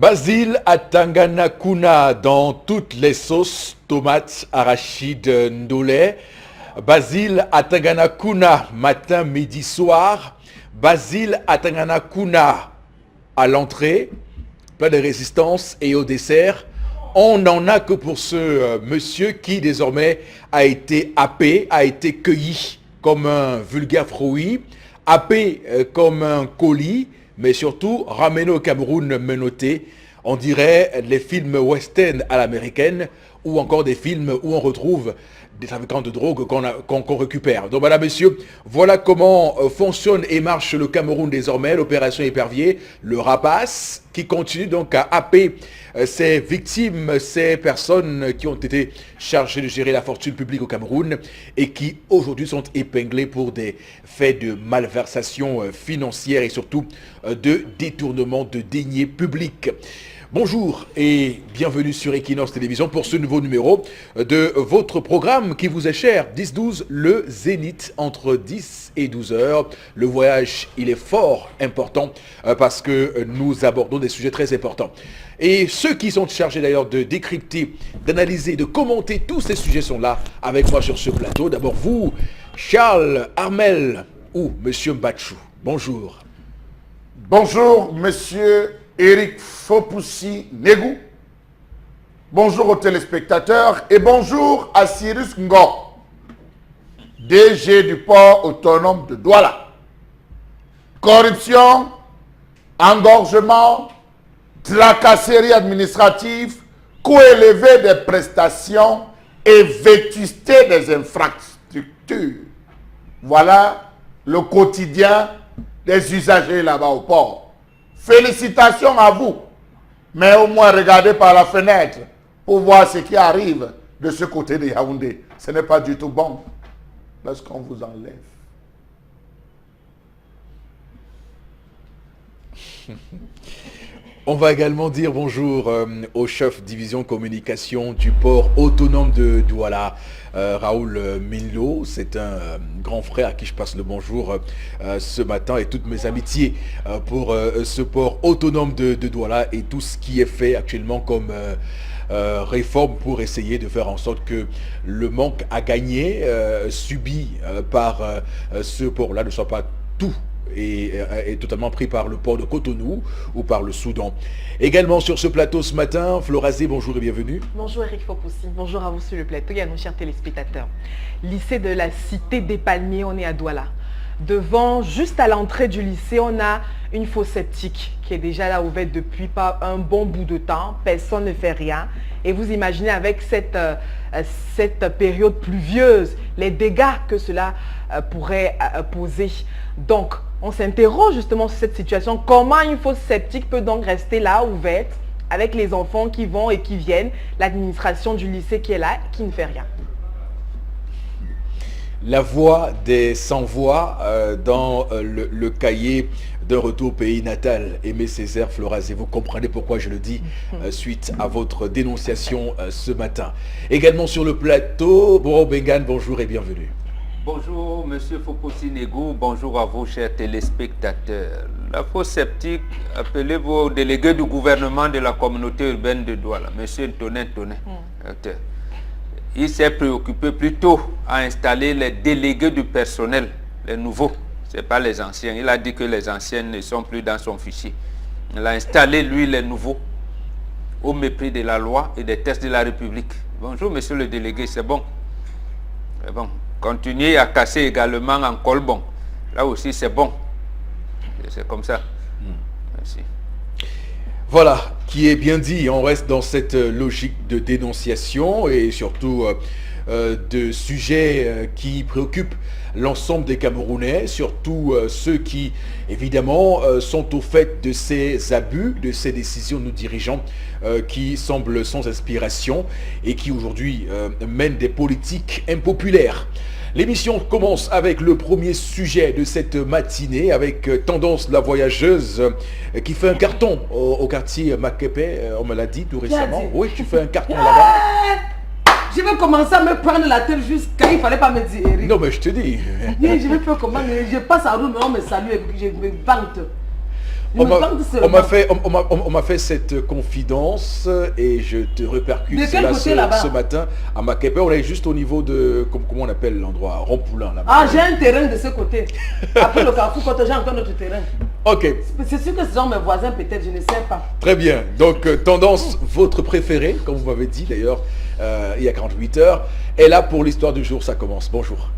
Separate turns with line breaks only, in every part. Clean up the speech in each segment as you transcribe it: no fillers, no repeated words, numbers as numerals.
Basile Atanganakuna dans toutes les sauces, tomates, arachides, ndolé. Basile Atanganakuna matin, midi, soir. Basile Atanganakuna à l'entrée, plat de résistance et au dessert. On n'en a que pour ce monsieur qui désormais a été happé, a été cueilli comme un vulgaire fruit, happé comme un colis, mais surtout ramené au Cameroun menotté. On dirait les films western à l'américaine ou encore des films où on retrouve des trafiquants de drogue qu'on récupère. Donc madame, messieurs, voilà comment fonctionne et marche le Cameroun désormais, l'opération Épervier, le rapace qui continue donc à happer ces victimes, ces personnes qui ont été chargées de gérer la fortune publique au Cameroun et qui aujourd'hui sont épinglées pour des faits de malversation financière et surtout de détournement de deniers publics. Bonjour et bienvenue sur Equinox Télévision pour ce nouveau numéro de votre programme qui vous est cher, 10-12, le Zénith entre 10 et 12 heures. Le voyage, il est fort important parce que nous abordons des sujets très importants. Et ceux qui sont chargés d'ailleurs de décrypter, d'analyser, de commenter tous ces sujets sont là avec moi sur ce plateau. D'abord vous, Charles Armel ou Monsieur Mbachou. Bonjour.
Bonjour Monsieur Eric Fopoussi Negou. Bonjour aux téléspectateurs et bonjour à Cyrus Ngor, DG du port autonome de Douala. Corruption, engorgement, tracasserie administrative, coût élevé des prestations et vétusté des infrastructures. Voilà le quotidien des usagers là-bas au port. Félicitations à vous, mais au moins regardez par la fenêtre pour voir ce qui arrive de ce côté de Yaoundé. Ce n'est pas du tout bon lorsqu'on vous enlève.
On va également dire bonjour au chef division communication du port autonome de Douala, Raoul Minlo. C'est un grand frère à qui je passe le bonjour ce matin et toutes mes amitiés pour ce port autonome de Douala et tout ce qui est fait actuellement comme réforme pour essayer de faire en sorte que le manque à gagner subi par ce port-là ne soit pas tout est totalement pris par le port de Cotonou ou par le Soudan. Également sur ce plateau ce matin, Florazé, bonjour et bienvenue.
Bonjour Eric Fopoussi, bonjour à vous sur le plateau et à nos chers téléspectateurs. Lycée de la Cité des Palmiers, on est à Douala. Devant, juste à l'entrée du lycée, on a une fosse septique qui est déjà là ouverte depuis pas un bon bout de temps. Personne ne fait rien. Et vous imaginez avec cette période pluvieuse, les dégâts que cela pourrait poser. Donc, on s'interroge justement sur cette situation. Comment une fosse septique peut donc rester là, ouverte, avec les enfants qui vont et qui viennent, l'administration du lycée qui est là, qui ne fait rien.
La voix des sans-voix dans le cahier d'un retour au pays natal, Aimé Césaire Florazé. Vous comprenez pourquoi je le dis suite à votre dénonciation ce matin. Également sur le plateau, Boro Bengan, bonjour et bienvenue.
Bonjour Monsieur Fopoussi Negou, bonjour à vous chers téléspectateurs. La fosse septique, appelez-vous au délégué du gouvernement de la communauté urbaine de Douala, Monsieur Tonin. Il s'est préoccupé plutôt à installer les délégués du personnel, les nouveaux, ce n'est pas les anciens. Il a dit que les anciens ne sont plus dans son fichier. Il a installé lui les nouveaux au mépris de la loi et des textes de la République. Bonjour Monsieur le délégué, c'est bon. C'est bon. Continuez à casser également en Colbon. Là aussi, c'est bon. C'est comme ça. Merci.
Voilà, qui est bien dit. On reste dans cette logique de dénonciation et surtout de sujets qui préoccupent l'ensemble des Camerounais, surtout ceux qui, évidemment, sont au fait de ces abus, de ces décisions de nos dirigeants qui semblent sans inspiration et qui aujourd'hui mènent des politiques impopulaires. L'émission commence avec le premier sujet de cette matinée, avec Tendance la voyageuse qui fait un carton au quartier Makepe, on me l'a dit tout récemment. Oui, tu fais un carton là-bas.
Je vais commencer à me prendre la tête jusqu'à... Il ne fallait pas me dire Eric.
Non mais je te dis.
Oui, je vais faire comment? Je passe à roue, mais on me salue et je me vante. Je me demande
On
seulement.
m'a fait cette confidence et je te répercute
De quel
cela
côté, là-bas?
ce matin à Makepe. On est juste au niveau de, comment on appelle l'endroit, Rompoulin là-bas.
Ah, j'ai un terrain de ce côté. Après le Carrefour, quand j'ai encore notre terrain.
Ok,
C'est sûr que ce sont mes voisins, peut-être, je ne sais pas.
très bien. Donc, tendance, votre préféré, comme vous m'avez dit d'ailleurs, il y a 48 heures. Et là, pour l'histoire du jour, ça commence. Bonjour.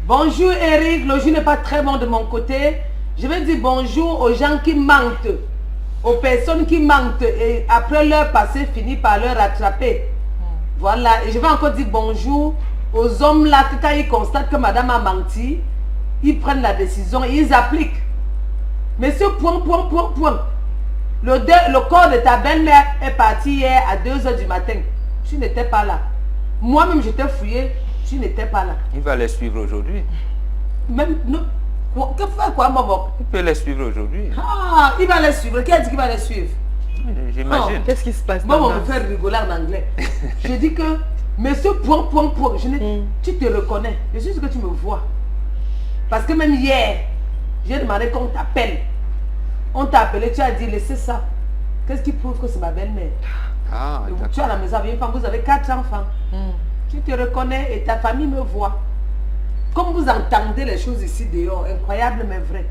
Bonjour Eric, le jour n'est pas très bon de mon côté. Je vais dire bonjour aux gens qui mentent, aux personnes qui mentent et après leur passé finissent par leur rattraper. Voilà, et je vais encore dire bonjour aux hommes là que quand ils constatent que madame a menti, ils prennent la décision et ils appliquent. Monsieur, point. Le corps de ta belle-mère est parti hier à 2h du matin. Tu n'étais pas là. Moi-même, j'étais fouillé. Tu n'étais pas là.
Il va les suivre aujourd'hui.
Même, non. Que fait quoi, maman?
Il peut les suivre aujourd'hui.
Ah, il va les suivre. Qui a dit qu'il va les suivre?
J'imagine.
Qu'est-ce qui se passe?
Moi, on
Tendance?
me fait rigoler en anglais. Je dis que, monsieur, point. Tu te reconnais. Je suis sûr que tu me vois. Parce que même hier, j'ai demandé qu'on t'appelle. On t'a appelé, tu as dit, laissez ça. Qu'est-ce qui prouve que c'est ma belle-mère?
Ah,
Tu es à la maison avec une femme, vous avez 4 enfants. Tu te reconnais et ta famille me voit. Comme vous entendez les choses ici dehors, incroyable mais vrai.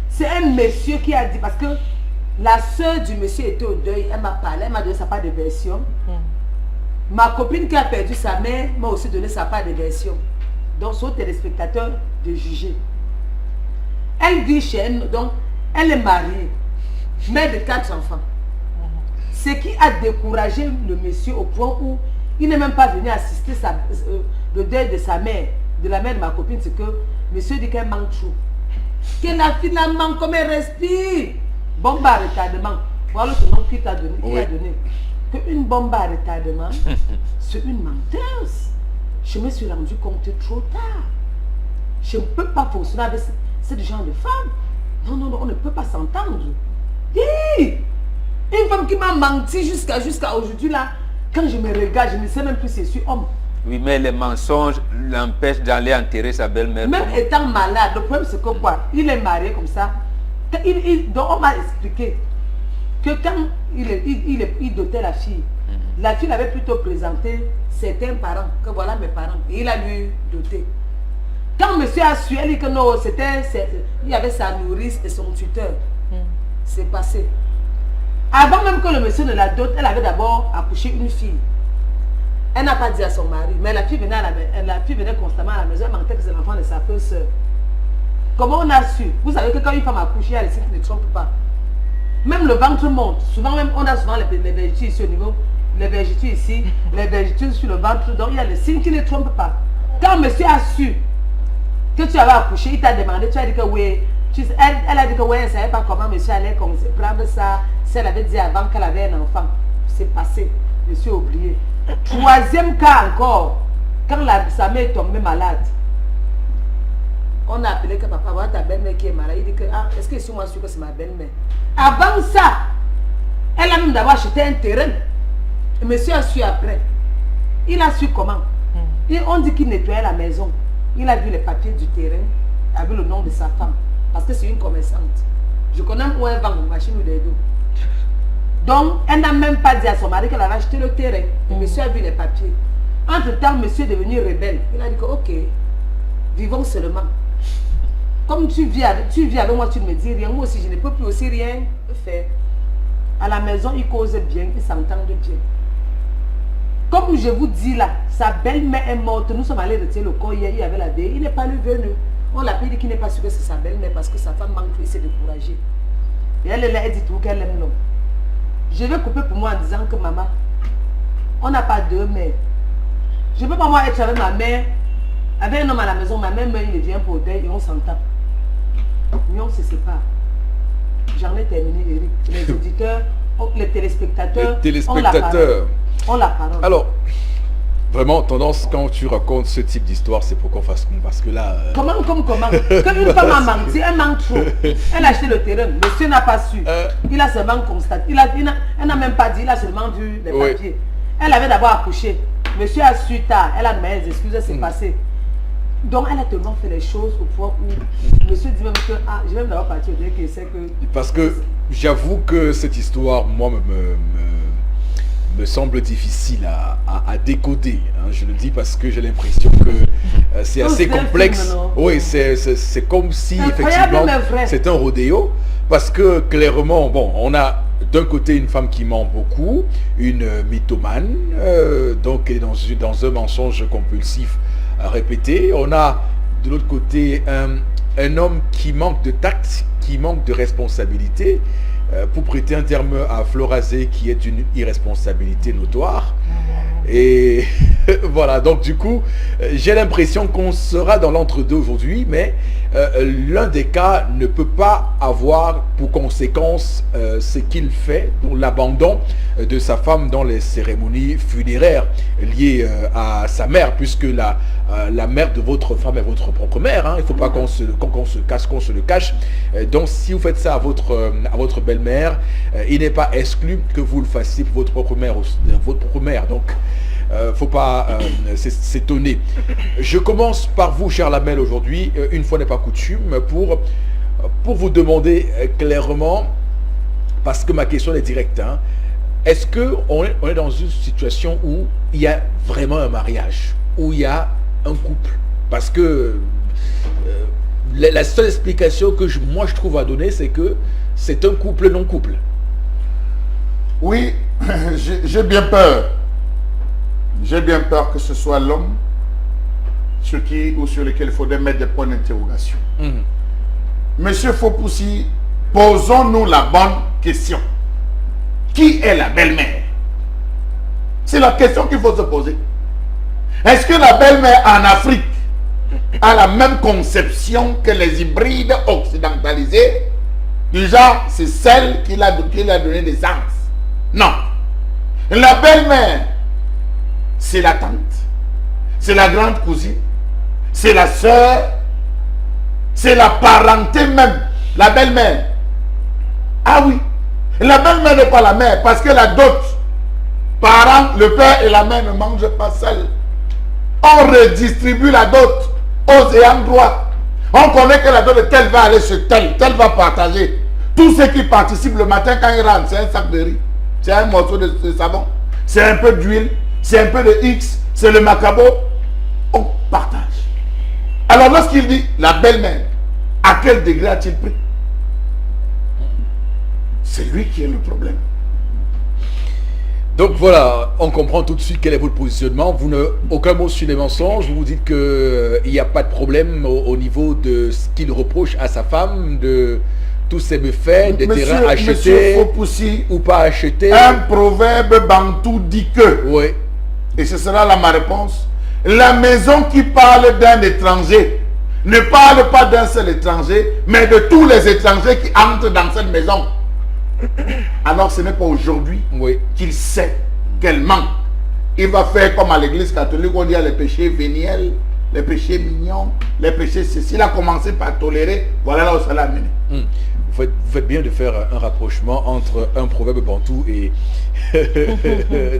C'est un monsieur qui a dit, parce que la soeur du monsieur était au deuil, elle m'a parlé, elle m'a donné sa part de version. Ma copine qui a perdu sa mère m'a aussi donné sa part de version. Donc, c'est aux téléspectateurs de juger. Elle dit chez elle, donc, elle est mariée, mère de 4 enfants. Ce qui a découragé le monsieur au point où il n'est même pas venu assister le deuil de sa mère, de la mère de ma copine, c'est que monsieur dit qu'elle manque trop. Que la fille la manque comme elle respire. Bombe à retardement. Voilà le nom qu'il t'a donné.
Oui.
Il a donné. Qu'une bombe à retardement, c'est une menteuse. Je me suis rendu compte trop tard. Je ne peux pas fonctionner avec ce genre de femme. Non, on ne peut pas s'entendre. Une femme qui m'a menti jusqu'à aujourd'hui là, quand je me regarde, je ne sais même plus si je suis homme.
Oui, mais les mensonges l'empêchent d'aller enterrer sa belle-mère.
Même étant malade, le problème c'est que quoi? Il est marié comme ça. Donc on m'a expliqué que quand il dotait la fille avait plutôt présenté certains parents, que voilà mes parents, et il a lui doté. Quand monsieur a su, elle dit que non, il y avait sa nourrice et son tuteur. C'est passé. Avant même que le monsieur ne la dote, elle avait d'abord accouché une fille. Elle n'a pas dit à son mari, mais la fille venait constamment à la maison, elle mentait que c'est l'enfant de sa soeur. Comment on a su? Vous savez que quand une femme accouche, il y a les signes qui ne trompent pas. Même le ventre monte. Souvent même, on a souvent les vergetures ici au niveau, les vergetures ici, les vergetures sur le ventre, donc il y a les signes qui ne trompent pas. Quand monsieur a su que tu avais accouché, il t'a demandé, tu as dit que oui, elle a dit que oui, elle ne savait pas comment monsieur allait prendre ça, si elle avait dit avant qu'elle avait un enfant. C'est passé, monsieur a oublié. Troisième cas encore, quand sa mère est tombée malade, on a appelé que papa, voilà ta belle-mère qui est malade. Il dit que, est-ce que je suis sûr que c'est ma belle-mère? Avant ça, elle a même d'abord acheté un terrain. Et monsieur a su après. Il a su comment? Et on dit qu'il nettoyait la maison. Il a vu les papiers du terrain, avec le nom de sa femme. Parce que c'est une commerçante. Je connais où elle vend une machine ou des dos. Donc, elle n'a même pas dit à son mari qu'elle avait acheté le terrain. Et monsieur a vu les papiers. Entre-temps, monsieur est devenu rebelle. Il a dit que, ok, vivons seulement. Comme tu vis avec moi, tu ne me dis rien. Moi aussi, je ne peux plus aussi rien faire. À la maison, ils causent bien, ils s'entendent bien. Comme je vous dis là, sa belle-mère est morte. Nous sommes allés retirer le corps hier, il y avait la veille. Il n'est pas venu. On l'a dit qu'il n'est pas sûr que c'est sa belle-mère parce que sa femme manque, il s'est découragé. Et elle dit tout qu'elle aime l'homme. Je vais couper pour moi en disant que maman, on n'a pas deux mères. Je ne peux pas moi être avec ma mère, avec un homme à la maison, ma mère il vient pour deuil et on s'entend. Mais on se sépare. J'en ai terminé, Eric. Les auditeurs, les téléspectateurs, on la parole.
Alors, vraiment, tendance, quand tu racontes ce type d'histoire, c'est pour qu'on fasse comme, parce que là...
Comment? Quand une femme a menti, elle manque trop. Elle a acheté le terrain, monsieur n'a pas su. Il a seulement constaté. Elle n'a même pas dit, il a seulement vu les papiers. Elle avait d'abord accouché. Monsieur a su tard, elle a demandé des excuses, c'est passé. Donc elle a tellement fait les choses au point où monsieur dit même que je vais même d'abord partir au dire qu'il sait que...
Parce que j'avoue que cette histoire, moi, me semble difficile à décoder. Hein. Je le dis parce que j'ai l'impression que c'est assez complexe. Oui, c'est comme si effectivement c'est un rodéo. Parce que clairement, bon, on a d'un côté une femme qui ment beaucoup, une mythomane, donc elle est dans un mensonge compulsif répété. On a de l'autre côté un homme qui manque de tact, qui manque de responsabilité, pour prêter un terme à Florazé qui est d'une irresponsabilité notoire. Et voilà, donc du coup, j'ai l'impression qu'on sera dans l'entre-deux aujourd'hui, mais l'un des cas ne peut pas avoir pour conséquence ce qu'il fait, donc l'abandon de sa femme dans les cérémonies funéraires liées à sa mère, puisque la mère de votre femme est votre propre mère. Hein. Il ne faut pas qu'on se le cache. Donc si vous faites ça à votre belle-mère, il n'est pas exclu que vous le fassiez pour votre propre mère. Donc faut pas s'étonner. Je commence par vous, cher Lamel, aujourd'hui, une fois n'est pas coutume, pour vous demander clairement, parce que ma question est directe, hein, est-ce qu'on est dans une situation où il y a vraiment un mariage, où il y a un couple? Parce que la seule explication que moi je trouve à donner, c'est que c'est un couple non-couple.
Oui, j'ai bien peur. J'ai bien peur que ce soit l'homme sur lequel il faudrait mettre des points d'interrogation. Monsieur Faupoussi, posons-nous la bonne question. Qui est la belle-mère? C'est la question qu'il faut se poser. Est-ce que la belle-mère en Afrique a la même conception que les hybrides occidentalisés? Déjà, c'est celle qui l'a donné naissance. Non. La belle-mère, c'est la tante, c'est la grande cousine, c'est la sœur, c'est la parenté même, la belle-mère. Ah oui, la belle-mère n'est pas la mère parce que la dot, parents, le père et la mère ne mangent pas seuls. On redistribue la dot aux ayants droit. On connaît que la dot de tel va aller sur tel va partager. Tous ceux qui participent le matin quand ils rentrent, c'est un sac de riz, c'est un morceau de savon, c'est un peu d'huile, c'est un peu de X, c'est le macabo. On partage. Alors lorsqu'il dit la belle-mère, à quel degré a-t-il pris? C'est lui qui est le problème.
Donc voilà, on comprend tout de suite quel est votre positionnement. Vous n'avez aucun mot sur les mensonges. Vous dites qu'il n'y a pas de problème au niveau de ce qu'il reproche à sa femme, de tous ces méfaits, des terrains achetés ou pas achetés.
Un proverbe bantou dit que,
oui.
Et ce sera là ma réponse, la maison qui parle d'un étranger ne parle pas d'un seul étranger, mais de tous les étrangers qui entrent dans cette maison. Alors ce n'est pas aujourd'hui qu'il sait qu'elle manque. Il va faire comme à l'église catholique, on dit les péchés véniels, les péchés mignons, les péchés ceci. Il a commencé par tolérer, voilà là où ça l'a amené.
Vous faites bien de faire un rapprochement entre un proverbe bantou et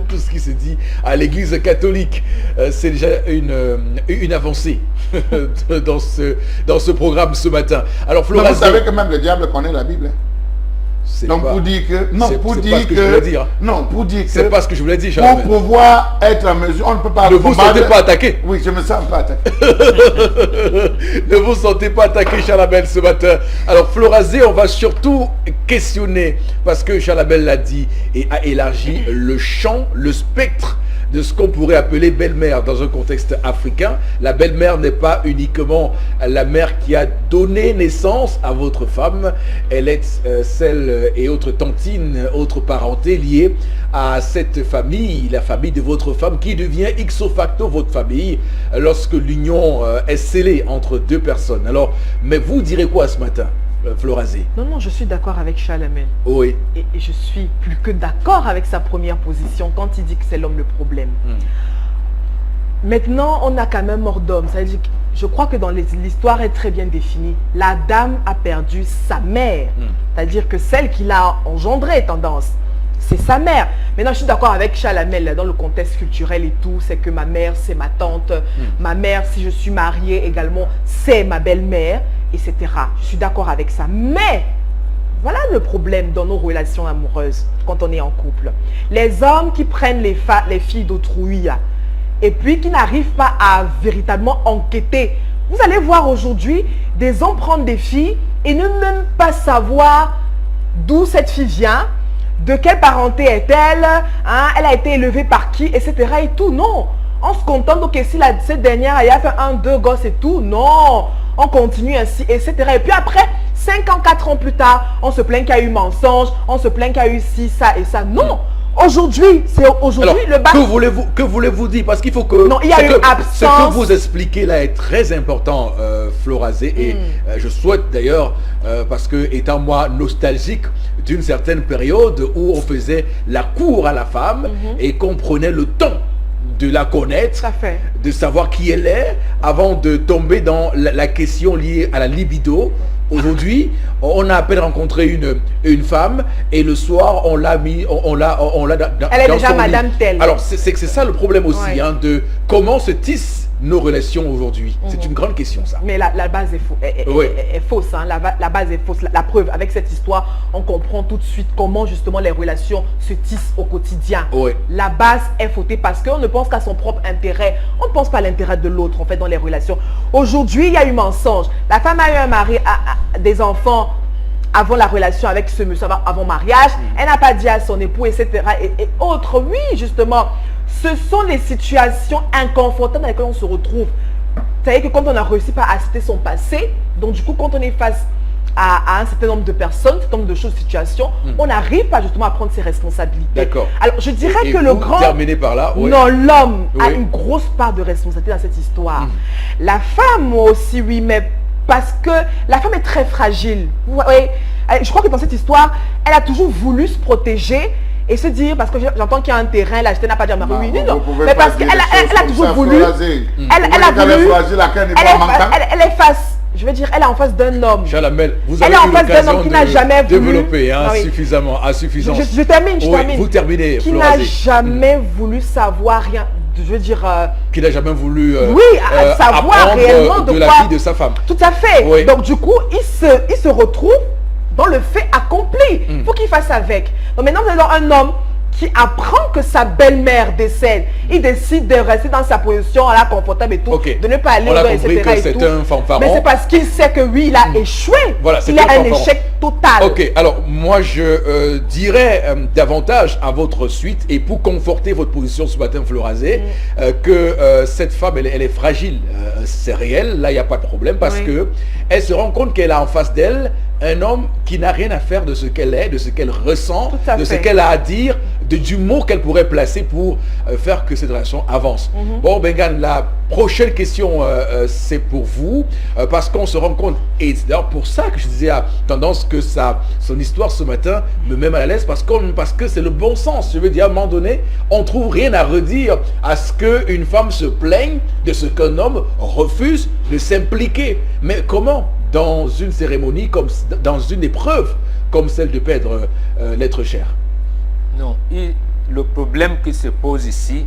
tout ce qui se dit à l'église catholique. C'est déjà une avancée dans ce programme ce matin. Alors Florazé,
vous savez que même le diable connaît la Bible. Donc pour dire que
c'est pas ce que je voulais dire.
Pour pouvoir être en mesure, on ne peut pas.
Ne vous sentez pas attaqué?
Oui, je me sens pas attaqué.
Ne vous sentez pas attaqué, Charlabel, ce matin. Alors Florazé, on va surtout questionner, parce que Charlabel l'a dit et a élargi le champ, le spectre de ce qu'on pourrait appeler belle-mère dans un contexte africain. La belle-mère n'est pas uniquement la mère qui a donné naissance à votre femme, elle est celle et autres tantines, autres parentés liées à cette famille, la famille de votre femme qui devient ipso facto votre famille lorsque l'union est scellée entre deux personnes. Alors, mais vous direz quoi ce matin, Florazé?
Non, je suis d'accord avec Chalamel.
Oui.
Et je suis plus que d'accord avec sa première position quand il dit que c'est l'homme le problème. Maintenant, on a quand même mort d'homme. Je crois que dans l'histoire est très bien définie. La dame a perdu sa mère. C'est-à-dire que celle qui l'a engendrée, tendance. c'est sa mère. Maintenant, je suis d'accord avec Chalamel dans le contexte culturel et tout, c'est que ma mère, c'est ma tante, ma mère, si je suis mariée également, c'est ma belle-mère, etc. Je suis d'accord avec ça. Mais, voilà le problème dans nos relations amoureuses, quand on est en couple. Les hommes qui prennent les filles d'autrui, et puis qui n'arrivent pas à véritablement enquêter. Vous allez voir aujourd'hui des hommes prendre des filles et ne même pas savoir d'où cette fille vient, de quelle parenté est-elle, hein, elle a été élevée par qui, etc. et tout. Non, on se contente, donc si cette dernière elle a fait 1, 2 gosses et tout, non, on continue ainsi, etc. Et puis après, 5 ans, 4 ans plus tard, on se plaint qu'il y a eu mensonge, on se plaint qu'il y a eu ci, ça et ça. Non, aujourd'hui, c'est aujourd'hui le bas.
Que voulez-vous dire? Parce qu'il faut que...
Non, il y a eu absence.
Ce que vous expliquez là est très important, Florazé. Et je souhaite d'ailleurs, parce que étant moi nostalgique d'une certaine période où on faisait la cour à la femme et qu'on prenait le temps de la connaître, de savoir qui elle est, avant de tomber dans la question liée à la libido. Aujourd'hui, on a à peine rencontré une femme et le soir, on l'a mis, on l'a
elle est déjà madame telle.
Alors, c'est ça le problème aussi, hein, de comment se tissent nos relations aujourd'hui. C'est une grande question, ça.
Mais la base est, est fausse. Hein. La base est fausse. La preuve, avec cette histoire, on comprend tout de suite comment justement les relations se tissent au quotidien. La base est fautée parce qu'on ne pense qu'à son propre intérêt. On ne pense pas à l'intérêt de l'autre, en fait, dans les relations. Aujourd'hui, il y a eu mensonge. La femme a eu un mari, des enfants avant la relation avec ce monsieur, avant mariage. Elle n'a pas dit à son époux, etc. et autres. Oui, justement. Ce sont les situations inconfortables dans lesquelles on se retrouve. Vous savez que quand on a réussi pas à accepter son passé, donc du coup, quand on est face à un certain nombre de personnes, un certain nombre de choses, de situations, on n'arrive pas justement à prendre ses responsabilités.
D'accord.
Alors, je dirais que le grand...
terminez par là.
Non, l'homme a une grosse part de responsabilité dans cette histoire. La femme aussi, oui, mais parce que la femme est très fragile. Vous voyez, je crois que dans cette histoire, elle a toujours voulu se protéger et se dire, parce que j'entends qu'il y a un terrain, là, je n'a pas dit à Marie, oui, non, mais parce qu'elle a toujours voulu, elle a voulu, elle est face, je veux dire, elle est en face d'un homme.
Chalamel, vous avez eu l'occasion de développer suffisamment, à suffisance.
Je termine, je termine.
Vous terminez,
qui n'a jamais voulu savoir rien, je veux dire...
qui n'a jamais voulu
savoir réellement
de la vie de sa femme.
Tout à fait. Donc du coup, il se retrouve dans le fait accompli. Il faut qu'il fasse avec. Donc maintenant, vous avez un homme qui apprend que sa belle-mère décède. Il décide de rester dans sa position là, confortable et tout, de ne pas aller
au-delà,
etc.
que c'est un fanfaron.
Mais c'est parce qu'il sait que oui, il a échoué.
Voilà,
il a un échec total.
Ok, alors moi je dirais davantage à votre suite, et pour conforter votre position ce matin, Florazé, que cette femme, elle est fragile. C'est réel, là il n'y a pas de problème, parce que elle se rend compte qu'elle a en face d'elle un homme qui n'a rien à faire de ce qu'elle est, de ce qu'elle ressent, de ce qu'elle a à dire, du mot qu'elle pourrait placer pour faire que cette relation avance. Bon, Bengan, la prochaine question, c'est pour vous, parce qu'on se rend compte, et c'est d'ailleurs pour ça que je disais à Tendance que son histoire ce matin me met mal à l'aise, parce que c'est le bon sens. Je veux dire, à un moment donné, on trouve rien à redire à ce qu'une femme se plaigne de ce qu'un homme refuse de s'impliquer. Mais comment ? Dans une cérémonie, comme dans une épreuve comme celle de perdre l'être cher.
Non, le problème qui se pose ici,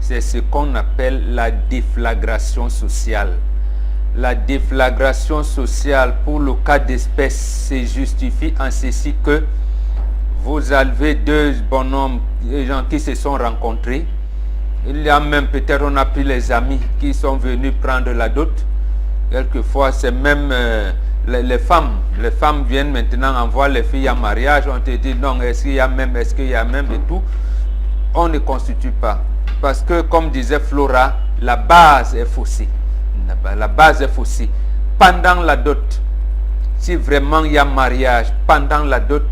c'est ce qu'on appelle la déflagration sociale. La déflagration sociale, pour le cas d'espèce, se justifie en ceci que vous avez deux bonhommes, des gens qui se sont rencontrés. Il y a même peut-être, on a pris les amis qui sont venus prendre la dot. Quelquefois, c'est même les femmes. Les femmes viennent maintenant, envoient les filles en mariage. On te dit non, est-ce qu'il y a même et tout. On ne constitue pas. Parce que, comme disait Flora, la base est faussée. La base est faussée. Pendant la dot, si vraiment il y a mariage, pendant la dot,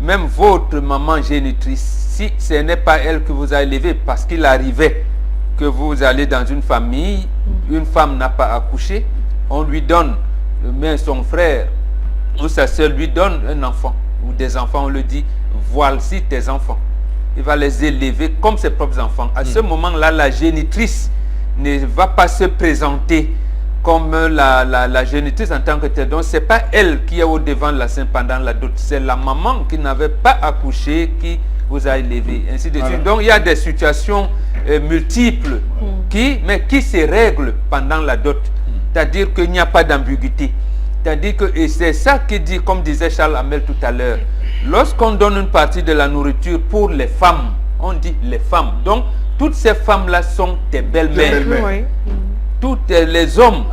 même votre maman génitrice, si ce n'est pas elle que vous a élevé, parce qu'il arrivait que vous allez dans une famille, une femme n'a pas accouché, on lui donne, mais son frère ou sa soeur lui donne un enfant ou des enfants, on lui dit, voici tes enfants. Il va les élever comme ses propres enfants. À ce moment-là, la génitrice ne va pas se présenter comme la génitrice en tant que telle. Donc, ce n'est pas elle qui est au devant de la scène pendant la dot. C'est la maman qui n'avait pas accouché, qui vous a élevé, ainsi de suite. Donc il y a des situations multiples qui se règlent pendant la dot. C'est-à-dire qu'il n'y a pas d'ambiguïté. C'est-à-dire que, et c'est ça qui dit, comme disait Charles Hamel tout à l'heure, lorsqu'on donne une partie de la nourriture pour les femmes, on dit les femmes. Donc, toutes ces femmes-là sont des belles-mères.
Oui.
Tous les hommes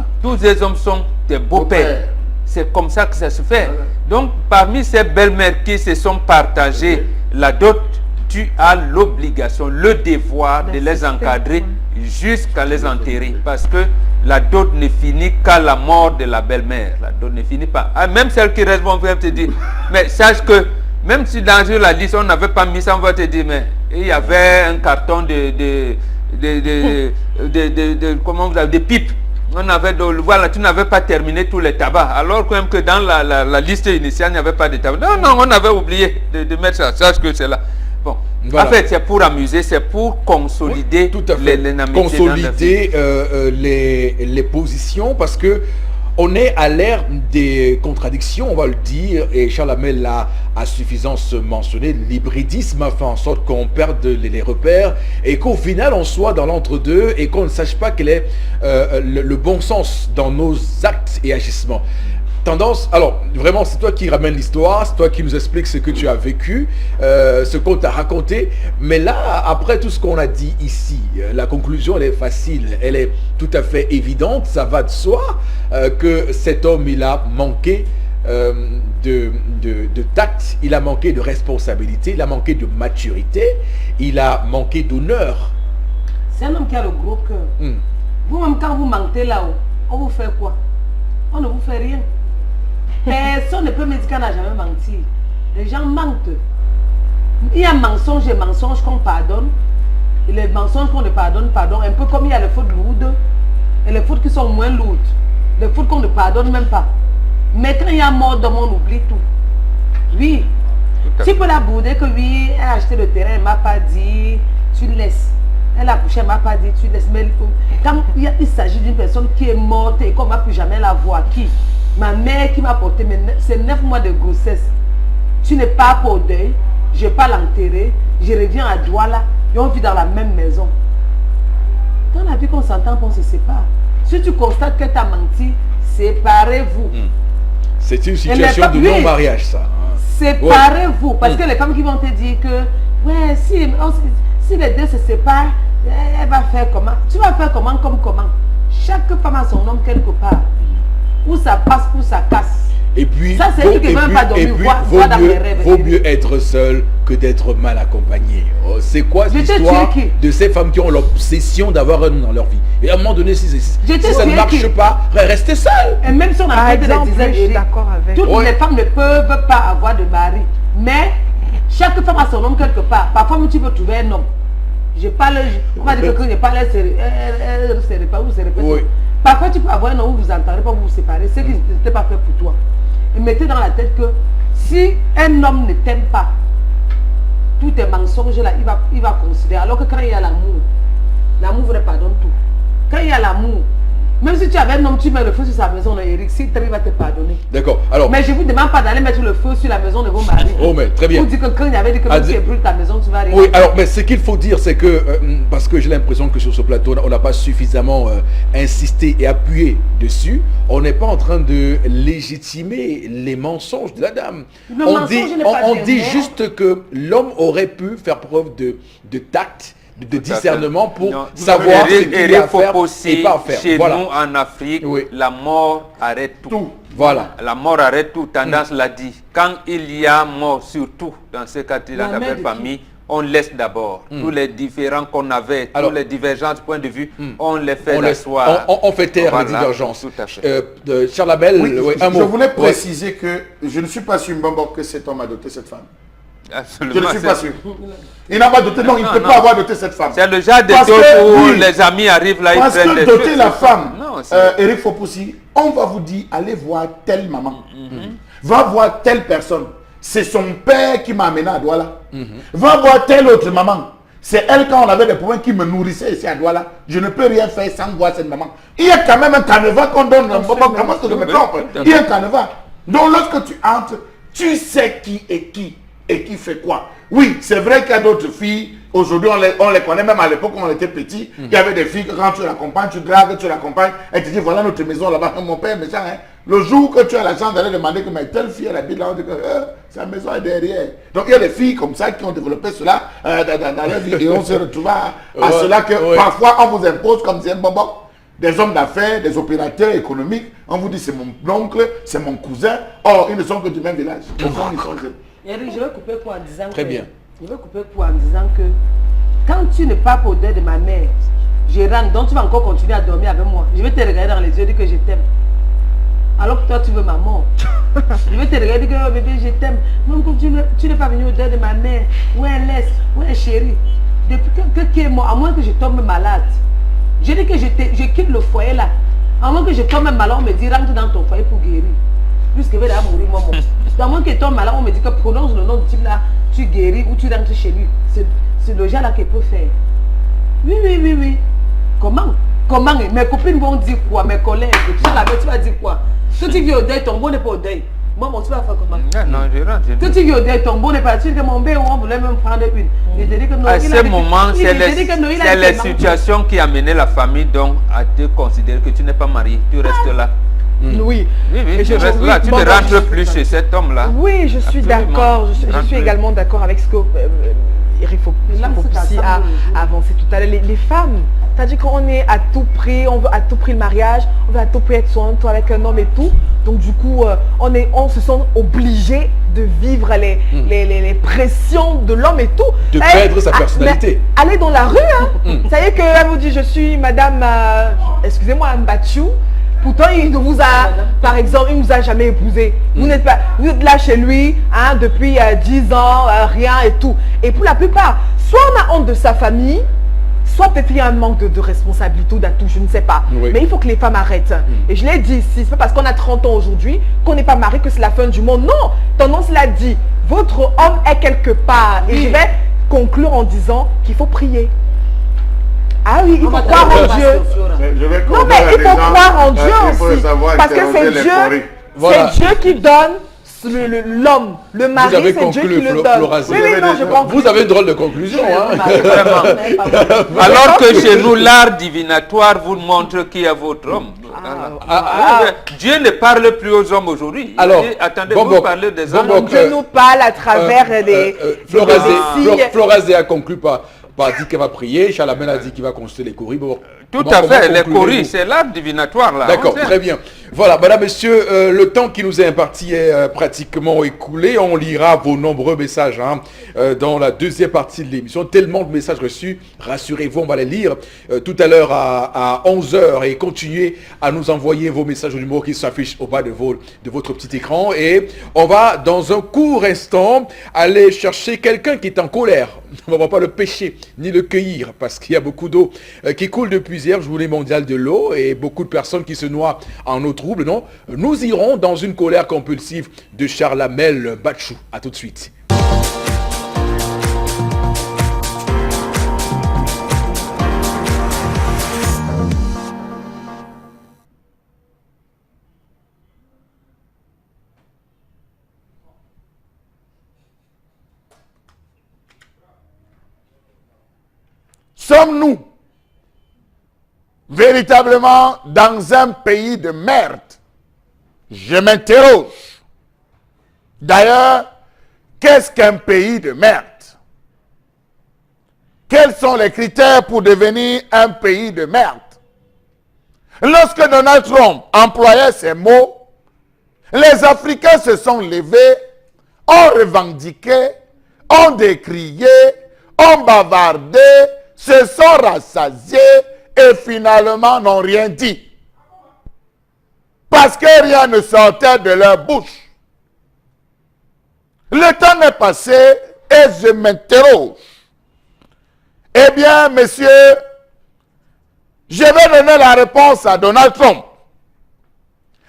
sont des beaux-pères. C'est comme ça que ça se fait. Donc, parmi ces belles-mères qui se sont partagées la dot, tu as l'obligation, le devoir de les encadrer jusqu'à les enterrer. Parce que la dot ne finit qu'à la mort de la belle-mère. La dot ne finit pas. Ah, même celle qui reste, on va te dire, mais sache que même si dans la liste, on n'avait pas mis ça, on va te dire, mais il y avait un carton de comment vous avez, des pipes. On avait, voilà, tu n'avais pas terminé tous les tabacs. Alors même que dans la liste initiale, il n'y avait pas de tabac. Non, on avait oublié de mettre ça. Sache que c'est là. Bon, voilà. En fait, c'est pour amuser, c'est pour consolider les
consolider les positions, parce que on est à l'ère des contradictions, on va le dire, et Charles Hamel l'a à suffisance mentionné. L'hybridisme a fait en sorte qu'on perde les repères et qu'au final on soit dans l'entre-deux et qu'on ne sache pas quel est le bon sens dans nos actes et agissements. Tendance, alors vraiment c'est toi qui ramène l'histoire, c'est toi qui nous explique ce que tu as vécu, ce qu'on t'a raconté, mais là après tout ce qu'on a dit ici, la conclusion elle est facile, elle est tout à fait évidente, ça va de soi que cet homme il a manqué de tact, il a manqué de responsabilité, il a manqué de maturité, il a manqué d'honneur.
C'est un homme qui a le gros cœur. Vous-même quand vous mentez là-haut, on vous fait quoi? On ne vous fait rien. Personne ne peut me dire qu'on n'a jamais menti. Les gens mentent. Il y a mensonge et mensonge qu'on pardonne. Et les mensonges qu'on ne pardonne, pardon. Un peu comme il y a les fautes lourdes et les fautes qui sont moins lourdes. Les fautes qu'on ne pardonne même pas. Mais quand il y a mort d'homme, on oublie tout. Oui. Tu peux la bouder que oui, elle a acheté le terrain, elle ne m'a pas dit, tu laisses. Elle a couché, elle ne m'a pas dit, tu laisses. Mais quand il s'agit d'une personne qui est morte et qu'on ne va plus jamais la voir, qui? Ma mère qui m'a porté, c'est 9 mois de grossesse. Tu n'es pas pour deuil, je ne vais pas l'enterrer, je reviens à Douala et on vit dans la même maison. Dans la vie qu'on s'entend, on se sépare. Si tu constates que tu as menti, séparez-vous.
C'est une situation de non-mariage, ça.
Séparez-vous. Parce que les femmes qui vont te dire que, ouais, si les deux se séparent, elle va faire comment? Tu vas faire comment comme comment? Chaque femme a son homme quelque part. Où ça passe, où ça casse.
Et puis,
ça, c'est qui même pas dormi,
vaut mieux être seul que d'être mal accompagné. C'est quoi l'histoire de ces femmes qui ont l'obsession d'avoir un homme dans leur vie? Et à un moment donné, si ça ne marche pas, restez seul.
Et même si on a fait des dizaines, toutes les femmes ne peuvent pas avoir de mari. Mais chaque femme a son homme quelque part. Parfois, tu peux trouver un homme. On va dire que je parle, elle se répète. Oui. Parfois, tu peux avoir un homme où vous entendez pas, vous vous séparez. C'est qui n'était pas fait pour toi. Et mettez dans la tête que si un homme ne t'aime pas, tous tes mensonges là, il va considérer. Alors que quand il y a l'amour vous pardonne tout. Quand il y a l'amour, même si tu avais un homme, tu mets le feu sur sa maison, Eric, si il va te pardonner.
D'accord. Alors.
Mais je ne vous demande pas d'aller mettre le feu sur la maison de vos maris.
Oh, mais très bien.
Vous dites que quand il y avait dit que même si tu brûles ta maison, tu vas arriver.
Oui, alors, mais ce qu'il faut dire, c'est que, parce que j'ai l'impression que sur ce plateau, on n'a pas suffisamment insisté et appuyé dessus, on n'est pas en train de légitimer les mensonges de la dame. On dit juste que l'homme aurait pu faire preuve de tact, de discernement pour savoir ce qu'il y a à faire et pas à faire.
Chez nous, en Afrique, la mort arrête tout.
Voilà.
La mort arrête tout. Tendance l'a dit. Quand il y a mort, surtout dans ce cas-là, dans la belle famille, on laisse d'abord. Tous les différents qu'on avait, tous les divergences de point de vue, on les fait asseoir.
On fait taire les divergences.
Tout à fait.
Charles Hamel, un mot.
Je voulais préciser que je ne suis pas sûr que cet homme a doté cette femme.
Absolument,
je ne suis pas sûr. Il n'a pas doté, non, il ne peut pas avoir doté cette femme.
C'est le genre de choses où les amis arrivent là, ils prennent les
choses. Parce que doter la femme, Eric Fopoussi, on va vous dire, allez voir telle maman. Va voir telle personne. C'est son père qui m'a amené à Douala. Va voir telle autre maman. C'est elle, quand on avait des problèmes, qui me nourrissait ici à Douala. Je ne peux rien faire sans voir cette maman. Il y a quand même un canevas qu'on donne. Comment je me trompe? Il y a un canevas. Donc lorsque tu entres, tu sais qui est qui. et qui fait quoi? Oui, c'est vrai qu'il y a d'autres filles, aujourd'hui on les connaît, même à l'époque quand on était petit, il y avait des filles que quand tu l'accompagnes, tu dragues, tu l'accompagnes, elle te dit voilà notre maison là-bas, mon père méchant, hein. Le jour que tu as la chance d'aller demander que mais telle fille elle habite là, on dit que sa maison est derrière. Donc il y a des filles comme ça qui ont développé cela dans leur vie et on se retrouve à cela que parfois on vous impose comme c'est un bonbon. Des hommes d'affaires, des opérateurs économiques, on vous dit c'est mon oncle, c'est mon cousin, or ils ne sont que du même village. Au fond, ils sont que...
Eric, je vais couper pour en disant
Très bien.
Je vais couper pour en disant que quand tu ne pars pas au deuil de ma mère, je rentre, donc tu vas encore continuer à dormir avec moi. Je vais te regarder dans les yeux et dire que je t'aime. Alors que toi tu veux ma mort. Je vais te regarder et dire que oh, bébé je t'aime. Même quand tu n'es pas venu au deuil de ma mère, où elle laisse, où elle chérie. Depuis que est mort, à moins que je tombe malade. Je dis que je quitte le foyer là. À moins que je tombe malade, on me dit rentre dans ton foyer pour guérir. Puisque je vais mourir moi. À moins que je tombe malade, on me dit que prononce le nom du type là, tu guéris ou tu rentres chez lui. C'est le genre là qu'il peut faire. Oui. Comment mes copines vont dire quoi? Mes collègues, tu vas dire quoi? Si tu vis au deuil, ton bon n'est pas au deuil. Moi, tu vas faire comment?
Non, je rentre.
Si tu vis au deuil, ton bon n'est pas. Tu dis que mon bébé, on voulait même prendre une. Il te dit que non,
à ce moment, c'est les situations qui amenaient la famille donc à te considérer que tu n'es pas marié. Tu restes là.
Oui.
Et tu restes là. Tu ne rentres plus chez cet homme-là.
Oui, je suis d'accord. Je suis également d'accord avec ce que Eric Fopussi a avancé tout à l'heure. Les femmes, c'est-à-dire qu'on est à tout prix, on veut à tout prix le mariage, on veut à tout prix être toi avec un homme et tout. Donc du coup, on se sent obligé de vivre les pressions de l'homme et tout.
De perdre sa personnalité.
Aller dans la rue, hein. Ça y est qu'elle vous dit, je suis madame, excusez-moi, Mbachou. Pourtant, il ne vous a, par exemple, il ne vous a jamais épousé. Vous êtes là chez lui hein, depuis 10 ans, rien et tout. Et pour la plupart, soit on a honte de sa famille, soit peut-être il y a un manque de responsabilité ou d'atout, je ne sais pas.
Oui.
Mais il faut que les femmes arrêtent. Et je l'ai dit ici, c'est pas parce qu'on a 30 ans aujourd'hui qu'on n'est pas marié que c'est la fin du monde. Non, tendance l'a dit, votre homme est quelque part. Et je vais conclure en disant qu'il faut prier. Ah oui, il faut croire en Dieu. Non mais il faut croire en Dieu aussi. Parce que c'est Dieu,
Voilà.
c'est Dieu qui donne l'homme. Le mari, c'est Dieu qui le donne. Oui, non, je conclue.
Vous avez une drôle de conclusion. Hein?
Alors que chez nous, l'art divinatoire vous montre qui est votre homme. Dieu ne parle plus aux hommes aujourd'hui.
Alors,
attendez, vous parlez des hommes.
Dieu nous parle à travers des
Florazé a conclu par dit qu'elle va prier. Chalamel a dit qu'il va construire les courriers. Bon,
tout à fait, les courriers, c'est l'art divinatoire là.
D'accord, très bien. Voilà, madame, monsieur, le temps qui nous est imparti est pratiquement écoulé. On lira vos nombreux messages dans la deuxième partie de l'émission. Tellement de messages reçus, rassurez-vous, on va les lire tout à l'heure à 11h et continuez à nous envoyer vos messages au numéro qui s'affiche au bas de votre petit écran. Et on va, dans un court instant, aller chercher quelqu'un qui est en colère. On ne va pas le pêcher ni le cueillir parce qu'il y a beaucoup d'eau qui coule depuis hier, journée mondiale de l'eau, et beaucoup de personnes qui se noient en eau trouble. Non, nous irons dans une colère compulsive de Charlamel Bachou. À tout de suite.
Sommes-nous véritablement dans un pays de merde? Je m'interroge. D'ailleurs, qu'est-ce qu'un pays de merde? Quels sont les critères pour devenir un pays de merde? Lorsque Donald Trump employait ces mots, les Africains se sont levés, ont revendiqué, ont décrié, ont bavardé, se sont rassasiés et finalement n'ont rien dit. Parce que rien ne sortait de leur bouche. Le temps est passé et je m'interroge. Eh bien, messieurs, je vais donner la réponse à Donald Trump.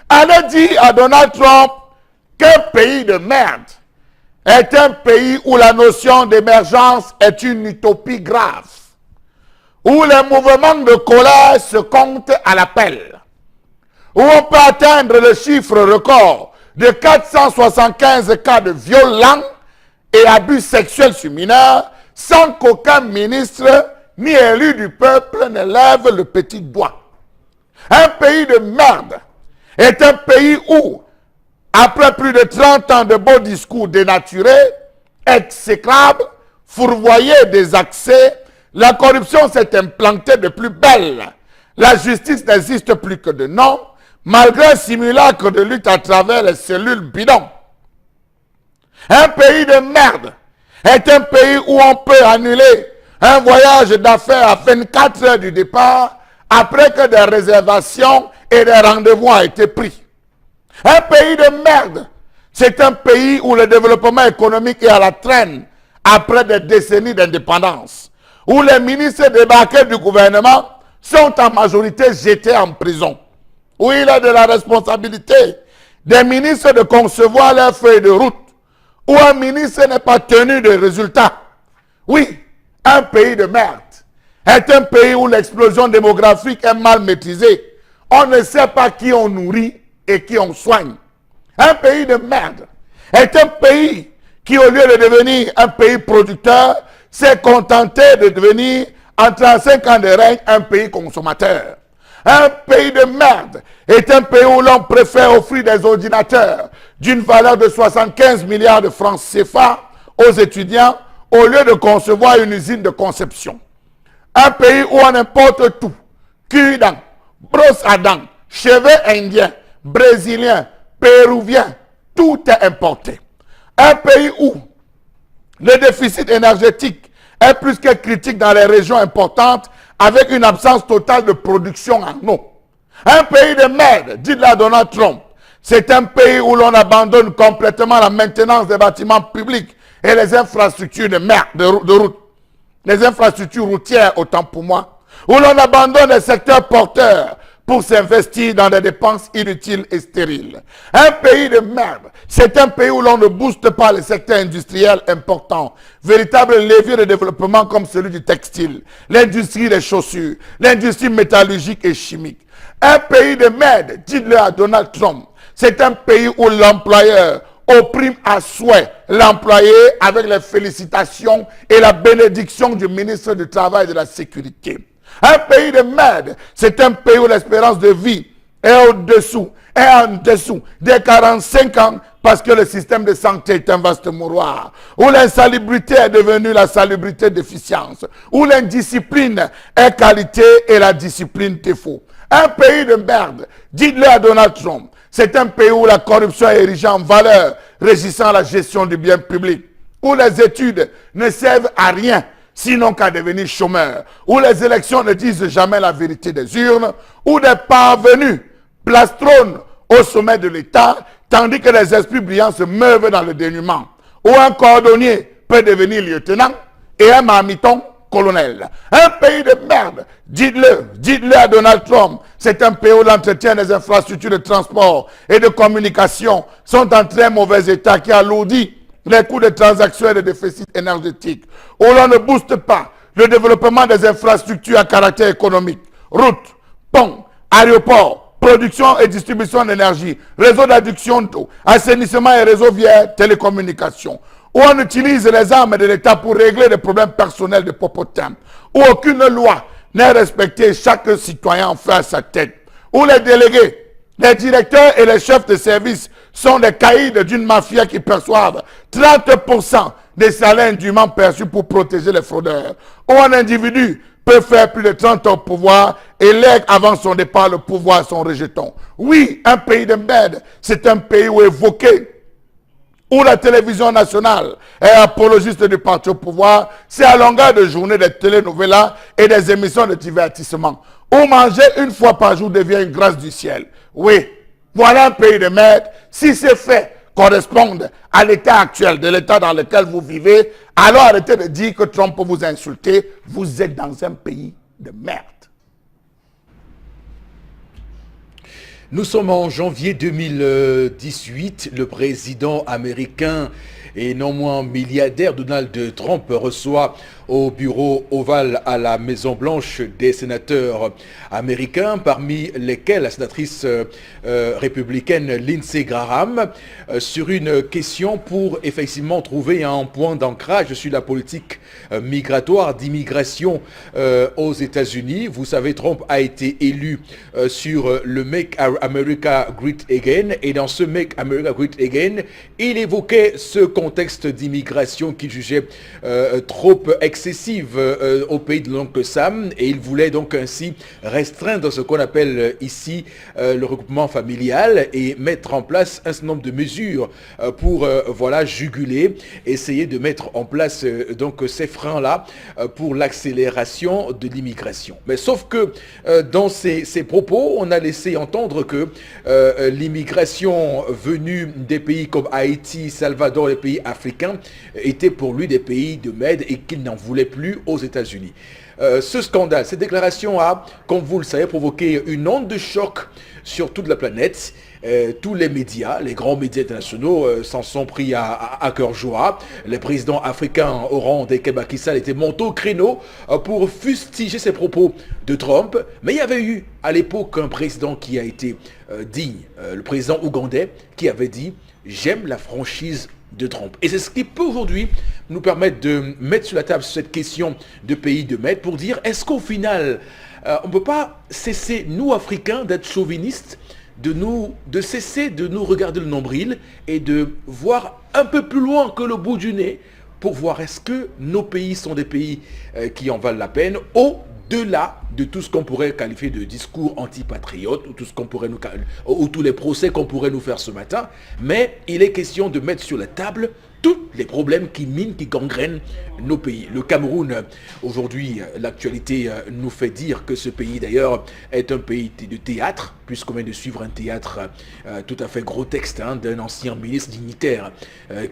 Allez dire à Donald Trump qu'un pays de merde est un pays où la notion d'émergence est une utopie grave, où les mouvements de colère se comptent à l'appel, où on peut atteindre le chiffre record de 475 cas de violents et abus sexuels sur mineurs sans qu'aucun ministre ni élu du peuple ne lève le petit doigt. Un pays de merde est un pays où, après plus de 30 ans de beaux discours dénaturés, exécrables, fourvoyés des accès, la corruption s'est implantée de plus belle. La justice n'existe plus que de nom, malgré un simulacre de lutte à travers les cellules bidons. Un pays de merde est un pays où on peut annuler un voyage d'affaires à 24 heures du départ après que des réservations et des rendez-vous ont été pris. Un pays de merde, c'est un pays où le développement économique est à la traîne après des décennies d'indépendance, où les ministres débarqués du gouvernement sont en majorité jetés en prison, où il a de la responsabilité des ministres de concevoir leurs feuilles de route, où un ministre n'est pas tenu de résultats. Oui, un pays de merde est un pays où l'explosion démographique est mal maîtrisée. On ne sait pas qui on nourrit et qui on soigne. Un pays de merde est un pays qui, au lieu de devenir un pays producteur, s'est contenté de devenir, en 35 ans de règne, un pays consommateur. Un pays de merde est un pays où l'on préfère offrir des ordinateurs d'une valeur de 75 milliards de francs CFA aux étudiants au lieu de concevoir une usine de conception. Un pays où on importe tout, cul-dent, brosse à dents, cheveux indiens, brésiliens, péruviens, tout est importé. Un pays où le déficit énergétique est plus que critique dans les régions importantes avec une absence totale de production en eau. Un pays de merde, dit à Donald Trump, c'est un pays où l'on abandonne complètement la maintenance des bâtiments publics et les infrastructures de merde, de route. Les infrastructures routières, autant pour moi, où l'on abandonne les secteurs porteurs pour s'investir dans des dépenses inutiles et stériles. Un pays de merde, c'est un pays où l'on ne booste pas les secteurs industriels importants, véritables leviers de développement comme celui du textile, l'industrie des chaussures, l'industrie métallurgique et chimique. Un pays de merde, dites-le à Donald Trump, c'est un pays où l'employeur opprime à souhait l'employé avec les félicitations et la bénédiction du ministre du Travail et de la Sécurité. Un pays de merde, c'est un pays où l'espérance de vie est au-dessous, est en dessous des 45 ans parce que le système de santé est un vaste mouroir, où l'insalubrité est devenue la salubrité d'efficience, où l'indiscipline est qualité et la discipline défaut. Un pays de merde, dites-le à Donald Trump, c'est un pays où la corruption est érigée en valeur régissant la gestion du bien public, où les études ne servent à rien sinon qu'à devenir chômeurs, où les élections ne disent jamais la vérité des urnes, où des parvenus plastronnent au sommet de l'État, tandis que les esprits brillants se meuvent dans le dénuement, où un cordonnier peut devenir lieutenant et un marmiton colonel. Un pays de merde, dites-le à Donald Trump, c'est un pays où l'entretien des infrastructures de transport et de communication sont en très mauvais état qui alourdit les coûts de transactions et de déficit énergétique, où l'on ne booste pas le développement des infrastructures à caractère économique, routes, ponts, aéroports, production et distribution d'énergie, réseaux d'adduction d'eau, assainissement et réseaux via télécommunications, où on utilise les armes de l'État pour régler les problèmes personnels de Popotin, où aucune loi n'est respectée, chaque citoyen en fait à sa tête, où les délégués, les directeurs et les chefs de service sont des caïds d'une mafia qui perçoivent 30% des salaires indûment perçus pour protéger les fraudeurs, où un individu peut faire plus de 30 ans au pouvoir et lègue avant son départ le pouvoir à son rejeton. Oui, un pays de merde, c'est un pays où évoqué, où la télévision nationale est apologiste du parti au pouvoir, c'est à longueur de journée des télénovelas et des émissions de divertissement, où manger une fois par jour devient une grâce du ciel. Oui, voilà un pays de merde. Si ces faits correspondent à l'état actuel de l'état dans lequel vous vivez, alors arrêtez de dire que Trump peut vous insulter. Vous êtes dans un pays de merde.
Nous sommes en janvier 2018. Le président américain et non moins milliardaire, Donald Trump reçoit au bureau ovale à la Maison-Blanche des sénateurs américains, parmi lesquels la sénatrice républicaine Lindsey Graham, sur une question pour effectivement trouver un point d'ancrage sur la politique migratoire, d'immigration aux États-Unis. Vous savez, Trump a été élu sur le Make America Great Again, et dans ce Make America Great Again, il évoquait ce contexte d'immigration qu'il jugeait trop excessive au pays de l'oncle Sam, et il voulait donc ainsi restreindre ce qu'on appelle ici le regroupement familial et mettre en place un certain nombre de mesures pour voilà, juguler, essayer de mettre en place donc ces freins-là pour l'accélération de l'immigration. Mais sauf que dans ces propos, on a laissé entendre que l'immigration venue des pays comme Haïti, Salvador, les pays africains, étaient pour lui des pays de Mède et qu'il n'en voulait plus aux États-Unis. Ce scandale, cette déclaration a, comme vous le savez, provoqué une onde de choc sur toute la planète. Tous les médias, les grands médias internationaux s'en sont pris à cœur joie. Les présidents africains au rang des Macky Sall étaient montés au créneau pour fustiger ces propos de Trump. Mais il y avait eu à l'époque un président qui a été digne, le président ougandais, qui avait dit « J'aime la franchise de Trump ». Et c'est ce qui peut aujourd'hui nous permettre de mettre sur la table cette question de pays de maître pour dire est-ce qu'au final, on ne peut pas cesser, nous Africains, d'être chauvinistes, de cesser de nous regarder le nombril et de voir un peu plus loin que le bout du nez pour voir est-ce que nos pays sont des pays qui en valent la peine au-delà de tout ce qu'on pourrait qualifier de discours antipatriote ou tout ce qu'on pourrait ou tous les procès qu'on pourrait nous faire ce matin. Mais il est question de mettre sur la table tous les problèmes qui minent, qui gangrènent nos pays. Le Cameroun, aujourd'hui, l'actualité nous fait dire que ce pays, d'ailleurs, est un pays de théâtre, puisqu'on vient de suivre un théâtre tout à fait gros texte d'un ancien ministre dignitaire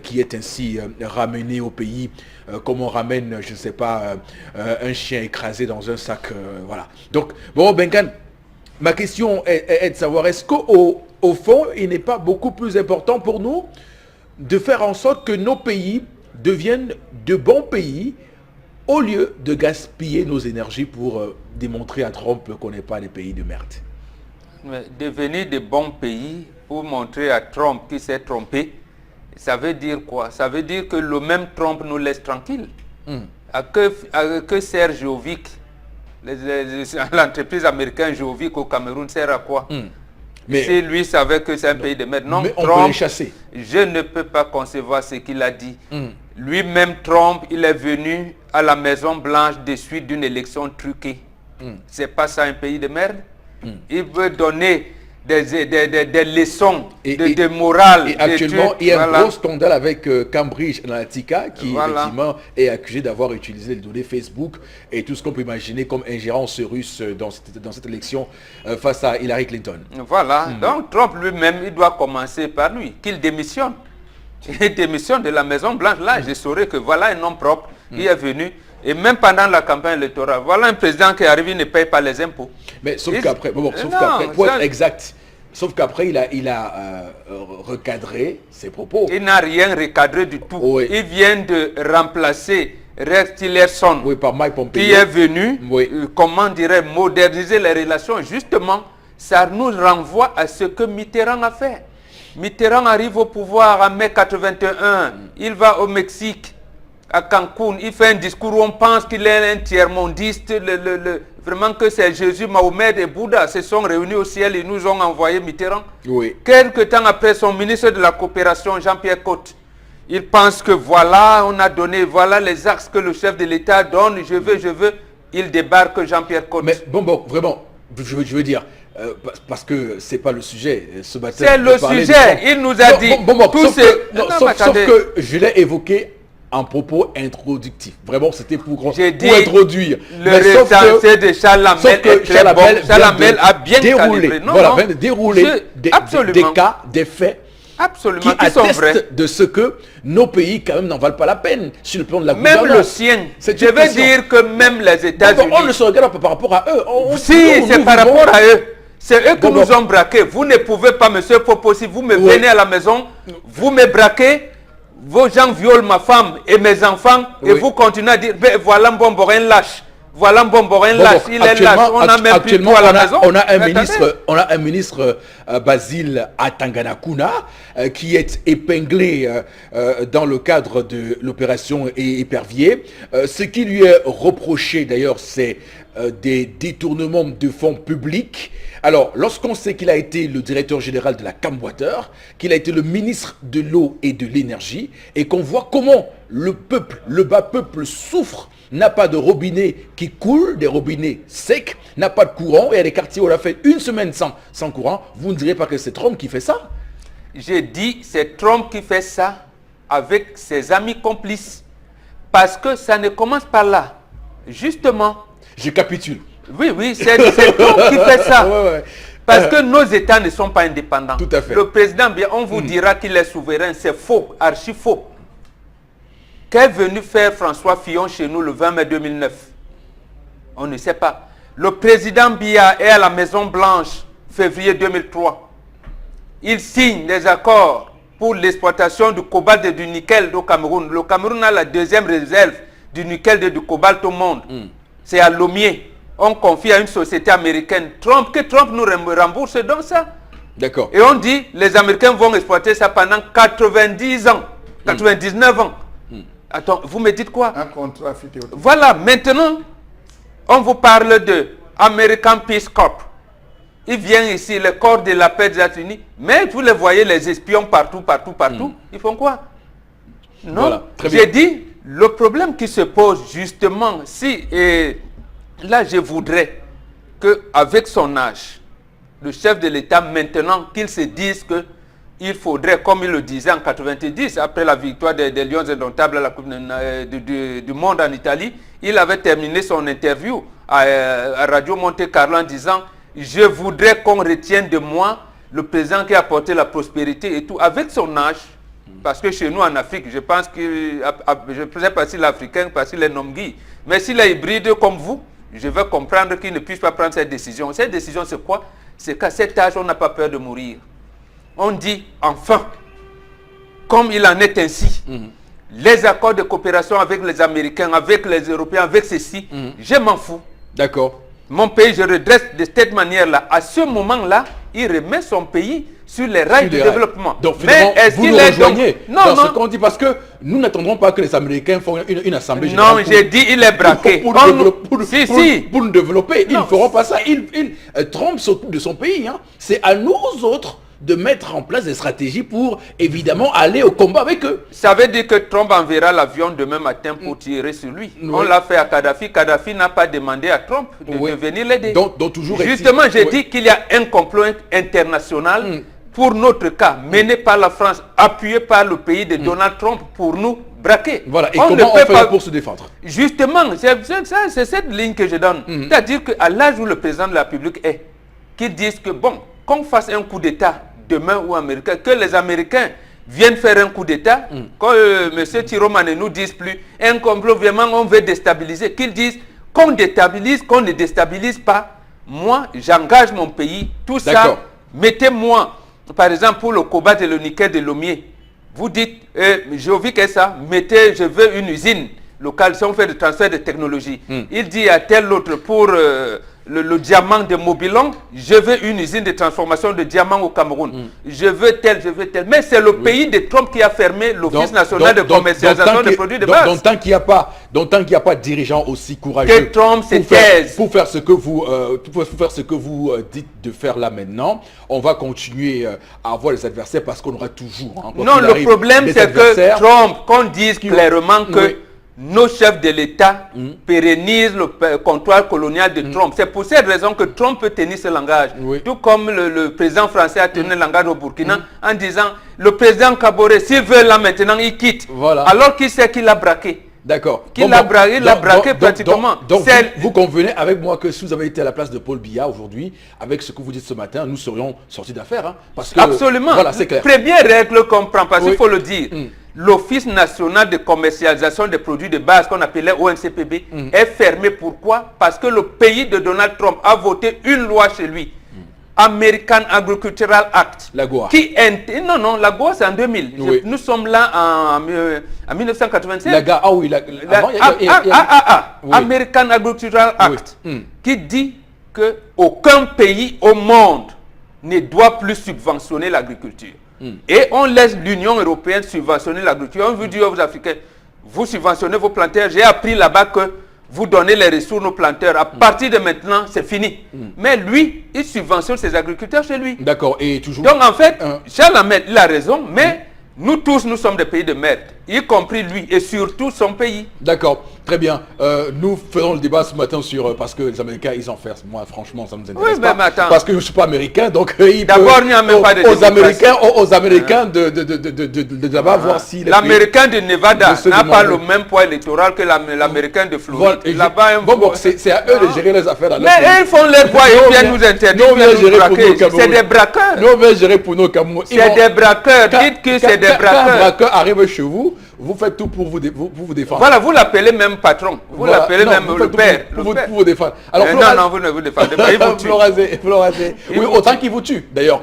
qui est ainsi ramené au pays comme on ramène, je ne sais pas, un chien écrasé dans un sac. Voilà. Donc, bon, Benkan, ma question est de savoir, est-ce qu'au fond, il n'est pas beaucoup plus important pour nous de faire en sorte que nos pays deviennent de bons pays au lieu de gaspiller nos énergies pour démontrer à Trump qu'on n'est pas des pays de merde.
Mais devenir de bons pays pour montrer à Trump qu'il s'est trompé, ça veut dire quoi? Ça veut dire que le même Trump nous laisse tranquilles. À que sert Jovic, l'entreprise américaine Jovic au Cameroun sert à quoi? Mais si lui savait que c'est un pays de merde. Non,
mais on
Trump,
peut les chasser.
Je ne peux pas concevoir ce qu'il a dit. Lui-même, Trump, il est venu à la Maison Blanche de suite d'une élection truquée. C'est pas ça un pays de merde? Il veut donner des leçons de morale.
Et actuellement, il y a un gros scandale avec Cambridge Analytica qui effectivement est accusé d'avoir utilisé les données Facebook et tout ce qu'on peut imaginer comme ingérence russe dans cette élection face à Hillary Clinton.
Voilà. Donc Trump lui-même, il doit commencer par lui, qu'il démissionne. Il démissionne de la Maison Blanche. Là, je saurais que voilà un homme propre qui est venu. Et même pendant la campagne électorale, voilà un président qui arrive, il ne paye pas les impôts.
Mais sauf qu'après, pour être exact, sauf qu'après, il a recadré ses propos.
Il n'a rien recadré du tout. Oui. Il vient de remplacer Rex Tillerson,
par Mike Pompeo,
qui est venu, comment dirais, moderniser les relations. Justement, ça nous renvoie à ce que Mitterrand a fait. Mitterrand arrive au pouvoir en mai 81, il va au Mexique, à Cancun, il fait un discours où on pense qu'il est un tiers-mondiste, vraiment que c'est Jésus, Mahomet et Bouddha se sont réunis au ciel et nous ont envoyé Mitterrand. Quelque temps après, son ministre de la coopération, Jean-Pierre Cotte, il pense que voilà, on a donné, voilà les axes que le chef de l'État donne, je veux, il débarque Jean-Pierre Cotte.
Mais bon, vraiment, je veux dire, parce que c'est pas le sujet ce matin.
C'est le sujet, il nous a dit,
sauf que je l'ai évoqué en propos introductif. Vraiment, c'était pour introduire.
Le recensé de Chalamel est très bon. Chalamel a bien calibré.
Déroulé des cas, des faits qui attestent de ce que nos pays, quand même, n'en valent pas la peine sur le plan de la gouvernance.
Même le sien. Je veux dire que même les États-Unis...
On ne se regarde pas par rapport à eux.
Si, c'est par rapport à eux. C'est eux qui nous ont braqués. Vous ne pouvez pas, monsieur Popo, si vous me venez à la maison, vous me braquez, vos gens violent ma femme et mes enfants, et vous continuez à dire, ben, voilà Mbomborin lâche. Voilà Mbomborin lâche, il est lâche. On a même plus tout à la maison.
On a un ministre Basile Atanganakuna qui est épinglé dans le cadre de l'opération Épervier. Ce qui lui est reproché d'ailleurs, c'est des détournements de fonds publics. Alors, lorsqu'on sait qu'il a été le directeur général de la Camwater, qu'il a été le ministre de l'eau et de l'énergie, et qu'on voit comment le peuple, le bas peuple souffre, n'a pas de robinet qui coule, des robinets secs, n'a pas de courant, et il y a des quartiers où on a fait une semaine sans courant, vous ne direz pas que c'est Trump qui fait ça?
J'ai dit, c'est Trump qui fait ça avec ses amis complices. Parce que ça ne commence pas là. Justement.
Je capitule.
Oui, c'est Trump qui fait ça. Ouais. Parce que nos États ne sont pas indépendants.
Tout à fait.
Le président, bien, on vous dira qu'il est souverain. C'est faux, archi faux. Qu'est venu faire François Fillon chez nous le 20 mai 2009? On ne sait pas. Le président Biya est à la Maison Blanche, février 2003. Il signe des accords pour l'exploitation du cobalt et du nickel au Cameroun. Le Cameroun a la deuxième réserve du nickel et du cobalt au monde. C'est à Lomé. On confie à une société américaine. Que Trump nous rembourse donc ça.
D'accord.
Et on dit, les Américains vont exploiter ça pendant 90 ans, 99 ans. Attends, vous me dites quoi?
Un contrat futur.
Voilà, maintenant, on vous parle de American Peace Corps. Ils viennent ici, le corps de la paix des États-Unis, mais vous les voyez, les espions partout. Ils font quoi? Non, voilà, j'ai dit, le problème qui se pose justement, là je voudrais qu'avec son âge, le chef de l'État maintenant, qu'il se dise que il faudrait, comme il le disait en 90, après la victoire des Lions indomptables à la Coupe du Monde en Italie, il avait terminé son interview à Radio Monte Carlo en disant « Je voudrais qu'on retienne de moi le président qui a apporté la prospérité et tout, avec son âge. » Parce que chez nous en Afrique, je pense que, je ne sais pas s'il est africain, parce qu'il est Nomgui, mais s'il est hybride comme vous, je veux comprendre qu'il ne puisse pas prendre cette décision. Cette décision, c'est quoi? C'est qu'à cet âge, on n'a pas peur de mourir. On dit, enfin, comme il en est ainsi, les accords de coopération avec les Américains, avec les Européens, avec ceci, je m'en fous.
D'accord.
Mon pays, je redresse de cette manière-là. À ce moment-là, il remet son pays sur les rails du développement.
Donc, finalement,
mais est-ce
vous nous rejoignez dans ce qu'on dit, parce que nous n'attendrons pas que les Américains font une assemblée générale.
Non, j'ai dit, il est braqué.
Pour nous développer, ils ne feront pas ça. Trump s'occupe de son pays. Hein. C'est à nous autres de mettre en place des stratégies pour, évidemment, aller au combat avec eux.
Ça veut dire que Trump enverra l'avion demain matin pour tirer sur lui. Oui. On l'a fait à Kadhafi. Kadhafi n'a pas demandé à Trump de venir l'aider.
Donc toujours
justement, j'ai dit qu'il y a un complot international pour notre cas, mené par la France, appuyé par le pays de Donald Trump pour nous braquer.
Voilà, et comment on fait pour se défendre?
Justement, c'est cette ligne que je donne. C'est-à-dire qu'à l'âge où le président de la République est, qu'ils disent que, bon, qu'on fasse un coup d'État demain ou américain, que les Américains viennent faire un coup d'État, quand M. Tiroma ne nous dise plus, un complot, vraiment, on veut déstabiliser, qu'ils disent qu'on déstabilise, qu'on ne déstabilise pas. Moi, j'engage mon pays, tout ça, mettez-moi, par exemple, pour le cobalt et le nickel de Lomé, vous dites, j'ai envie que ça, mettez, je veux une usine locale, si on fait le transfert de technologie. Il dit à tel autre pour le diamant de Mobilon, je veux une usine de transformation de diamant au Cameroun. Je veux tel. Mais c'est le pays de Trump qui a fermé l'Office national de commercialisation des produits de base.
Donc tant qu'il n'y a pas de dirigeant aussi courageux
que Trump se taise
pour faire ce que vous dites de faire là maintenant, on va continuer à avoir les adversaires parce qu'on aura toujours.
Non, le problème c'est que Trump, qu'on dise clairement que nos chefs de l'État pérennisent le contrôle colonial de Trump. C'est pour cette raison que Trump peut tenir ce langage. Tout comme le président français a tenu le langage au Burkina en disant le président Kaboré, s'il veut là maintenant, il quitte.
Voilà.
Alors qu'il sait qu'il l'a braqué.
D'accord.
Il l'a braqué pratiquement.
Donc vous convenez avec moi que si vous avez été à la place de Paul Biya aujourd'hui, avec ce que vous dites ce matin, nous serions sortis d'affaires. Hein, parce que,
absolument.
Voilà, c'est clair.
Première règle qu'on prend, parce qu'il faut le dire. L'Office national de commercialisation des produits de base, qu'on appelait ONCPB, est fermé. Pourquoi? Parce que le pays de Donald Trump a voté une loi chez lui American Agricultural Act.
L'AGOA.
Non, l'AGOA c'est en 2000.
Oui.
Nous sommes là en 1987.
L'AGOA, ah oui.
Oui. American Agricultural Act.
Oui.
Qui dit que aucun pays au monde ne doit plus subventionner l'agriculture. Et on laisse l'Union européenne subventionner l'agriculture. On veut dire aux Africains, vous subventionnez vos planteurs. J'ai appris là-bas que vous donnez les ressources aux planteurs. À partir de maintenant, c'est fini. Mais lui, il subventionne ses agriculteurs chez lui.
D'accord. Et toujours.
Donc en fait, Charles Hamel, il a raison, mais nous tous, nous sommes des pays de merde, y compris lui et surtout son pays.
D'accord, très bien. Nous faisons le débat ce matin sur parce que les Américains ils en font. Moi franchement ça ne nous intéresse pas.
Mais attends.
Parce que je ne suis pas américain, donc
d'abord il n'y a même pas de
aux Américains de là-bas voir si
l'Américain de Nevada n'a pas le même poids électoral que l'Américain de Floride.
Voilà, bon, c'est à eux de gérer les affaires.
Mais eux, ils font leur poids et ils viennent nous interdire. C'est des braqueurs.
Nous on vient gérer pour nos Camerounais.
C'est des braqueurs. Dites que c'est des braqueurs.
Quand un braqueur arrive chez vous, vous faites tout pour vous défendre.
Voilà, vous l'appelez même patron. Vous l'appelez même le père.
Pour vous défendre. Alors,
non, vous ne vous défendez pas. Il vous tue.
Florazé. Oui, autant qu'il vous tue, d'ailleurs.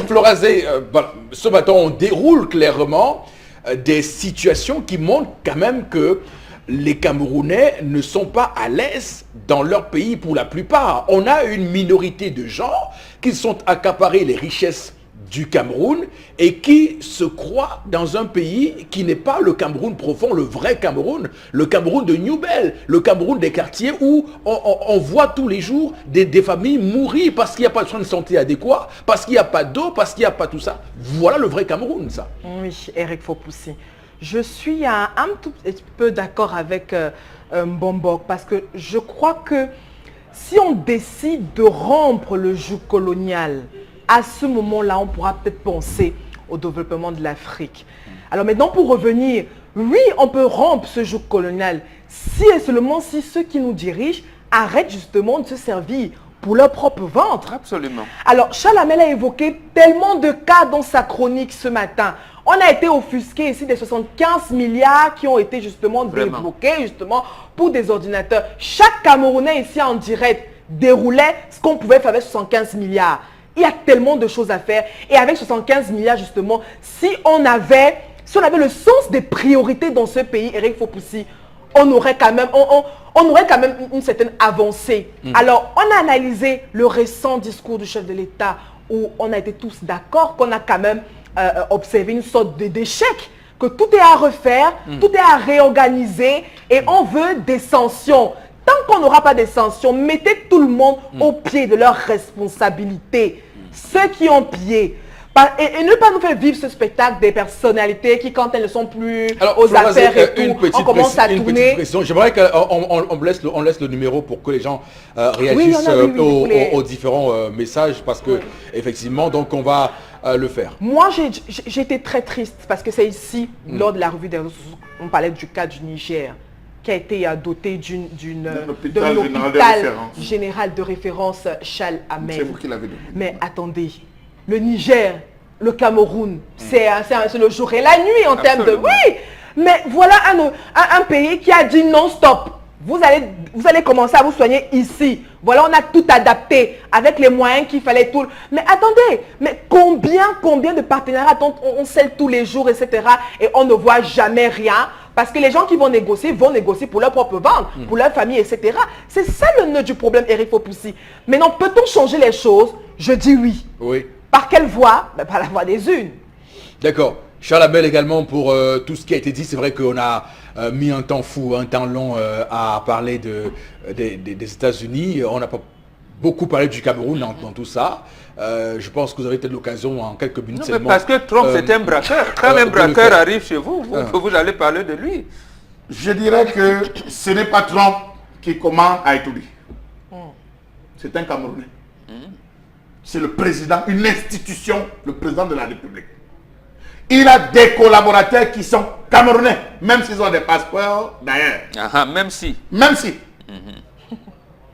Florazé, ce matin, on déroule clairement des situations qui montrent quand même que les Camerounais ne sont pas à l'aise dans leur pays pour la plupart. On a une minorité de gens qui sont accaparés les richesses du Cameroun et qui se croient dans un pays qui n'est pas le Cameroun profond, le vrai Cameroun, le Cameroun de Newbel, le Cameroun des quartiers où on voit tous les jours des familles mourir parce qu'il n'y a pas de soins de santé adéquats, parce qu'il n'y a pas d'eau, parce qu'il n'y a pas tout ça. Voilà le vrai Cameroun, ça.
Oui, Eric Fopoussi. Je suis un tout petit peu d'accord avec Mbombok parce que je crois que si on décide de rompre le joug colonial, à ce moment-là, on pourra peut-être penser au développement de l'Afrique. Alors maintenant, pour revenir, oui, on peut rompre ce joug colonial si et seulement si ceux qui nous dirigent arrêtent justement de se servir pour leur propre ventre.
Absolument.
Alors, Charles Hamel a évoqué tellement de cas dans sa chronique ce matin. On a été offusqué ici des 75 milliards qui ont été justement débloqués justement pour des ordinateurs. Chaque Camerounais ici en direct déroulait ce qu'on pouvait faire avec 75 milliards. Il y a tellement de choses à faire. Et avec 75 milliards, justement, si on avait le sens des priorités dans ce pays, Eric Fopoussi, on aurait quand même une certaine avancée. Alors, on a analysé le récent discours du chef de l'État où on a été tous d'accord qu'on a quand même observé une sorte d'échec, que tout est à refaire, tout est à réorganiser et on veut des sanctions. Tant qu'on n'aura pas des sanctions, mettez tout le monde au pied de leurs responsabilités. Ceux qui ont pillé. Et ne pas nous faire vivre ce spectacle des personnalités qui, quand elles ne sont plus aux affaires et tout, on commence à tourner.
J'aimerais qu'on laisse le numéro pour que les gens réagissent aux différents messages parce que, effectivement, donc on va le faire.
Moi, j'étais très triste parce que c'est ici, lors de la revue des réseaux sociaux, on parlait du cas du Niger, qui a été doté d'un hôpital général de référence Charles Hamel.
C'est vous qui l'avez donné.
Mais attendez, le Niger, le Cameroun, c'est le jour et la nuit en termes de... Oui, mais voilà un pays qui a dit non-stop. Vous allez commencer à vous soigner ici. Voilà, on a tout adapté avec les moyens qu'il fallait tout. Mais attendez, mais combien de partenariats on scelle tous les jours, etc. Et on ne voit jamais rien. Parce que les gens qui vont négocier pour leur propre ventre, pour leur famille, etc. C'est ça le nœud du problème, Eric Fopoussi. Maintenant, peut-on changer les choses? Je dis oui.
Oui.
Par quelle voie? Par la voie des unes.
D'accord. Charles Hamel également pour tout ce qui a été dit. C'est vrai qu'on a mis un temps fou, un temps long à parler des États-Unis. On n'a pas beaucoup parlé du Cameroun dans tout ça. Je pense que vous avez peut-être l'occasion en quelques minutes
seulement. Parce que Trump c'est un braqueur. Quand un braqueur arrive chez vous, vous allez parler de lui.
Je dirais que ce n'est pas Trump qui commande à Etoudi. C'est un Camerounais. C'est le président, une institution, le président de la République. Il a des collaborateurs qui sont Camerounais, même s'ils ont des passeports d'ailleurs.
Même si.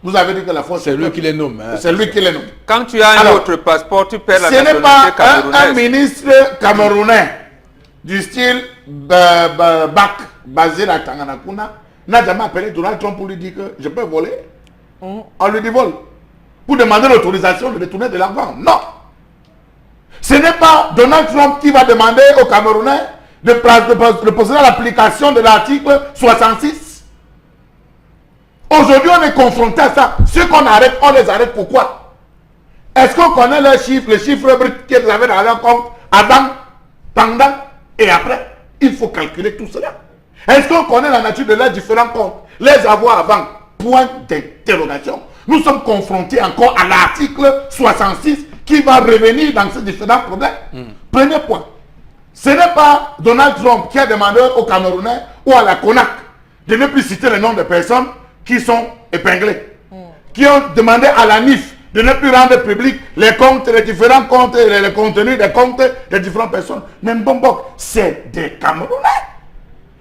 Vous avez dit que la France...
C'est lui qui les nomme.
C'est lui qui les nomme.
Quand tu as un autre passeport, tu perds la nationalité
camerounaise. Ce n'est pas un ministre camerounais du style Bak, basé à Tanganakuna, n'a jamais appelé Donald Trump pour lui dire que je peux voler. On lui dit vol. pour demander l'autorisation de détourner de l'argent. Non. Ce n'est pas Donald Trump qui va demander aux Camerounais de procéder à l'application de l'article 66. Aujourd'hui, on est confronté à ça. Ceux qu'on arrête, on les arrête pourquoi? Est-ce qu'on connaît les chiffres bruts qu'ils avaient dans leur compte avant, pendant et après? Il faut calculer tout cela. Est-ce qu'on connaît la nature de leurs différents comptes? Les avoirs avant? Point d'interrogation. Nous sommes confrontés encore à l'article 66 qui va revenir dans ces différents problèmes. Premier point. Ce n'est pas Donald Trump qui a demandé aux Camerounais ou à la CONAC de ne plus citer le nom de personnes qui sont épinglées. Qui ont demandé à la NIF de ne plus rendre public les comptes, les différents comptes, les contenus des comptes des différentes personnes. Même Bombok, c'est des Camerounais.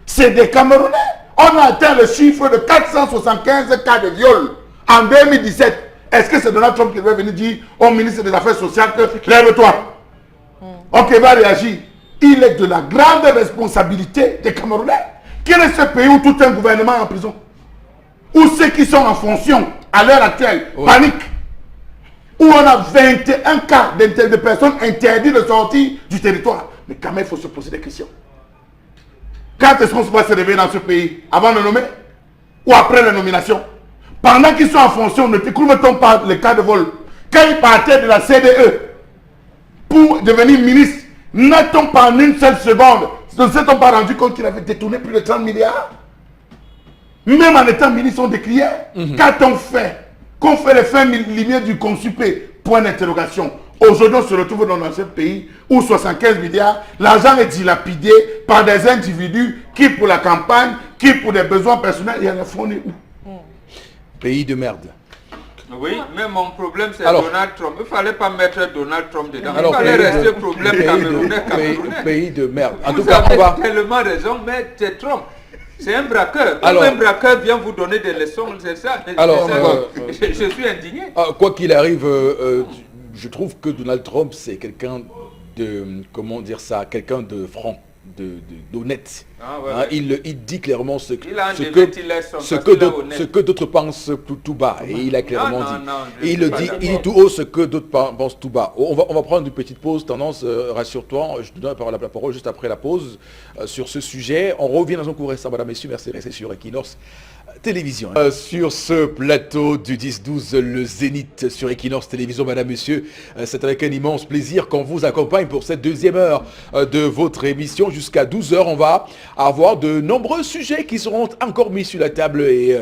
C'est des Camerounais. On a atteint le chiffre de 475 cas de viol en 2017. Est-ce que c'est Donald Trump qui va venir dire au ministre des Affaires sociales que lève-toi? Ok, va réagir. Il est de la grande responsabilité des Camerounais. Quel est ce pays où tout un gouvernement est en prison? Où ceux qui sont en fonction à l'heure actuelle paniquent? Où on a 21 cas de personnes interdites de sortir du territoire. Mais quand même, il faut se poser des questions. Quand est-ce qu'on va se réveiller dans ce pays? Avant de nommer? Ou après la nomination? Pendant qu'ils sont en fonction, ne t'écoute-t-on pas les cas de vol? Quand ils partaient de la CDE pour devenir ministre, n'a-t-on pas en une seule seconde, ne s'est-on pas rendu compte qu'il avait détourné plus de 30 milliards? Même en étant ministre, on décriait. Qu'a-t-on fait? Qu'on fait les fins limières du consupé? Point d'interrogation. Aujourd'hui, on se retrouve dans un pays où 75 milliards, l'argent est dilapidé par des individus qui pour la campagne, qui pour des besoins personnels, il y a la fournie où?
Pays de merde.
Oui, mais mon problème c'est
Alors,
Donald Trump. Il ne fallait pas mettre Donald Trump dedans.
Alors,
Il fallait rester
pays
problème
de-
camerounais.
pays de merde. En
Vous
tout cas, on
avez
va...
tellement raison, mais c'est Trump. C'est un braqueur. Quand
Alors-
un braqueur vient vous donner des leçons, c'est ça.
Alors,
C'est ça. Je suis indigné.
Quoi qu'il arrive, je trouve que Donald Trump, c'est quelqu'un de, comment dire ça, quelqu'un de franc, d'honnête.
Ah ouais,
Hein,
ouais.
il dit clairement ce
Il a un
ce
débat, il laisse son
ce
parce
que
qu'il est
d'autres-
honnête.
ce que d'autres pensent tout bas. Et il a clairement
non,
dit.
non, je
Et il
suis
le
pas
dit,
d'accord.
il dit tout haut ce que d'autres pensent tout bas. On va prendre une petite pause, tendance, rassure-toi, je te donne la parole juste après la pause sur ce sujet. On revient dans un cours récent, madame, messieurs, merci de rester sur Equinox Télévision. Sur ce plateau du 10-12, le Zénith sur Equinox Télévision, madame, messieurs, c'est avec un immense plaisir qu'on vous accompagne pour cette deuxième heure de votre émission. Jusqu'à 12h, on va avoir de nombreux sujets qui seront encore mis sur la table et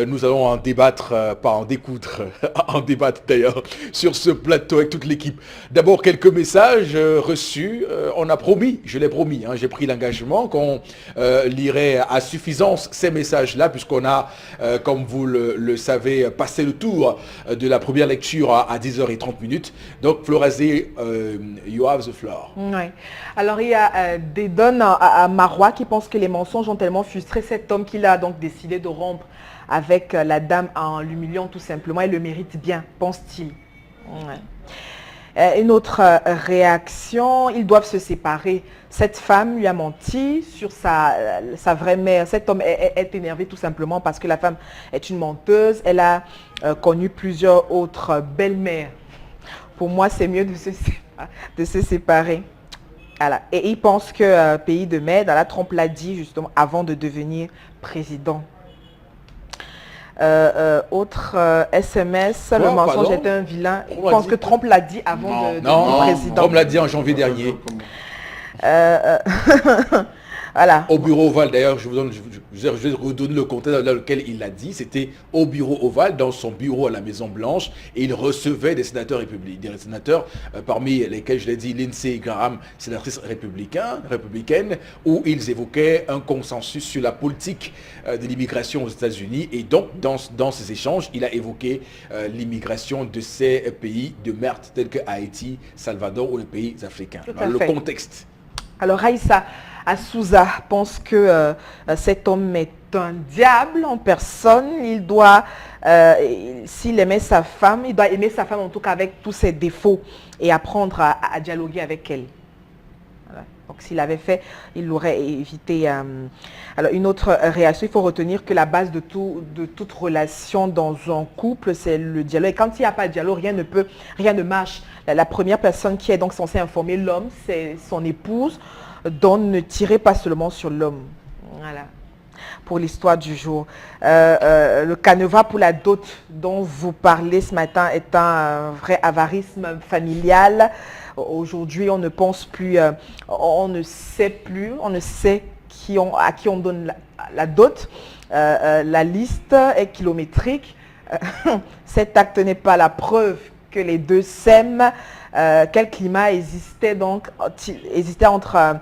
nous allons en débattre, pas en découdre, en débattre d'ailleurs sur ce plateau avec toute l'équipe. D'abord, quelques messages reçus. On a promis, je l'ai promis, hein, j'ai pris l'engagement qu'on lirait à suffisance ces messages-là puisqu'on a, comme vous le savez, passé le tour de la première lecture à 10h30. Donc, Florazé, you have the floor.
Ouais. Alors, il y a des donnes à Marois qui pense que les mensonges ont tellement frustré cet homme qu'il a donc décidé de rompre avec la dame en l'humiliant tout simplement. Il le mérite bien, pense-t-il. Ouais. Une autre réaction, ils doivent se séparer. Cette femme lui a menti sur sa vraie mère. Cet homme est énervé tout simplement parce que la femme est une menteuse. Elle a connu plusieurs autres belles-mères. Pour moi, c'est mieux de se séparer. Voilà. Et il pense que pays de merde, la Trump l'a dit justement avant de devenir président. Autre SMS, le mensonge
pardon?
est un vilain. Il
On l'a
pense
dit.
que Trump l'a dit avant de devenir
Non,
président.
Trump l'a dit en janvier dernier.
Voilà.
Au bureau Oval, d'ailleurs, je vais redonner le contexte dans lequel il l'a dit. C'était au bureau Oval, dans son bureau à la Maison Blanche, et il recevait des sénateurs républicains, des sénateurs parmi lesquels je l'ai dit, Lindsey Graham, sénatrice républicaine, où ils évoquaient un consensus sur la politique de l'immigration aux États-Unis. Et donc, dans ces échanges, il a évoqué l'immigration de ces pays de merde tels que Haïti, Salvador ou les pays africains.
Tout à
Le
fait.
contexte.
Alors Raïssa Assouza pense que cet homme est un diable en personne. Il doit, s'il aimait sa femme, il doit aimer sa femme en tout cas avec tous ses défauts et apprendre à dialoguer avec elle. Voilà. Donc s'il avait fait, il l'aurait évité. Alors une autre réaction, il faut retenir que la base de toute relation dans un couple, c'est le dialogue. Et quand il n'y a pas de dialogue, rien ne marche. La première personne qui est donc censée informer l'homme, c'est son épouse. Donc ne tirez pas seulement sur l'homme. Voilà. Pour l'histoire du jour. Le canevas pour la dot dont vous parlez ce matin est un vrai avarisme familial. Aujourd'hui, on ne pense plus, on ne sait à qui on donne la dot. La liste est kilométrique. Cet acte n'est pas la preuve que les deux s'aiment. Quel climat existait entre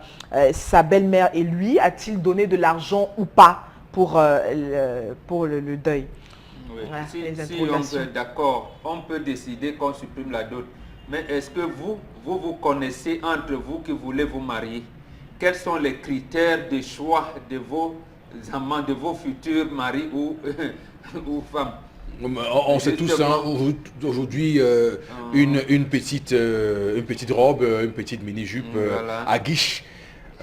sa belle-mère et lui? A-t-il donné de l'argent ou pas pour le deuil?
Oui.
Voilà,
Si
les
on
interrogations.
est d'accord, on peut décider qu'on supprime la dot. Mais est-ce que vous connaissez entre vous qui voulez vous marier? Quels sont les critères de choix de vos amants, de vos futurs maris ou femmes?
On sait tous, hein, aujourd'hui, une petite robe, une petite mini-jupe
Voilà.
à guiche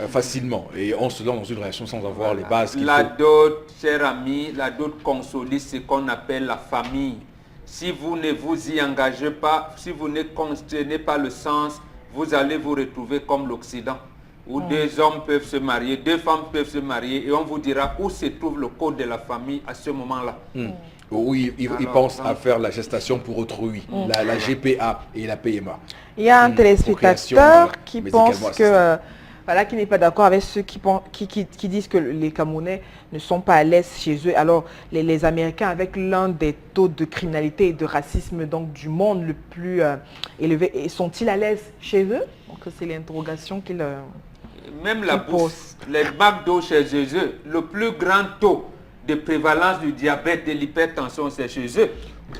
facilement. Et on se lance dans une relation sans avoir les bases qu'il
La
faut.
dot, cher ami, la dot consolide ce qu'on appelle la famille. Si vous ne vous y engagez pas, si vous ne contenez pas le sens, vous allez vous retrouver comme l'Occident, où deux hommes peuvent se marier, deux femmes peuvent se marier, et on vous dira où se trouve le code de la famille à ce moment-là.
Oui, il pense à faire la gestation pour autrui, la GPA et la PMA.
Il y a un téléspectateur qui pense
médicalement
que, qui n'est pas d'accord avec ceux qui disent que les Camerounais ne sont pas à l'aise chez eux. Alors, les Américains, avec l'un des taux de criminalité et de racisme donc, du monde le plus élevé, sont-ils à l'aise chez eux? Donc, c'est l'interrogation qu'il
Même la
qui
bouffe,
pose.
les McDo chez eux, le plus grand taux de prévalence du diabète, de l'hypertension, c'est chez eux.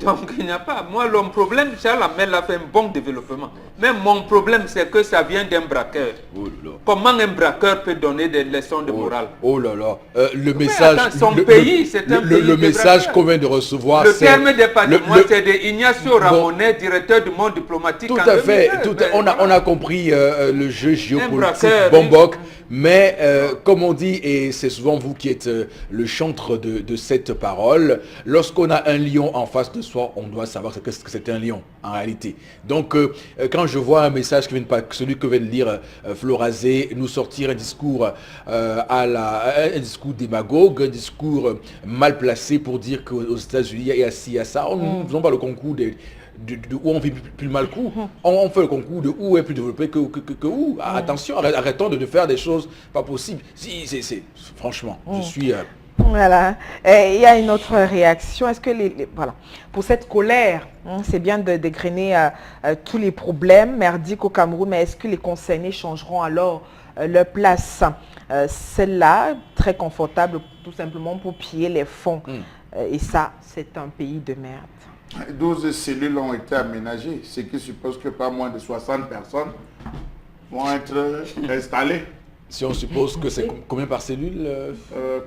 Donc il n'y a pas. Moi, mon problème, Charles Amel a fait un bon développement. Mais mon problème, c'est que ça vient d'un braqueur.
Oh là là.
Comment un braqueur peut donner des leçons de morale?
Oh là là. Le message,
attends, son pays, c'est un pays
le
de
message
braqueurs.
qu'on vient de recevoir,
Le
c'est...
terme des patrimoines,
le-
c'est de Ignacio Ramonet, directeur du monde diplomatique.
Tout
en
à fait,
2009.
on a compris le jeu géopolitique
braqueur,
Bombok, mais comme on dit, et c'est souvent vous qui êtes le chantre de cette parole, lorsqu'on a un lion en face de soi, on doit savoir que c'est un lion en réalité. Donc quand je vois un message celui que vient de lire Florazé, nous sortir un discours un discours démagogue, un discours mal placé pour dire qu'aux États-Unis il y a ci, il y a ça, nous ne faisons pas le concours de où on vit plus mal qu'où. On fait le concours de où est plus développé que où. Attention, arrêtons de faire des choses pas possibles. Franchement, je suis...
Voilà. Et il y a une autre réaction. Est-ce que voilà, pour cette colère, c'est bien de dégrainer tous les problèmes merdiques au Cameroun, mais est-ce que les concernés changeront alors leur place? Celle-là, très confortable, tout simplement pour piller les fonds. Et ça, c'est un pays de merde.
12 cellules ont été aménagées, ce qui suppose que pas moins de 60 personnes vont être installées.
Si on suppose que c'est combien par cellule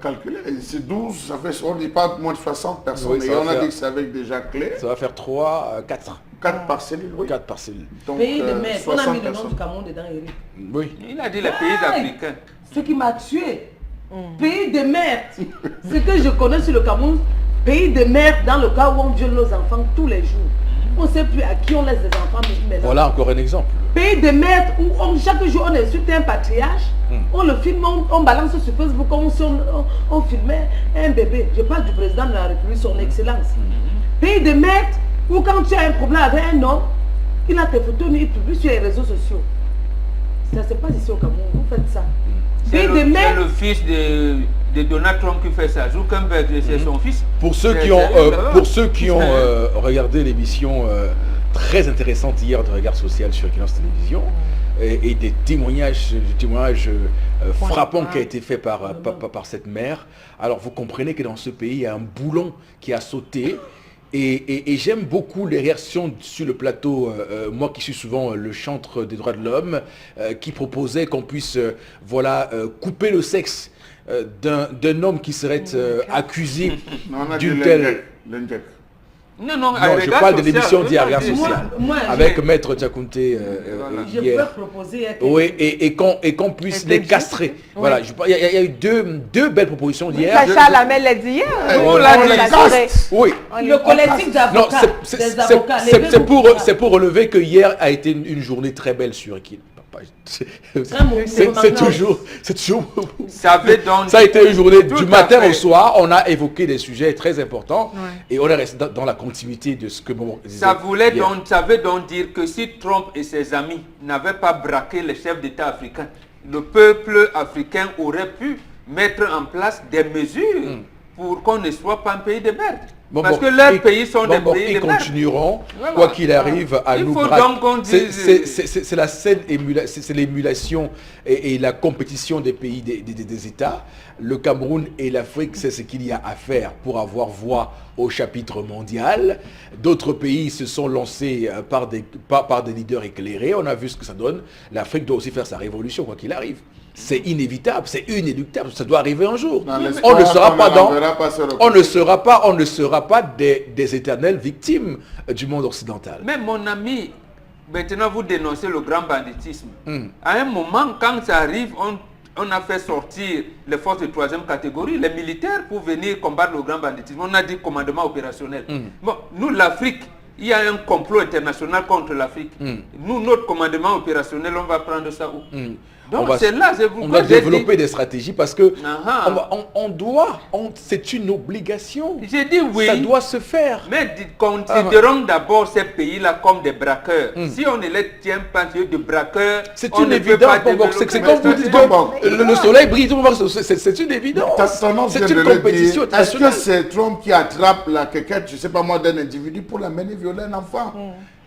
Calculé, c'est 12, ça fait, on dit pas moins de 60 personnes,
Oui, ça
et
va
on a
faire-
dit que c'est avec déjà clé,
Ça va faire 3, 4.
4 par cellule, oui.
4 par cellule.
Donc,
Pays de merde. On a
60
mis le nom
personnes.
du Cameroun dedans, Eric.
Oui.
Il a dit les pays africains.
Ce qui m'a tué. Pays de merde. Ce que je connais sur le Cameroun, pays de merde dans le cas où on viole nos enfants tous les jours. On ne sait plus à qui on laisse des enfants maintenant.
Voilà encore un exemple.
Pays de merde où chaque jour on insulte un patriarche, on le filme, on balance sur Facebook comme si on filmait un bébé. Je parle du président de la République, son excellence. Pays de merde où quand tu as un problème avec un homme, il a tes photos, il publie sur les réseaux sociaux. Ça se passe ici au Cameroun, vous faites ça. Pays de
C'est
merde.
le fils de Donald Trump qui fait ça. Zuckerberg, c'est son fils.
Pour ceux
C'est-
qui ont,
c'est- là-bas.
pour ceux qui ont regardé l'émission très intéressante hier de Regard Social sur Equinox Télévision, et des témoignages frappants qui a été fait par cette mère, alors vous comprenez que dans ce pays, il y a un boulon qui a sauté. Et j'aime beaucoup les réactions sur le plateau, moi qui suis souvent le chantre des droits de l'homme, qui proposait qu'on puisse couper le sexe d'un homme qui serait accusé
Non, on a dit
d'une telle...
l'inject.
Non,
Non, je parle de l'émission d'hier, Regard social,
Moi,
avec Maître Tchakounte
je peux
hier.
proposer...
Oui, et qu'on puisse les castrer. Voilà, il y a eu deux belles propositions d'hier.
Sacha Lamel l'a dit hier.
On
les caste.
Oui.
Le collectif
Non,
d'avocats, des avocats...
c'est pour relever que hier a été une journée très belle sur Ekil. C'est toujours... Ça a été une journée du matin au soir. On a évoqué des sujets très importants et on est resté dans la continuité de ce que Momo disait.
Ça veut donc dire que si Trump et ses amis n'avaient pas braqué les chefs d'État africains, le peuple africain aurait pu mettre en place des mesures pour qu'on ne soit pas un pays de merde. Parce que leurs pays sont des pays de merde.
Ils continueront, quoi qu'il arrive, à nous braquer. C'est la scène c'est l'émulation et la compétition des pays, des États. Le Cameroun et l'Afrique, c'est ce qu'il y a à faire pour avoir voix au chapitre mondial. D'autres pays se sont lancés par des leaders éclairés. On a vu ce que ça donne. L'Afrique doit aussi faire sa révolution, quoi qu'il arrive. C'est inévitable, c'est inéluctable, ça doit arriver un jour. On ne sera pas des éternelles victimes du monde occidental.
Mais mon ami, maintenant vous dénoncez le grand banditisme. À un moment, quand ça arrive, on a fait sortir les forces de troisième catégorie, les militaires, pour venir combattre le grand banditisme. On a dit commandement opérationnel. Bon, nous, l'Afrique, il y a un complot international contre l'Afrique. Nous, notre commandement opérationnel, on va prendre ça où? Donc on va
développer des stratégies parce que c'est une obligation.
J'ai dit oui.
Ça doit se faire.
Mais considérons d'abord ces pays-là comme des braqueurs. Si on ne les tient pas de braqueurs,
c'est une évidence. C'est comme vous dites que le soleil brille, c'est une évidence. C'est une compétition internationale.
Est-ce que c'est Trump qui attrape la quéquette, je ne sais pas moi, d'un individu pour l'amener violer un enfant?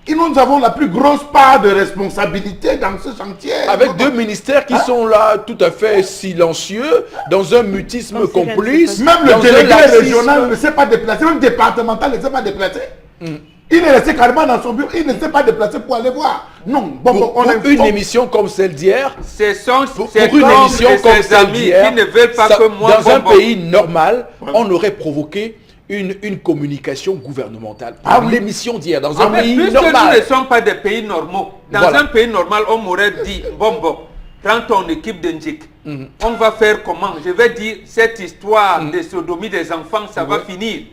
Et nous avons la plus grosse part de responsabilité dans ce chantier.
Avec deux ministères qui sont là tout à fait silencieux, dans un mutisme complice.
Même le délégué régional ne s'est pas déplacé, même départemental ne s'est pas déplacé. Il est resté carrément dans son bureau, il ne s'est pas déplacé pour aller voir. Non,
pour une émission comme celle d'hier,
pour une émission comme celle d'hier, qui ne veulent pas que moi,
dans un pays normal, on aurait provoqué une communication gouvernementale. L'émission d'hier, dans un pays normal.
Nous ne sommes pas des pays normaux. Dans un pays normal, on m'aurait dit, bon, prends ton équipe de Ndjik. On va faire comment? Je vais dire, cette histoire de sodomie des enfants, ça va finir.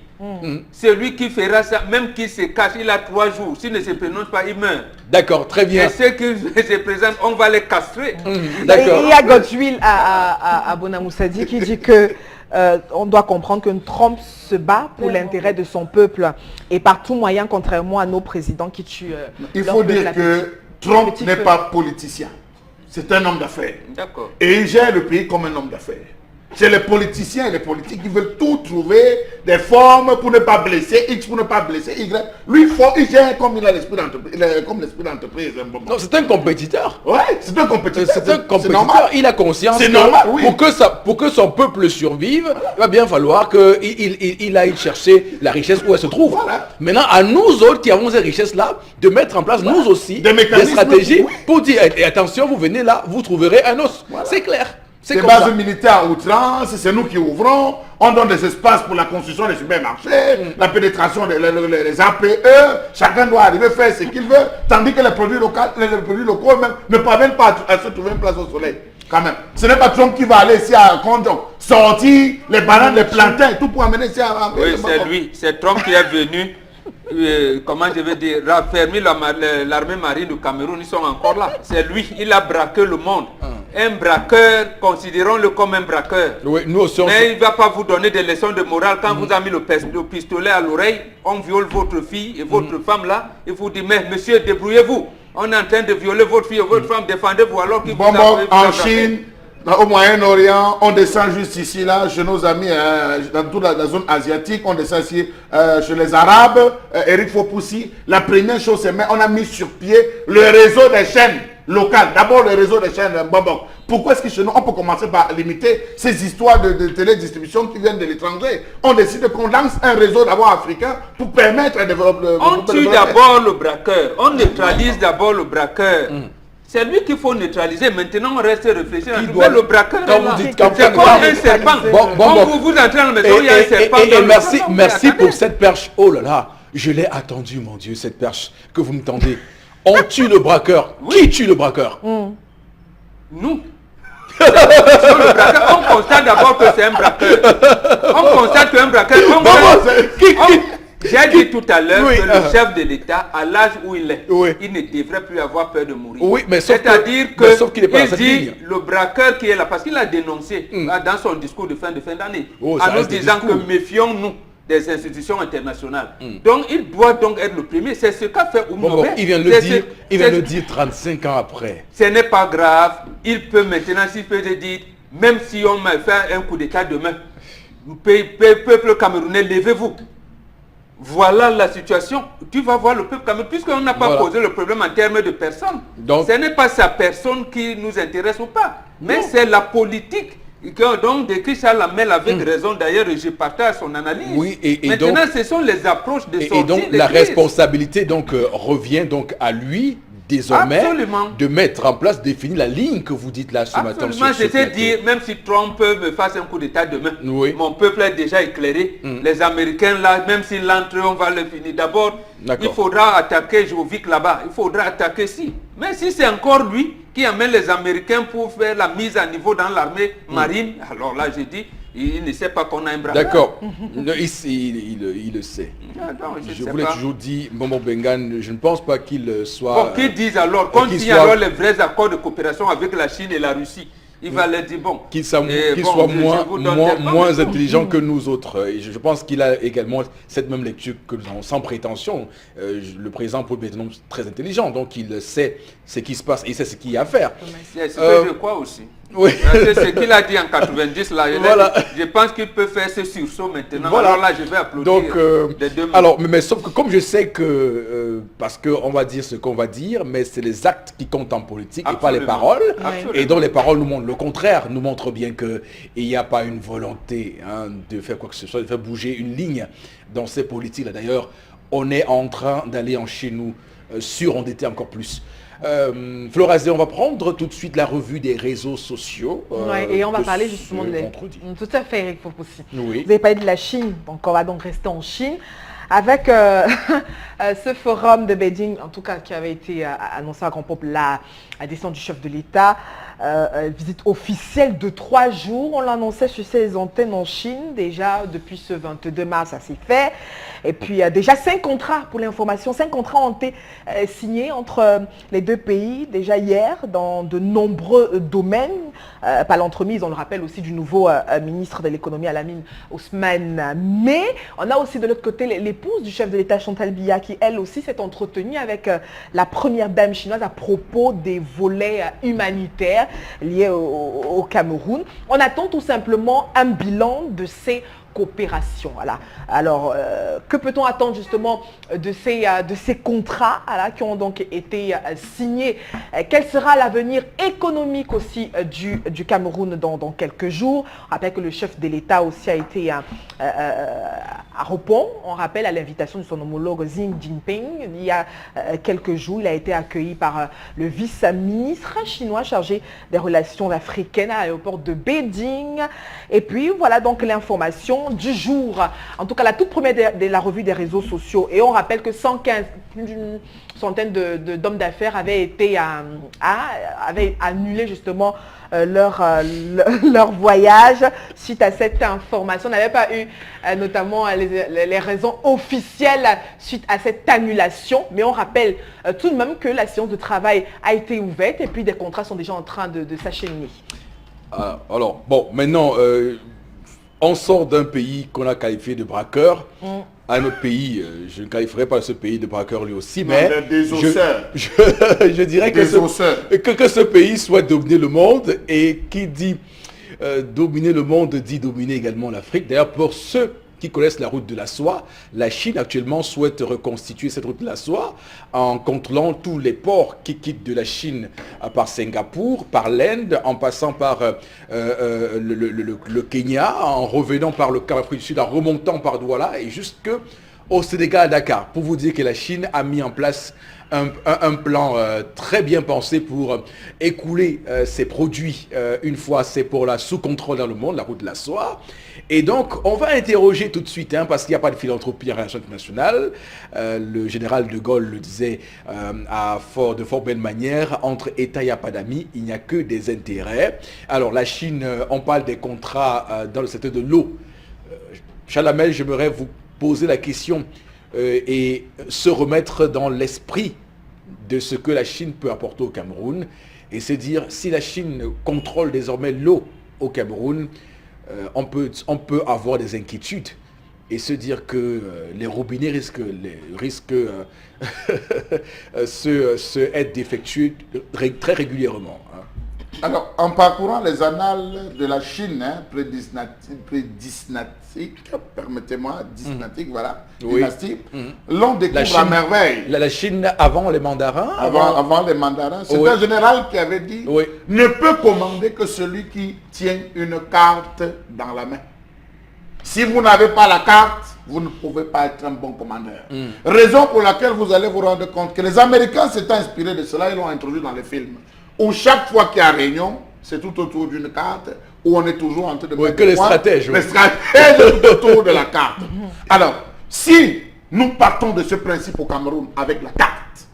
Celui qui fera ça, même qui se cache, il a 3 jours. S'il ne se prononce pas, il meurt.
D'accord, très bien.
Et ceux qui se présentent, on va les castrer.
D'accord.
Il y a Godwill à Bonamoussadi qui dit que on doit comprendre que Trump se bat pour l'intérêt de son peuple et par tout moyen, contrairement à nos présidents qui tuent.
Il faut dire que Trump n'est pas politicien. C'est un homme d'affaires.
D'accord.
Et il gère le pays comme un homme d'affaires. C'est les politiciens et les politiques qui veulent tout trouver des formes pour ne pas blesser X, pour ne pas blesser Y. Lui, il gère comme il a l'esprit d'entreprise.
Non, c'est un compétiteur.
Ouais, c'est un compétiteur.
C'est un compétiteur. Il a conscience que pour que son peuple survive, il va bien falloir qu'il aille chercher la richesse où elle se trouve.
Voilà.
Maintenant, à nous autres qui avons ces richesses-là, de mettre en place nous aussi des stratégies pour dire attention, vous venez là, vous trouverez un os. Voilà. C'est clair.
Des bases militaires à outrance, c'est nous qui ouvrons, on donne des espaces pour la construction des supermarchés, la pénétration des APE, chacun doit arriver faire ce qu'il veut, tandis que les produits locaux même ne parviennent pas à se trouver une place au soleil. Quand même. Ce n'est pas Trump qui va aller ici à Condon, sortir les bananes, les plantains, tout pour amener ici à...
Oui, c'est lui, c'est Trump qui est venu. Comment je vais dire, raffermir l'armée marine du Cameroun, ils sont encore là. C'est lui, il a braqué le monde. Un braqueur, considérons-le comme un braqueur.
Oui, nous aussi,
mais il ne va pas vous donner des leçons de morale. Quand vous avez mis le pistolet à l'oreille, on viole votre fille et votre femme là, et vous dit, mais monsieur, débrouillez-vous. On est en train de violer votre fille et votre femme, défendez-vous alors qu'il vous
en Chine, au Moyen-Orient, on descend juste ici, là, chez nos amis, dans toute la zone asiatique, on descend ici chez les Arabes, Eric Fopoussi. La première chose, c'est on a mis sur pied le réseau des chaînes locales. D'abord, le réseau des chaînes Bambok. Pourquoi est-ce que chez nous, on peut commencer par limiter ces histoires de télédistribution qui viennent de l'étranger? On décide qu'on lance un réseau d'abord africain pour permettre de développer...
On tue d'abord le braqueur, on neutralise d'abord le braqueur. C'est lui qu'il faut neutraliser. Maintenant, on reste réfléchir. Le braqueur, c'est comme un serpent. Quand vous entrez dans la maison, il y a un serpent.
Et merci pour cette perche. Oh là là. Je l'ai attendu, mon Dieu, cette perche que vous me tendez. On tue le braqueur. Qui tue le braqueur?
Nous. Sur le braqueur, on constate d'abord que c'est un braqueur. On constate qu'un braqueur... J'ai dit tout à l'heure que le chef de l'État, à l'âge où il est, il ne devrait plus avoir peur de mourir.
Oui, mais
c'est-à-dire
qu'il n'est pas dans cette ligne.
Le braqueur qui est là, parce qu'il a dénoncé dans son discours de fin d'année, en nous disant que méfions-nous des institutions internationales. Donc il doit donc être le premier. C'est ce qu'a fait Oumou.
Il vient de le dire 35 ans après.
Ce n'est pas grave. Il peut maintenant, s'il peut te dire, même si on m'a fait un coup d'état demain, peuple camerounais, levez-vous. Voilà la situation. Tu vas voir le peuple camerounais, puisqu'on n'a pas posé le problème en termes de personne. Donc, ce n'est pas sa personne qui nous intéresse ou pas, mais c'est la politique. Donc, décrit Charles Lamel avec raison, d'ailleurs, je partage son analyse.
Oui,
maintenant,
donc,
ce sont les approches de sortie.
Et donc, la responsabilité revient donc à lui, désormais, de mettre en place, définir la ligne que vous dites là ce matin.
Absolument, c'est-à-dire, même si Trump me fasse un coup d'état demain, mon peuple est déjà éclairé. Les Américains, là, même s'ils entrent, on va le finir. D'abord, il faudra attaquer Jovic là-bas, il faudra attaquer si. Mais si c'est encore lui qui amène les Américains pour faire la mise à niveau dans l'armée marine, alors là, j'ai dit, il ne sait pas qu'on a un braqueur.
D'accord. Il le sait. Je voulais toujours dire, Bobo Bengan, je ne pense pas qu'il soit...
Bon, qu'ils disent alors, qu'on signe alors les vrais accords de coopération avec la Chine et la Russie. Il va leur dire, bon...
Qu'il soit moins intelligent que nous autres. Et je pense qu'il a également cette même lecture que nous avons, sans prétention. Le président Paul Biya est très intelligent, donc il sait ce qui se passe, il sait ce qu'il y a à faire.
C'est ce que je crois aussi.
Oui.
C'est ce qu'il a dit en 90 là. Je pense qu'il peut faire ce sursaut maintenant.
Voilà.
Alors là, je vais applaudir.
Donc,
des deux
alors, mais sauf que comme je sais que, parce qu'on va dire ce qu'on va dire, mais c'est les actes qui comptent en politique et pas les paroles. Et donc les paroles nous montrent le contraire, nous montrent bien qu'il n'y a pas une volonté de faire quoi que ce soit, de faire bouger une ligne dans ces politiques-là. D'ailleurs, on est en train d'aller en chez nous surendetter encore plus. Florazé, on va prendre tout de suite la revue des réseaux sociaux.
Et on va parler justement de... Tout à fait, Eric Fopoussi. Oui. Vous avez parlé de la Chine, donc on va donc rester en Chine. Avec ce forum de Beijing, en tout cas qui avait été annoncé à grand pompe, la décision du chef de l'État, visite officielle de 3 jours, on l'annonçait sur ces antennes en Chine, déjà depuis ce 22 mars, ça s'est fait. Et puis déjà 5 contrats, pour l'information, 5 contrats ont été signés entre les deux pays, déjà hier, dans de nombreux domaines, par l'entremise, on le rappelle aussi, du nouveau ministre de l'économie à la mine, Ousmane. Mais on a aussi de l'autre côté l'épouse du chef de l'État, Chantal Biya, qui elle aussi s'est entretenue avec la première dame chinoise à propos des volets humanitaires liés au Cameroun. On attend tout simplement un bilan de ces coopération. Voilà. Alors, que peut-on attendre justement de ces contrats qui ont donc été signés? Quel sera l'avenir économique aussi du Cameroun dans quelques jours? On rappelle que le chef de l'État aussi a été à Repon. On rappelle à l'invitation de son homologue Xi Jinping. Il y a quelques jours, il a été accueilli par le vice-ministre chinois chargé des relations africaines à l'aéroport de Beijing. Et puis, voilà donc l'information du jour, en tout cas la toute première de la revue des réseaux sociaux. Et on rappelle que 115, une centaine d'hommes d'affaires avaient annulé justement leur voyage suite à cette information. On n'avait pas eu notamment les raisons officielles suite à cette annulation, mais on rappelle tout de même que la séance de travail a été ouverte et puis des contrats sont déjà en train de s'acheminer.
Alors, bon, maintenant, on sort d'un pays qu'on a qualifié de braqueur à un autre pays. Je ne qualifierais pas ce pays de braqueur lui aussi, mais je dirais que ce pays souhaite dominer le monde, et qui dit dominer le monde dit dominer également l'Afrique. D'ailleurs, pour ceux qui connaissent la route de la soie, la Chine actuellement souhaite reconstituer cette route de la soie en contrôlant tous les ports qui quittent de la Chine par Singapour, par l'Inde, en passant par le Kenya, en revenant par le Cap Afrique du Sud, en remontant par Douala et jusque au Sénégal, à Dakar, pour vous dire que la Chine a mis en place un plan très bien pensé pour écouler ses produits. Une fois, c'est pour la sous-contrôle dans le monde, la route de la soie. Et donc, on va interroger tout de suite, parce qu'il n'y a pas de philanthropie en relation internationale. Le général de Gaulle le disait de fort belle manière, entre États, il n'y a pas d'amis, il n'y a que des intérêts. Alors, la Chine, on parle des contrats dans le secteur de l'eau. Chalamel, j'aimerais vous poser la question et se remettre dans l'esprit de ce que la Chine peut apporter au Cameroun et se dire, si la Chine contrôle désormais l'eau au Cameroun, on peut avoir des inquiétudes et se dire que les robinets risquent être défectueux très régulièrement.
Alors, en parcourant les annales de la Chine, permettez-moi, dynastique, l'on découvre à merveille.
La Chine avant les mandarins.
Avant les mandarins. C'est un général qui avait dit, ne peut commander que celui qui tient une carte dans la main. Si vous n'avez pas la carte, vous ne pouvez pas être un bon commandeur. Raison pour laquelle vous allez vous rendre compte que les Américains s'étaient inspirés de cela, ils l'ont introduit dans les films. Où chaque fois qu'il y a réunion, c'est tout autour d'une carte, où on est toujours en train de mettre
que les stratèges.
Les stratèges tout autour de la carte. Alors, si nous partons de ce principe au Cameroun avec la carte,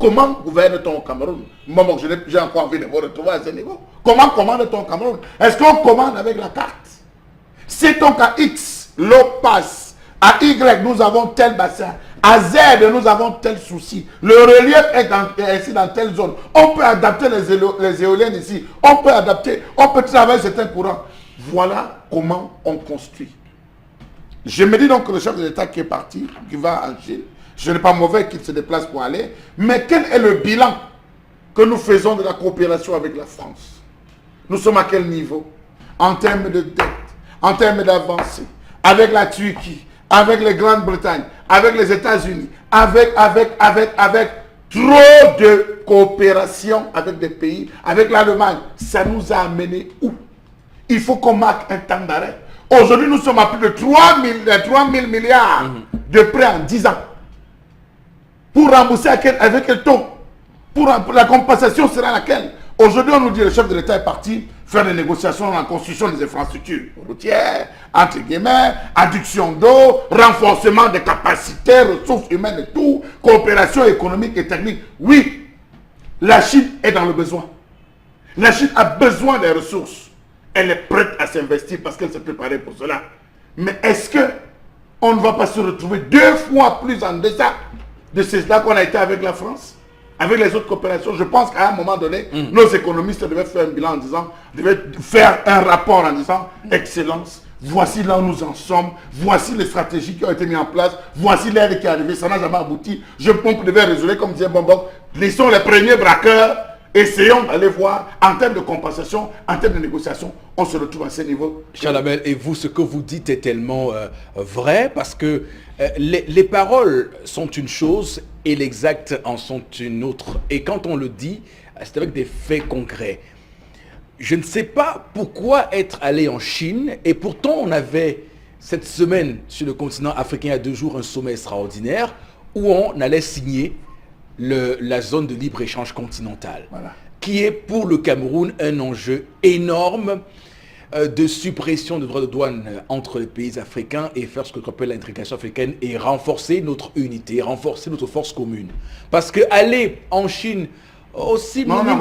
comment gouverne-t-on au Cameroun? Moi, j'ai encore envie de vous retrouver à ce niveau. Comment commande-t-on au Cameroun? Est-ce qu'on commande avec la carte? Sait-on qu'à X, l'eau passe, à Y, nous avons tel bassin, à Z, nous avons tel souci. Le relief est ici dans telle zone. On peut adapter les éoliennes ici. On peut travailler certains courants. Voilà comment on construit. Je me dis donc que le chef de l'État qui est parti, qui va en Chine, je n'ai pas mauvais qu'il se déplace pour aller, mais quel est le bilan que nous faisons de la coopération avec la France? Nous sommes à quel niveau? En termes de dette, en termes d'avancée, avec la Turquie, avec les Grandes-Bretagne, avec les États-Unis, avec trop de coopération avec des pays, avec l'Allemagne. Ça nous a amené où? Il faut qu'on marque un temps d'arrêt. Aujourd'hui, nous sommes à plus de 3 000 milliards de prêts en 10 ans. Pour rembourser avec quel taux? Pour la compensation sera laquelle? Aujourd'hui, on nous dit que le chef de l'État est parti faire des négociations dans la construction des infrastructures routières, entre guillemets, adduction d'eau, renforcement des capacités, ressources humaines et tout, coopération économique et technique. Oui, la Chine est dans le besoin. La Chine a besoin des ressources. Elle est prête à s'investir parce qu'elle s'est préparée pour cela. Mais est-ce qu'on ne va pas se retrouver 2 fois plus en deçà de cela qu'on a été avec la France? Avec les autres coopérations, je pense qu'à un moment donné, nos économistes devaient faire un bilan en disant, devaient faire un rapport en disant, excellence, voici là où nous en sommes, voici les stratégies qui ont été mises en place, voici l'aide qui est arrivée, ça n'a jamais abouti. Je pense qu'on devait résoudre, comme disait Bonbon, laissons les premiers braqueurs, essayons d'aller voir, en termes de compensation, en termes de négociation, on se retrouve à ce niveau.
Chalamel, et vous, ce que vous dites est tellement vrai, parce que les paroles sont une chose et l'exact en sont une autre. Et quand on le dit, c'est avec des faits concrets. Je ne sais pas pourquoi être allé en Chine, et pourtant on avait cette semaine sur le continent africain, il y a 2 jours, un sommet extraordinaire où on allait signer la zone de libre-échange continentale, qui est pour le Cameroun un enjeu énorme de suppression de droits de douane entre les pays africains et faire ce qu'on appelle l'intégration africaine et renforcer notre unité, renforcer notre force commune. Parce que aller en Chine, aussi maintenant,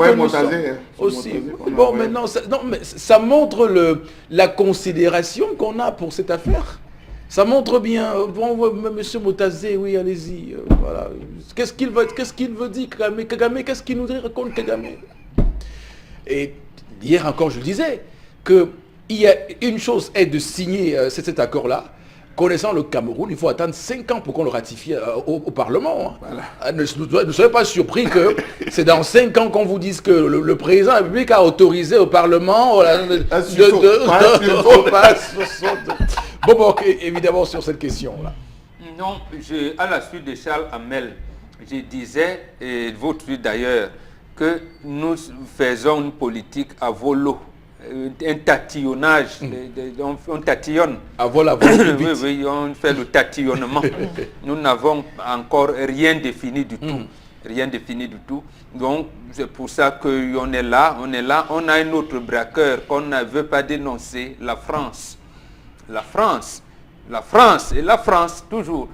ça montre la considération qu'on a pour cette affaire. Ça montre bien, monsieur Motazé, oui, allez-y, voilà. Qu'est-ce qu'il veut dire, Kagame, qu'est-ce qu'il nous raconte, Kagame? Et hier encore, je le disais, que il y a une chose est de signer cet accord-là. Connaissant le Cameroun, il faut attendre 5 ans pour qu'on le ratifie au Parlement. Voilà. Ne soyez pas surpris que c'est dans 5 ans qu'on vous dise que le président de la République a autorisé au Parlement Bon, évidemment sur cette question-là.
Non, à la suite de Charles Hamel, je disais, et votre d'ailleurs, que nous faisons une politique à volo un tatillonnage, on tatillonne.
Ah voilà,
Oui, oui, on fait le tatillonnement. Nous n'avons encore rien défini du tout. Rien défini du tout. Donc, c'est pour ça qu'on est là. On a un autre braqueur qu'on ne veut pas dénoncer, la France. La France. La France et la France, toujours.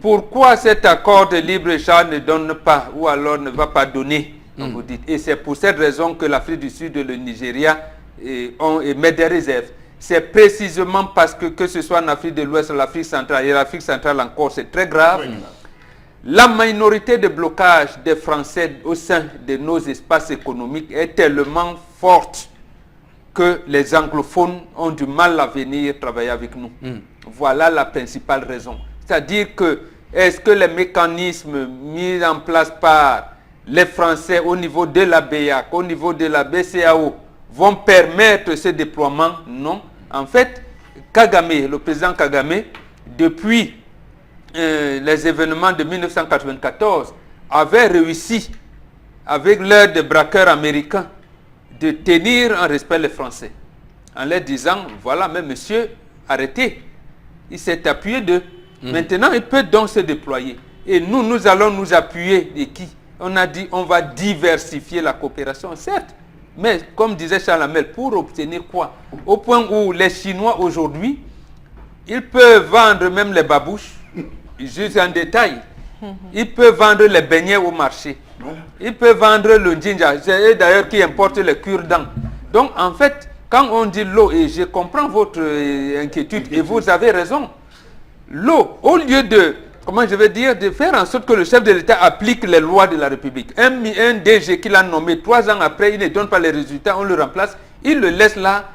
Pourquoi cet accord de libre-échange ne donne pas, ou alors ne va pas donner, vous dites. Et c'est pour cette raison que l'Afrique du Sud et le Nigeria émettent des réserves. C'est précisément parce que ce soit en Afrique de l'Ouest, l'Afrique centrale et l'Afrique centrale encore, c'est très grave. Oui. La minorité de blocage des Français au sein de nos espaces économiques est tellement forte que les anglophones ont du mal à venir travailler avec nous. Voilà la principale raison. C'est-à-dire que, est-ce que les mécanismes mis en place par les Français au niveau de la BEAC, au niveau de la BCAO, vont permettre ce déploiement? Non. En fait, Kagame, le président Kagame, depuis les événements de 1994, avait réussi, avec l'aide des braqueurs américains, de tenir en respect les Français, en leur disant, voilà, mais monsieur, arrêtez. Il s'est appuyé d'eux. Maintenant, il peut donc se déployer. Et nous allons nous appuyer de qui? On a dit, on va diversifier la coopération, certes. Mais, comme disait Charles Hamel, pour obtenir quoi? Au point où les Chinois, aujourd'hui, ils peuvent vendre même les babouches, juste en détail. Ils peuvent vendre les beignets au marché. Ils peuvent vendre le ginger. C'est eux d'ailleurs qui importent les cure-dents. Donc, en fait, quand on dit l'eau, et je comprends votre inquiétude, et vous avez raison, l'eau, au lieu de, comment je vais dire, de faire en sorte que le chef de l'État applique les lois de la République. Un DG qu'il a nommé 3 ans après, il ne donne pas les résultats, on le remplace, il le laisse là,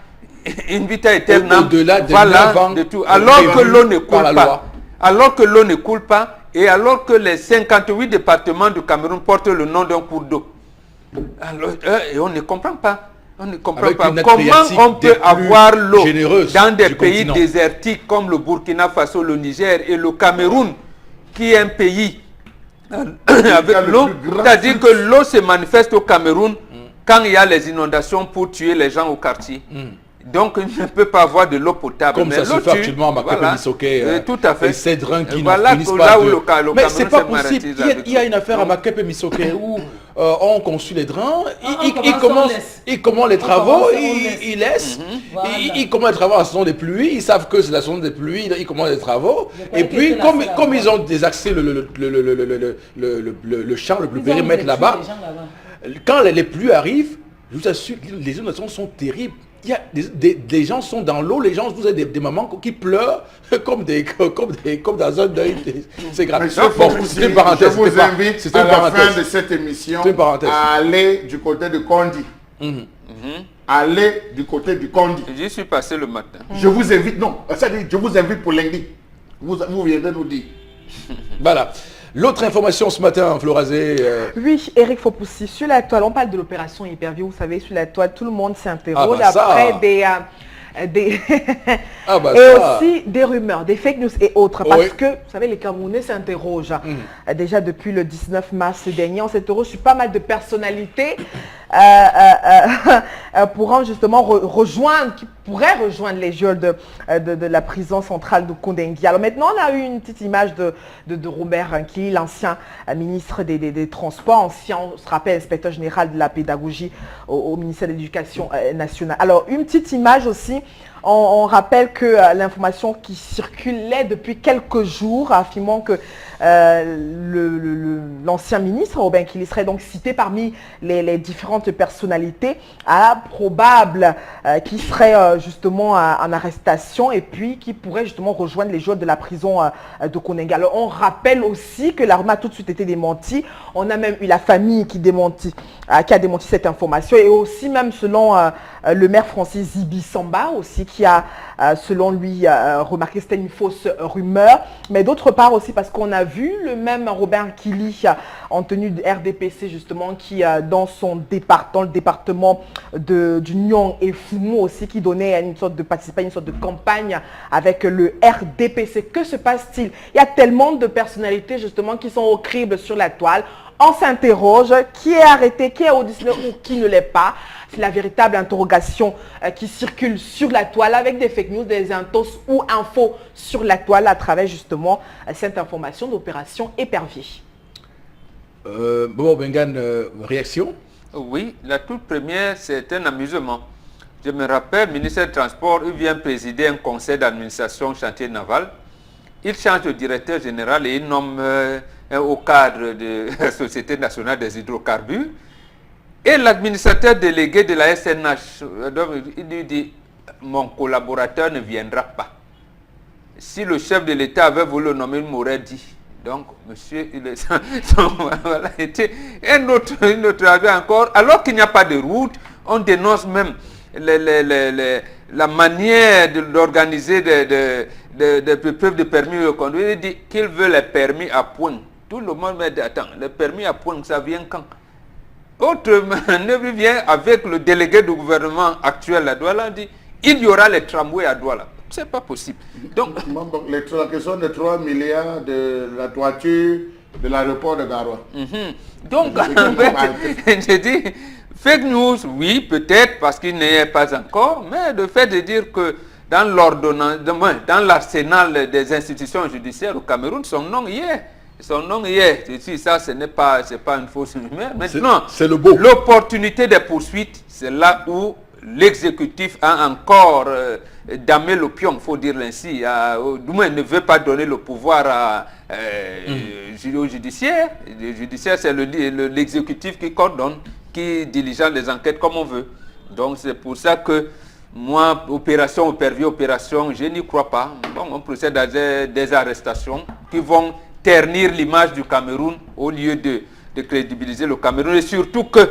in vita aeternam, voilà, de tout. Alors que l'eau ne coule pas. Alors que l'eau ne coule pas, et alors que les 58 départements du Cameroun portent le nom d'un cours d'eau. Et on ne comprend pas. On ne comprend pas comment on peut avoir l'eau dans des pays désertiques comme le Burkina Faso, le Niger et le Cameroun, qui est un pays avec l'eau. C'est-à-dire que l'eau se manifeste au Cameroun quand il y a les inondations pour tuer les gens au quartier. Donc, il ne peut pas avoir de l'eau potable.
Comme ça se fait actuellement à Makape Misoké.
Tout à fait.
Et ces drains qui
voilà,
ne finissent pas de...
Mais
c'est pas possible. Il y a une affaire à Makape Misoké où on construit les drains, ils commencent les travaux, ils laissent. Ils commencent les travaux en saison des pluies, ils savent que c'est la saison des pluies, ils commencent les travaux. Et puis, comme ils ont désaxé le champ, le périmètre là-bas, quand les pluies arrivent, je vous assure, les inondations sont terribles. Il y a des gens sont dans l'eau, les gens, vous avez des mamans qui pleurent comme dans un deuil. C'est grave.
C'est une parenthèse. Je vous invite à la fin de cette émission à aller du côté de Kondi. Aller du côté du Kondi.
J'y suis passé le matin.
Je vous invite, non, c'est-à-dire je vous invite pour lundi. Vous viendrez nous dire.
Voilà. L'autre information ce matin, Florazé.
Oui, Eric Fopoussi, sur la toile, on parle de l'opération Hyperview. Vous savez, sur la toile, tout le monde s'interroge après et aussi des rumeurs, des fake news et autres. Parce que, vous savez, les Camerounais s'interrogent. Déjà depuis le 19 mars dernier, on s'interroge sur pas mal de personnalités pourront justement qui pourraient rejoindre les geôles de la prison centrale de Kondengui. Alors maintenant, on a eu une petite image de Robert Nkili, l'ancien ministre des Transports, ancien, on se rappelle, inspecteur général de la pédagogie au ministère de l'Éducation nationale. Alors, une petite image aussi. On rappelle que l'information qui circulait depuis quelques jours, affirmant que l'ancien ministre Robert Nkili serait donc cité parmi les différentes personnalités probable qui serait justement en arrestation et puis qui pourrait justement rejoindre les geôles de la prison de Kondengui. Alors on rappelle aussi que l'armée a tout de suite été démentie. On a même eu la famille qui a démenti cette information et aussi même selon le maire Francis Zibi Samba aussi qui a selon lui remarqué que c'était une fausse rumeur, mais d'autre part aussi parce qu'on a vu le même Robert Nkili en tenue de RDPC justement qui dans le département du Nyong et Fumu aussi qui donnait participait à une sorte de campagne avec le RDPC. Que se passe-t-il? Il y a tellement de personnalités justement qui sont au crible sur la toile. on s'interroge, qui est arrêté, qui est auditionné ou qui ne l'est pas. C'est la véritable interrogation qui circule sur la toile avec des fake news, des intos ou infos sur la toile à travers justement cette information d'opération épervier.
Bon, Bengan, réaction?
Oui, la toute première, c'est un amusement. Je me rappelle, le ministère des Transports, il vient présider un conseil d'administration chantier naval. Il change de directeur général et il nomme au cadre de la Société nationale des hydrocarbures. Et l'administrateur délégué de la SNH, il lui dit, mon collaborateur ne viendra pas. Si le chef de l'État avait voulu le nommer, il m'aurait dit. Donc, monsieur, il est voilà, était une autre avis encore. Alors qu'il n'y a pas de route, on dénonce même la manière d'organiser des preuves de permis de conduire. Il dit qu'il veut les permis à point. Tout le monde me dit, attends, les permis à point, ça vient quand? Autrement, ne vient avec le délégué du gouvernement actuel à Douala, dit il y aura les tramways à Douala. C'est pas possible. Donc,
la question de 3 milliards de la toiture de l'aéroport de Garoua.
Donc, en fait, je dis, fake news, oui, peut-être parce qu'il n'y est pas encore, mais le fait de dire que dans l'ordonnance, dans l'arsenal des institutions judiciaires au Cameroun, son nom y est. Son nom y est. Je dis, ça, c'est pas une fausse rumeur. Maintenant,
c'est le beau.
L'opportunité des poursuites, c'est là où l'exécutif a encore damé le pion, il faut dire ainsi. Du moins, ne veut pas donner le pouvoir au judiciaire. Le judiciaire, c'est l'exécutif qui coordonne, qui diligente les enquêtes comme on veut. Donc, c'est pour ça que moi, opération épervier, opération, je n'y crois pas. Bon, on procède à des arrestations qui vont ternir l'image du Cameroun au lieu de crédibiliser le Cameroun. Et surtout que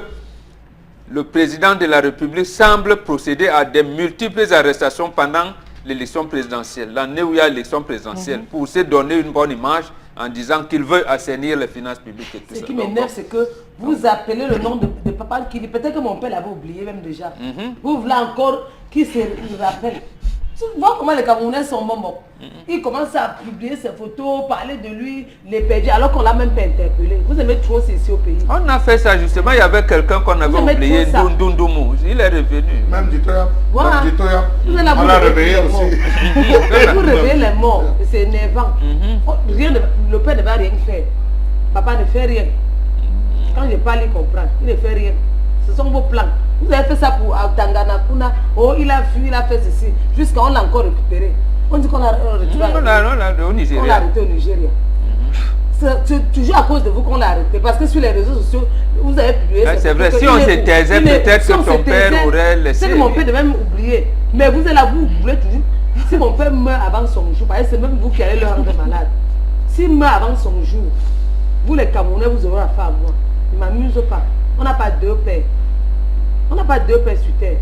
le président de la République semble procéder à des multiples arrestations pendant l'élection présidentielle, l'année où il y a l'élection présidentielle, pour se donner une bonne image en disant qu'il veut assainir les finances publiques. Et tout
Ce
ça.
qui m'énerve, c'est que vous appelez le nom de Papa Nkili. Peut-être que mon père l'avait oublié même déjà. Vous voulez encore qu'il se rappelle. Tu vois comment les Camerounais sont moments. Ils commencent à publier ses photos, parler de lui, les perdus, alors qu'on l'a même pas interpellé. Vous aimez trop ici au pays.
On a fait ça justement, il y avait quelqu'un qu'on avait oublié, Ndundumu. Il est revenu.
Même du Toya.
Voilà.
On l'a réveillé aussi.
Vous réveillez les morts. C'est énervant. Le père ne va rien faire. Papa ne fait rien. Quand je parle, il comprend. Il ne fait rien. Ce sont vos plans. Vous avez fait ça pour Tanganakuna. Oh, il a fui, il a fait ceci. Jusqu'à on l'a encore récupéré. On dit qu'on l'a récupéré.
On l'a arrêté au
Nigeria. C'est toujours à cause de vous qu'on l'a arrêté. Parce que sur les réseaux sociaux, vous avez publié.
C'est vrai, si on se taisait, peut-être que ton père aurait laissé.
C'est que mon père devait même oublier. Mais vous êtes là, vous voulez toujours. Si mon père meurt avant son jour, parce que c'est même vous qui allez le rendre malade. S'il meurt avant son jour, vous les Camerounais, vous aurez affaire à moi. Ne m'amuse pas. On n'a pas deux pères. On n'a pas deux pères sur terre.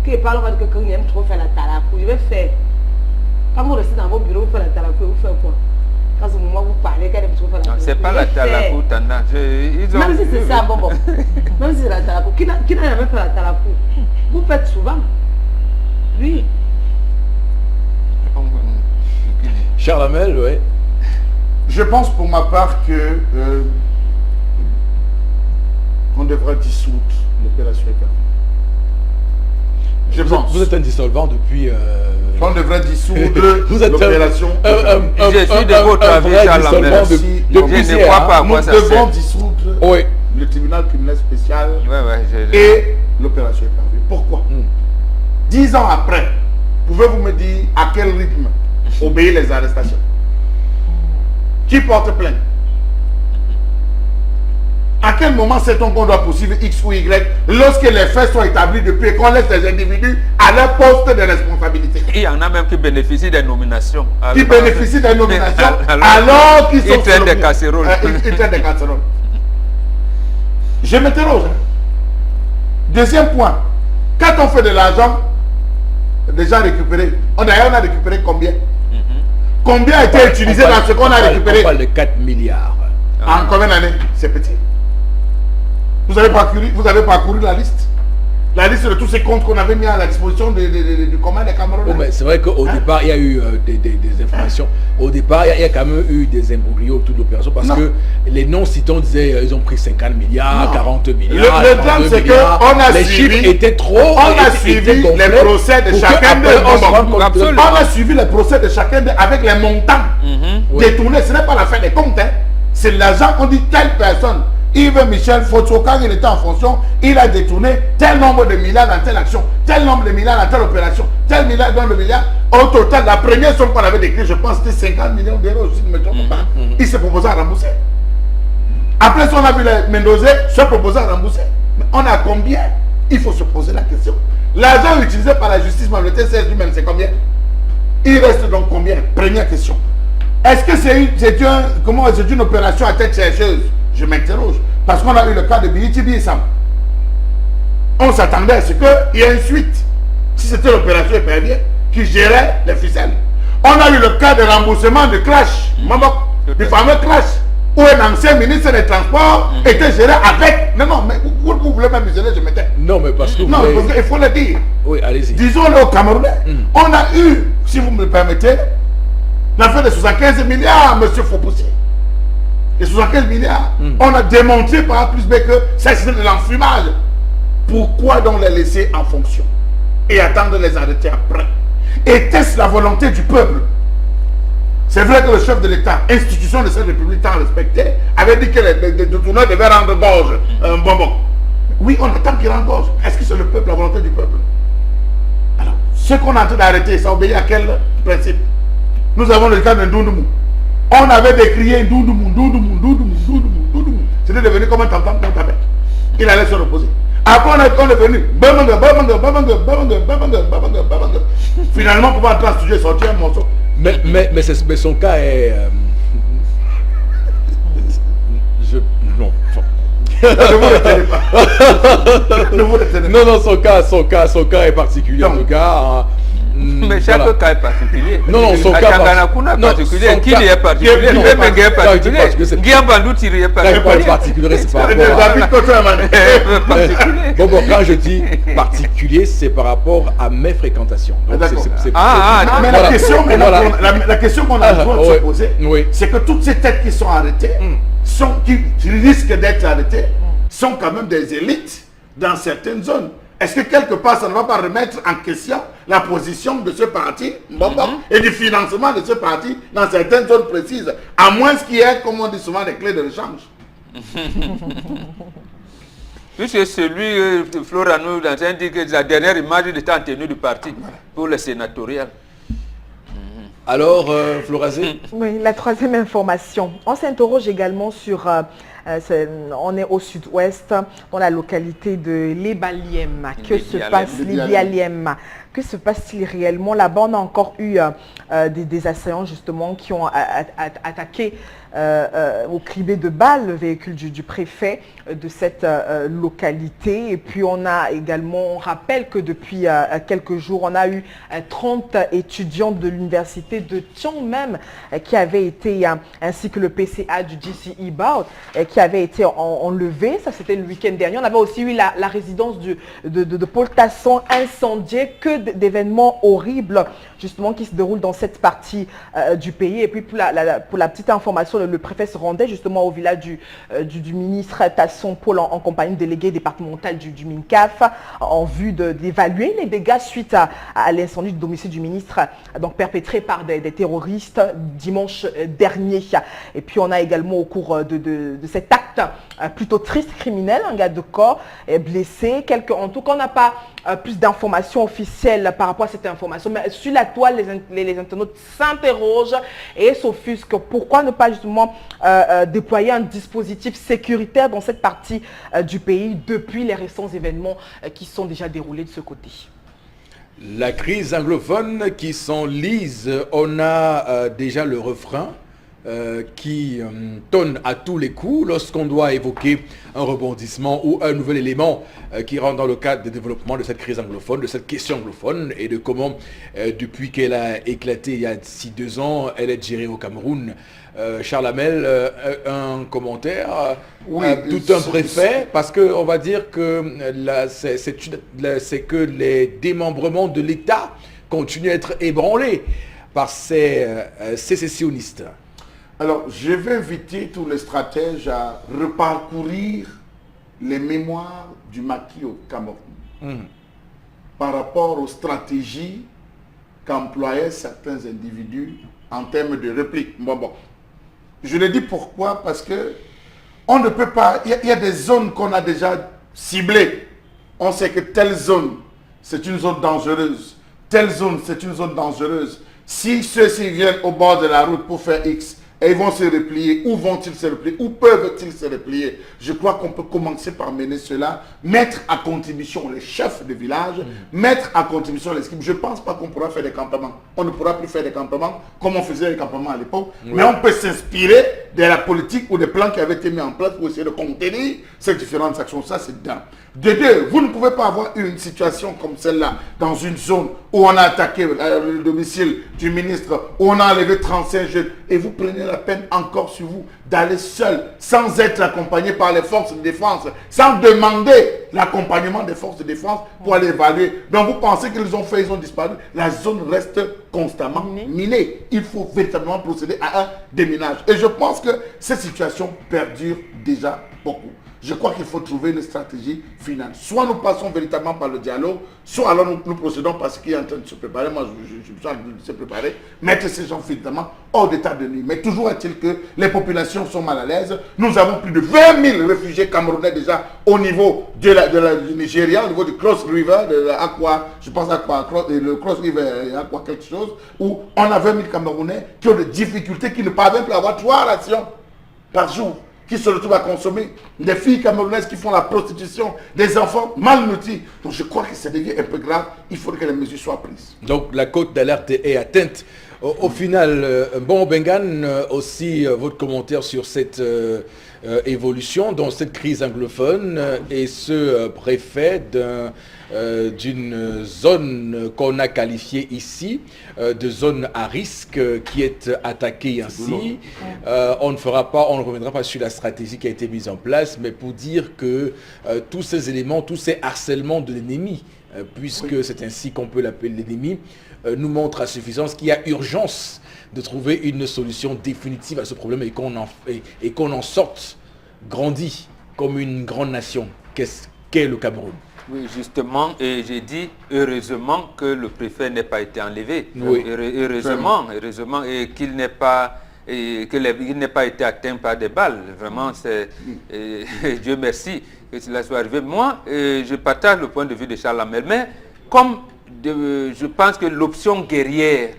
Qui parle, on va dire que quelqu'un aime trop faire la talakou. Je vais faire. Quand vous restez dans vos bureaux, vous faites la talakou, vous faites quoi? Quand ce moment vous parlez, qu'elle aime trop faire la talakou.
C'est pas la talakou, Tanda.
Même si c'est ça, bon. Même si c'est la talakou. Qui n'a jamais fait la talakou? Vous faites souvent. Lui.
Charles Hamel, oui.
Je pense pour ma part que on devrait dissoudre l'opération épervier.
Vous êtes un dissolvant depuis...
On devrait dissoudre l'opération.
Je suis de votre avis, Charles Hamel.
Depuis
je ne crois pas à quoi ça
nous
sert.
devons dissoudre le tribunal criminel spécial et l'opération épervier. Pourquoi 10 ans après, pouvez-vous me dire à quel rythme obéir les arrestations? Qui porte plainte? À quel moment sait-on qu'on doit poursuivre X ou Y lorsque les faits sont établis depuis et qu'on laisse les individus à leur poste de responsabilité?
Il y en a même qui bénéficient des nominations.
Qui bénéficient des nominations alors qu'ils sont...
Ils traînent des casseroles.
Ils traînent des casseroles. Je m'interroge. Deuxième point. Quand on fait de l'argent déjà récupéré, d'ailleurs on a récupéré combien? Combien a été utilisé dans ce qu'on a récupéré?
On parle de 4 milliards.
En combien d'années? C'est petit. Vous avez parcouru la liste. la liste de tous ces comptes qu'on avait mis à la disposition du commun des Camerounais.
Oh, mais c'est vrai qu'au départ, il y a eu des informations. Au départ, il y a quand même eu des imbroglios autour de l'opération parce que les non-citants disaient ils ont pris 50 milliards, 40 milliards.
Le drame, c'est qu'on a
les
suivi,
chiffres étaient trop.
on a suivi les procès de chacun d'eux. On a suivi les procès de chacun d'eux avec les montants détournés. Ce n'est pas la fin des comptes. Hein. C'est l'argent qu'on dit telle personne. Yves Michel Foto, quand il était en fonction, il a détourné tel nombre de milliards dans telle action, tel nombre de milliards dans telle opération, tel milliard dans le milliard. Au total, la première somme qu'on avait décrite, je pense, c'était 50 millions d'euros, si je ne me trompe pas. Il s'est proposé à rembourser. Après ça, on a vu les Mendozé se proposer à rembourser. Mais on a combien? Il faut se poser la question. L'argent utilisé par la justice mammouthée, c'est lui-même, c'est combien? Il reste donc combien? Première question. Est-ce que c'est une opération à tête chercheuse? Je m'interroge. Parce qu'on a eu le cas de Biliti Bissam. On s'attendait à ce qu'il y ait une suite. Si c'était l'opération hypervienne qui gérait les ficelles. On a eu le cas de remboursement de Clash, du fameux Clash, où un ancien ministre des Transports était géré avec... Non, mais vous voulez même isoler, je mettais.
Non, mais parce que
non, parce qu'il faut le dire.
Oui, allez-y.
Disons-le au Camerounais. On a eu, si vous me le permettez, l'affaire de 75 milliards, M. Fopoussi. Les 75 milliards, on a démontré par A plus B que c'est de l'enfumage. Pourquoi donc les laisser en fonction et attendre les arrêter après? Était-ce la volonté du peuple? C'est vrai que le chef de l'État, institution de cette République tant respectée, avait dit que les détourneurs devaient rendre gorge un bonbon. Oui, on attend qu'il rende gorge. Est-ce que c'est le peuple, la volonté du peuple? Alors, ce qu'on est en train d'arrêter, ça obéit à quel principe? Nous avons le cas de Ndoundoumou. On avait décrié Ndoundoumou. C'était devenu comme un tam-tam qu'on tapait. Il allait se reposer. Après, on est venu. Finalement, pour entrer en studio, sortir un morceau.
Mais son cas est... Non.
Ne vous retenez pas. Ne vous retenez pas.
Non, son cas est particulier en tout cas.
Mais chaque cas est particulier.
Non, son cas
est particulier. Qui est particulier? Même est particulier. Guy Bandouti est
particulier. C'est par rapport Bon, quand je dis particulier, c'est par rapport à mes fréquentations. Donc,
mais la question qu'on a besoin de se poser, c'est que toutes ces têtes qui sont arrêtées, qui risquent d'être arrêtées, sont quand même des élites dans certaines zones. Est-ce que quelque part, ça ne va pas remettre en question la position de ce parti et du financement de ce parti dans certaines zones précises, à moins qu'il y ait, comme on dit souvent, des clés de l'échange?
Puisque celui, Florano, dit que la dernière image était en tenue du parti pour le sénatorial.
Alors, Florazé?
Oui, la troisième information. On s'interroge également sur... on est au sud-ouest, dans la localité de Lébaliem. Que se passe Lébaliem? Que se passe-t-il réellement? Là-bas, on a encore eu des assaillants justement qui ont attaqué au cribé de balles le véhicule du préfet de cette localité. Et puis on a également, on rappelle que depuis quelques jours, on a eu 30 étudiants de l'université de Thion même qui avaient été, ainsi que le PCA du GCE Bout, qui avaient été enlevés. Ça, c'était le week-end dernier. On avait aussi eu la résidence de Paul Tasson incendiée. Que d'événements horribles justement qui se déroulent dans cette partie du pays. Et puis pour la petite information, le préfet se rendait justement au village du ministre Tasson Paul en compagnie du délégué départemental du MINCAF en vue d'évaluer les dégâts suite à l'incendie du domicile du ministre donc perpétré par des terroristes dimanche dernier. Et puis on a également au cours de cet acte plutôt triste criminel, un garde de corps est blessé. En tout cas, on n'a pas plus d'informations officielles par rapport à cette information. Mais sur la toile, les internautes s'interrogent et s'offusquent. Pourquoi ne pas justement déployer un dispositif sécuritaire dans cette partie du pays depuis les récents événements qui sont déjà déroulés de ce côté?
La crise anglophone qui s'enlise, on a déjà le refrain qui tonne à tous les coups lorsqu'on doit évoquer un rebondissement ou un nouvel élément qui rentre dans le cadre du développement de cette crise anglophone, de cette question anglophone et de comment, depuis qu'elle a éclaté il y a 2 ans, elle est gérée au Cameroun. Charles Hamel, un commentaire,
Oui,
tout un préfet, parce qu'on va dire que c'est que les démembrements de l'État continuent à être ébranlés par ces sécessionnistes.
Alors, je vais inviter tous les stratèges à reparcourir les mémoires du maquis au Cameroun par rapport aux stratégies qu'employaient certains individus en termes de réplique. Bon. Je le dis pourquoi, parce que on ne peut pas... Il y a des zones qu'on a déjà ciblées. On sait que telle zone, c'est une zone dangereuse. Telle zone, c'est une zone dangereuse. Si ceux-ci viennent au bord de la route pour faire X, et ils vont se replier, où vont-ils se replier, où peuvent-ils se replier? Je crois qu'on peut commencer par mener cela, mettre à contribution les chefs de village, mettre à contribution les équipes. Je ne pense pas qu'on pourra faire des campements. On ne pourra plus faire des campements comme on faisait les campements à l'époque, mais on peut s'inspirer de la politique ou des plans qui avaient été mis en place pour essayer de contenir ces différentes actions. Ça, c'est dingue. De deux, vous ne pouvez pas avoir une situation comme celle-là dans une zone où on a attaqué le domicile du ministre, où on a enlevé 35 jeunes, et vous prenez la peine encore sur vous d'aller seul, sans être accompagné par les forces de défense, sans demander l'accompagnement des forces de défense pour aller évaluer. Donc vous pensez qu'ils ont fait, ils ont disparu. La zone reste constamment minée. Il faut véritablement procéder à un déminage. Et je pense que cette situation perdure déjà beaucoup. Je crois qu'il faut trouver une stratégie finale. Soit nous passons véritablement par le dialogue, soit alors nous procédons par ce qui est en train de se préparer. Moi, je suis en train de se préparer, mettre ces gens finalement hors d'état de nuit. Mais toujours est-il que les populations sont mal à l'aise. Nous avons plus de 20 000 réfugiés camerounais déjà au niveau du Nigeria, au niveau du Cross River, de l'Aqua, je pense à quoi, le Cross River, Aqua quelque chose, où on a 20 000 Camerounais qui ont des difficultés, qui ne parviennent plus à avoir 3 rations par jour, qui se retrouvent à consommer, des filles camerounaises qui font la prostitution, des enfants malnutris. Donc je crois que ça devient un peu grave, il faut que les mesures soient prises.
Donc la cote d'alerte est atteinte. Au final, bon Bengan, aussi votre commentaire sur cette évolution dans cette crise anglophone et ce préfet d'une zone qu'on a qualifiée ici de zone à risque qui est attaquée ainsi. On ne reviendra pas sur la stratégie qui a été mise en place, mais pour dire que tous ces éléments, tous ces harcèlements de l'ennemi, puisque c'est ainsi qu'on peut l'appeler l'ennemi, nous montrent à suffisance qu'il y a urgence de trouver une solution définitive à ce problème et qu'on en sorte grandi comme une grande nation qu'est le Cameroun.
Oui, justement, et j'ai dit heureusement que le préfet n'ait pas été enlevé.
Oui.
Heureusement, et qu'il n'ait pas été atteint par des balles. Vraiment, c'est Dieu merci que cela soit arrivé. Moi, je partage le point de vue de Charles Hamel, mais comme je pense que l'option guerrière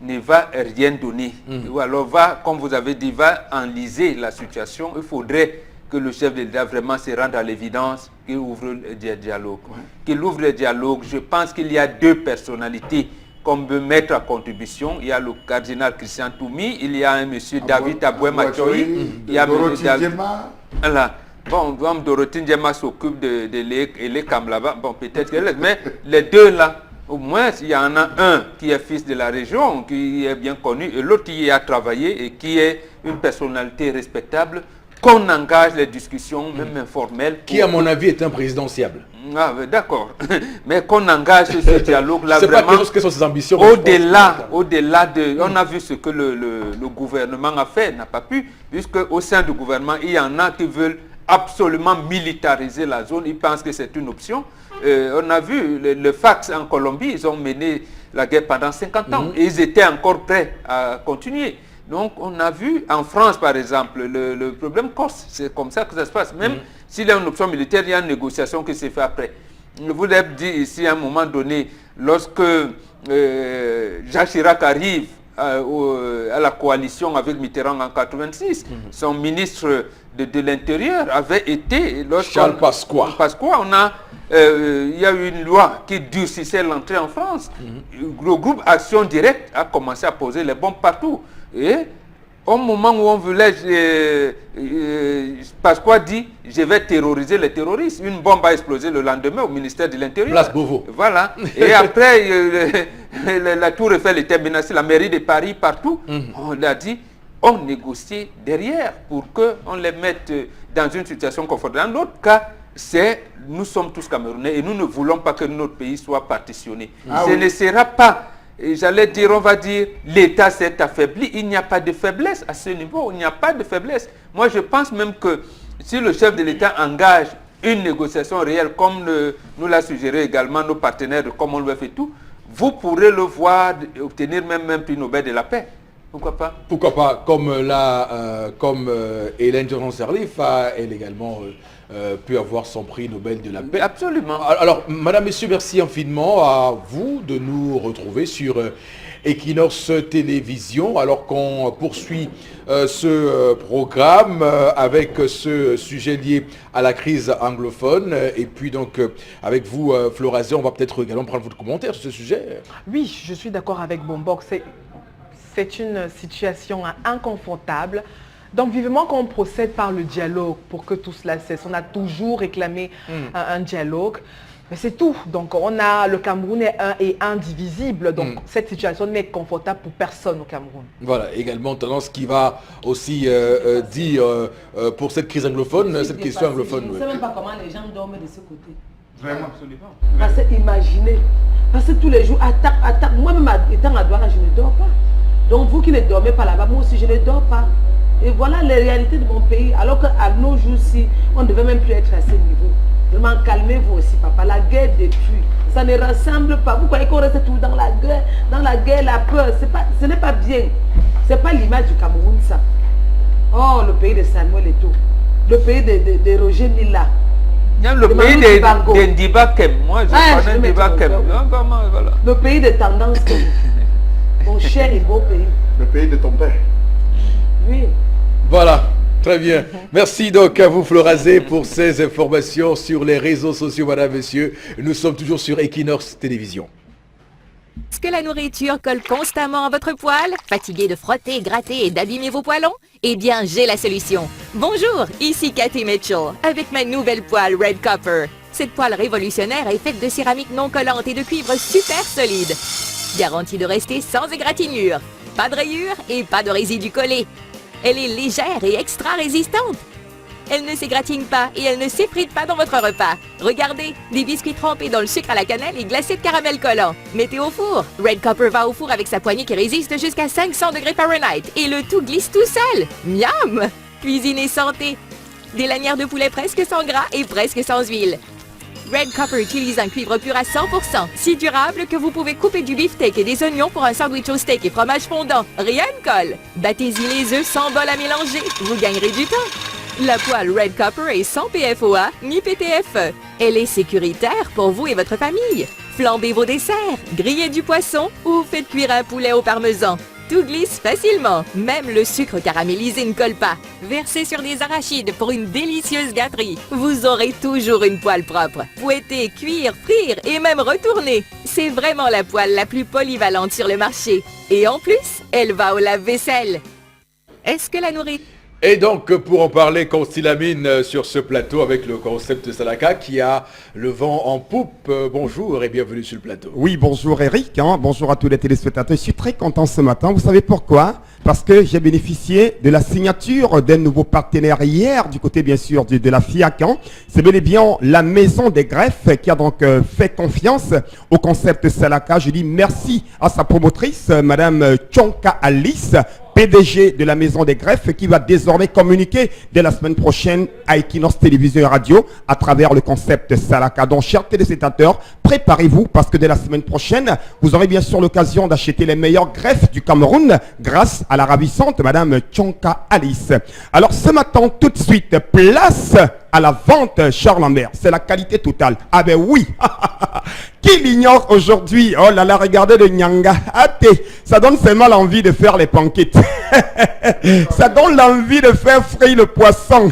ne va rien donner, ou alors comme vous avez dit, va enliser la situation, il faudrait que le chef de l'État vraiment se rende à l'évidence qu'il ouvre le dialogue. Qu'il ouvre le dialogue. Je pense qu'il y a 2 personnalités qu'on peut mettre à contribution. Il y a le cardinal Christian Toumi, il y a un monsieur David Aboué-Machoï, il y a
Dorothy Ndiema.
Voilà. Bon, Dorothy Ndiema s'occupe de l'ECAM là-bas. Bon, peut-être que... Mais les 2 là, au moins, il y en a un qui est fils de la région, qui est bien connu, et l'autre qui y a travaillé et qui est une personnalité respectable, qu'on engage les discussions, même informelles.
Qui, à mon avis, est un présidentiable.
Ah, d'accord. Mais qu'on engage ce dialogue-là vraiment.
C'est pas que sont ses ambitions.
Au-delà de... On a vu ce que le gouvernement a fait, n'a pas pu, puisque au sein du gouvernement, il y en a qui veulent absolument militariser la zone. Ils pensent que c'est une option. On a vu le Fax en Colombie, ils ont mené la guerre pendant 50 ans. Et ils étaient encore prêts à continuer. Donc, on a vu en France, par exemple, le problème corse. C'est comme ça que ça se passe. Même s'il y a une option militaire, il y a une négociation qui se fait après. Je vous l'ai dit ici à un moment donné, lorsque Jacques Chirac arrive à la coalition avec Mitterrand en 86, son ministre de l'Intérieur avait été...
Charles Pasqua.
Il y a eu une loi qui durcissait l'entrée en France. Le groupe Action Directe a commencé à poser les bombes partout. Et au moment où on voulait, Pasqua dit, je vais terroriser les terroristes. Une bombe a explosé le lendemain au ministère de l'Intérieur.
Place Beauvau.
Voilà. Et après, la Tour Eiffel était menacée, la mairie de Paris, partout. On a dit, on négocie derrière pour qu'on les mette dans une situation confortable. Dans notre cas, nous sommes tous Camerounais et nous ne voulons pas que notre pays soit partitionné. Ne sera pas, j'allais dire, on va dire, l'État s'est affaibli. Il n'y a pas de faiblesse à ce niveau. Il n'y a pas de faiblesse. Moi, je pense même que si le chef de l'État engage une négociation réelle, comme nous l'a suggéré également nos partenaires de Commonwealth et tout, vous pourrez le voir obtenir même un prix Nobel de la paix. Pourquoi pas? Pourquoi pas?
Comme Hélène Johnson-Sirleaf a elle également pu avoir son prix Nobel de la paix.
Absolument.
Alors, madame, messieurs, merci infiniment à vous de nous retrouver sur Equinox Télévision, alors qu'on poursuit ce programme avec ce sujet lié à la crise anglophone. Et puis donc, avec vous, Florazé, on va peut-être également prendre votre commentaire sur ce sujet.
Oui, je suis d'accord avec Bombok. C'est une situation inconfortable. Donc vivement qu'on procède par le dialogue pour que tout cela cesse. On a toujours réclamé un dialogue, mais c'est tout. Donc le Cameroun est un et indivisible. Donc cette situation n'est confortable pour personne au Cameroun.
Voilà, également tendance qui va aussi dire pour cette crise anglophone, cette question anglophone.
Je ne sais même pas comment les gens dorment de ce côté.
Vraiment, absolument.
Parce que imaginez, parce que tous les jours, attaque. Moi-même étant à Douala, je ne dors pas. Donc vous qui ne dormez pas là-bas, moi aussi je ne dors pas. Et voilà les réalités de mon pays. Alors qu'à nos jours-ci, on ne devait même plus être à ce niveau. Vraiment, calmez-vous aussi, papa. La guerre détruit. Ça ne rassemble pas. Vous croyez qu'on reste tout dans la guerre, la peur. Ce n'est pas bien. Ce n'est pas l'image du Cameroun, ça. Oh, le pays de Samuel Eto'o. Le pays de Roger Mila.
Le pays de Ndiba Kem. Moi, je connais Ndiba Kem. Voilà.
Le pays de tendance. Mon cher et beau pays.
Le pays de ton père.
Oui.
Voilà, très bien. Merci donc à vous, Florazé, pour ces informations sur les réseaux sociaux, madame, messieurs. Nous sommes toujours sur Equinox Télévision.
Est-ce que la nourriture colle constamment à votre poêle? Fatigué de frotter, gratter et d'abîmer vos poêlons? Eh bien, j'ai la solution. Bonjour, ici Cathy Mitchell, avec ma nouvelle poêle Red Copper. Cette poêle révolutionnaire est faite de céramique non collante et de cuivre super solide. Garantie de rester sans égratignure. Pas de rayures et pas de résidus collés. Elle est légère et extra résistante. Elle ne s'égratigne pas et elle ne s'effrite pas dans votre repas. Regardez, des biscuits trempés dans le sucre à la cannelle et glacés de caramel collant. Mettez au four. Red Copper va au four avec sa poignée qui résiste jusqu'à 500 degrés Fahrenheit. Et le tout glisse tout seul. Miam! Cuisine et santé. Des lanières de poulet presque sans gras et presque sans huile. Red Copper utilise un cuivre pur à 100%, si durable que vous pouvez couper du beefsteak et des oignons pour un sandwich au steak et fromage fondant. Rien ne colle. Battez-y les œufs sans bol à mélanger. Vous gagnerez du temps. La poêle Red Copper est sans PFOA ni PTFE. Elle est sécuritaire pour vous et votre famille. Flambez vos desserts, grillez du poisson ou faites cuire un poulet au parmesan. Tout glisse facilement, même le sucre caramélisé ne colle pas. Versez sur des arachides pour une délicieuse gâterie. Vous aurez toujours une poêle propre. Fouetter, cuire, frire et même retourner. C'est vraiment la poêle la plus polyvalente sur le marché. Et en plus, elle va au lave-vaisselle. Est-ce que la nourriture...
Et donc, pour en parler, Constilamine sur ce plateau avec le concept Salaka qui a le vent en poupe. Bonjour et bienvenue sur le plateau.
Oui, bonjour Eric, bonjour à tous les téléspectateurs. Je suis très content ce matin. Vous savez pourquoi? Parce que j'ai bénéficié de la signature d'un nouveau partenaire hier du côté bien sûr de la FIAC. C'est bel et bien la Maison des Greffes qui a donc fait confiance au concept Salaka. Je dis merci à sa promotrice, Madame Tchonka Alice, PDG de la Maison des Greffes, qui va désormais communiquer dès la semaine prochaine à Equinox Télévision et Radio à travers le concept Salaka. Donc, chers téléspectateurs, préparez-vous parce que dès la semaine prochaine, vous aurez bien sûr l'occasion d'acheter les meilleurs greffes du Cameroun grâce à la ravissante Madame Tchonka Alice. Alors, ce matin, tout de suite, place à la vente, Charles Lambert. C'est la qualité totale. Ah ben oui. Qui l'ignore aujourd'hui? Oh là là, regardez le Nyanga. Ça donne seulement l'envie de faire les panquettes. Ça donne l'envie de faire frire le poisson.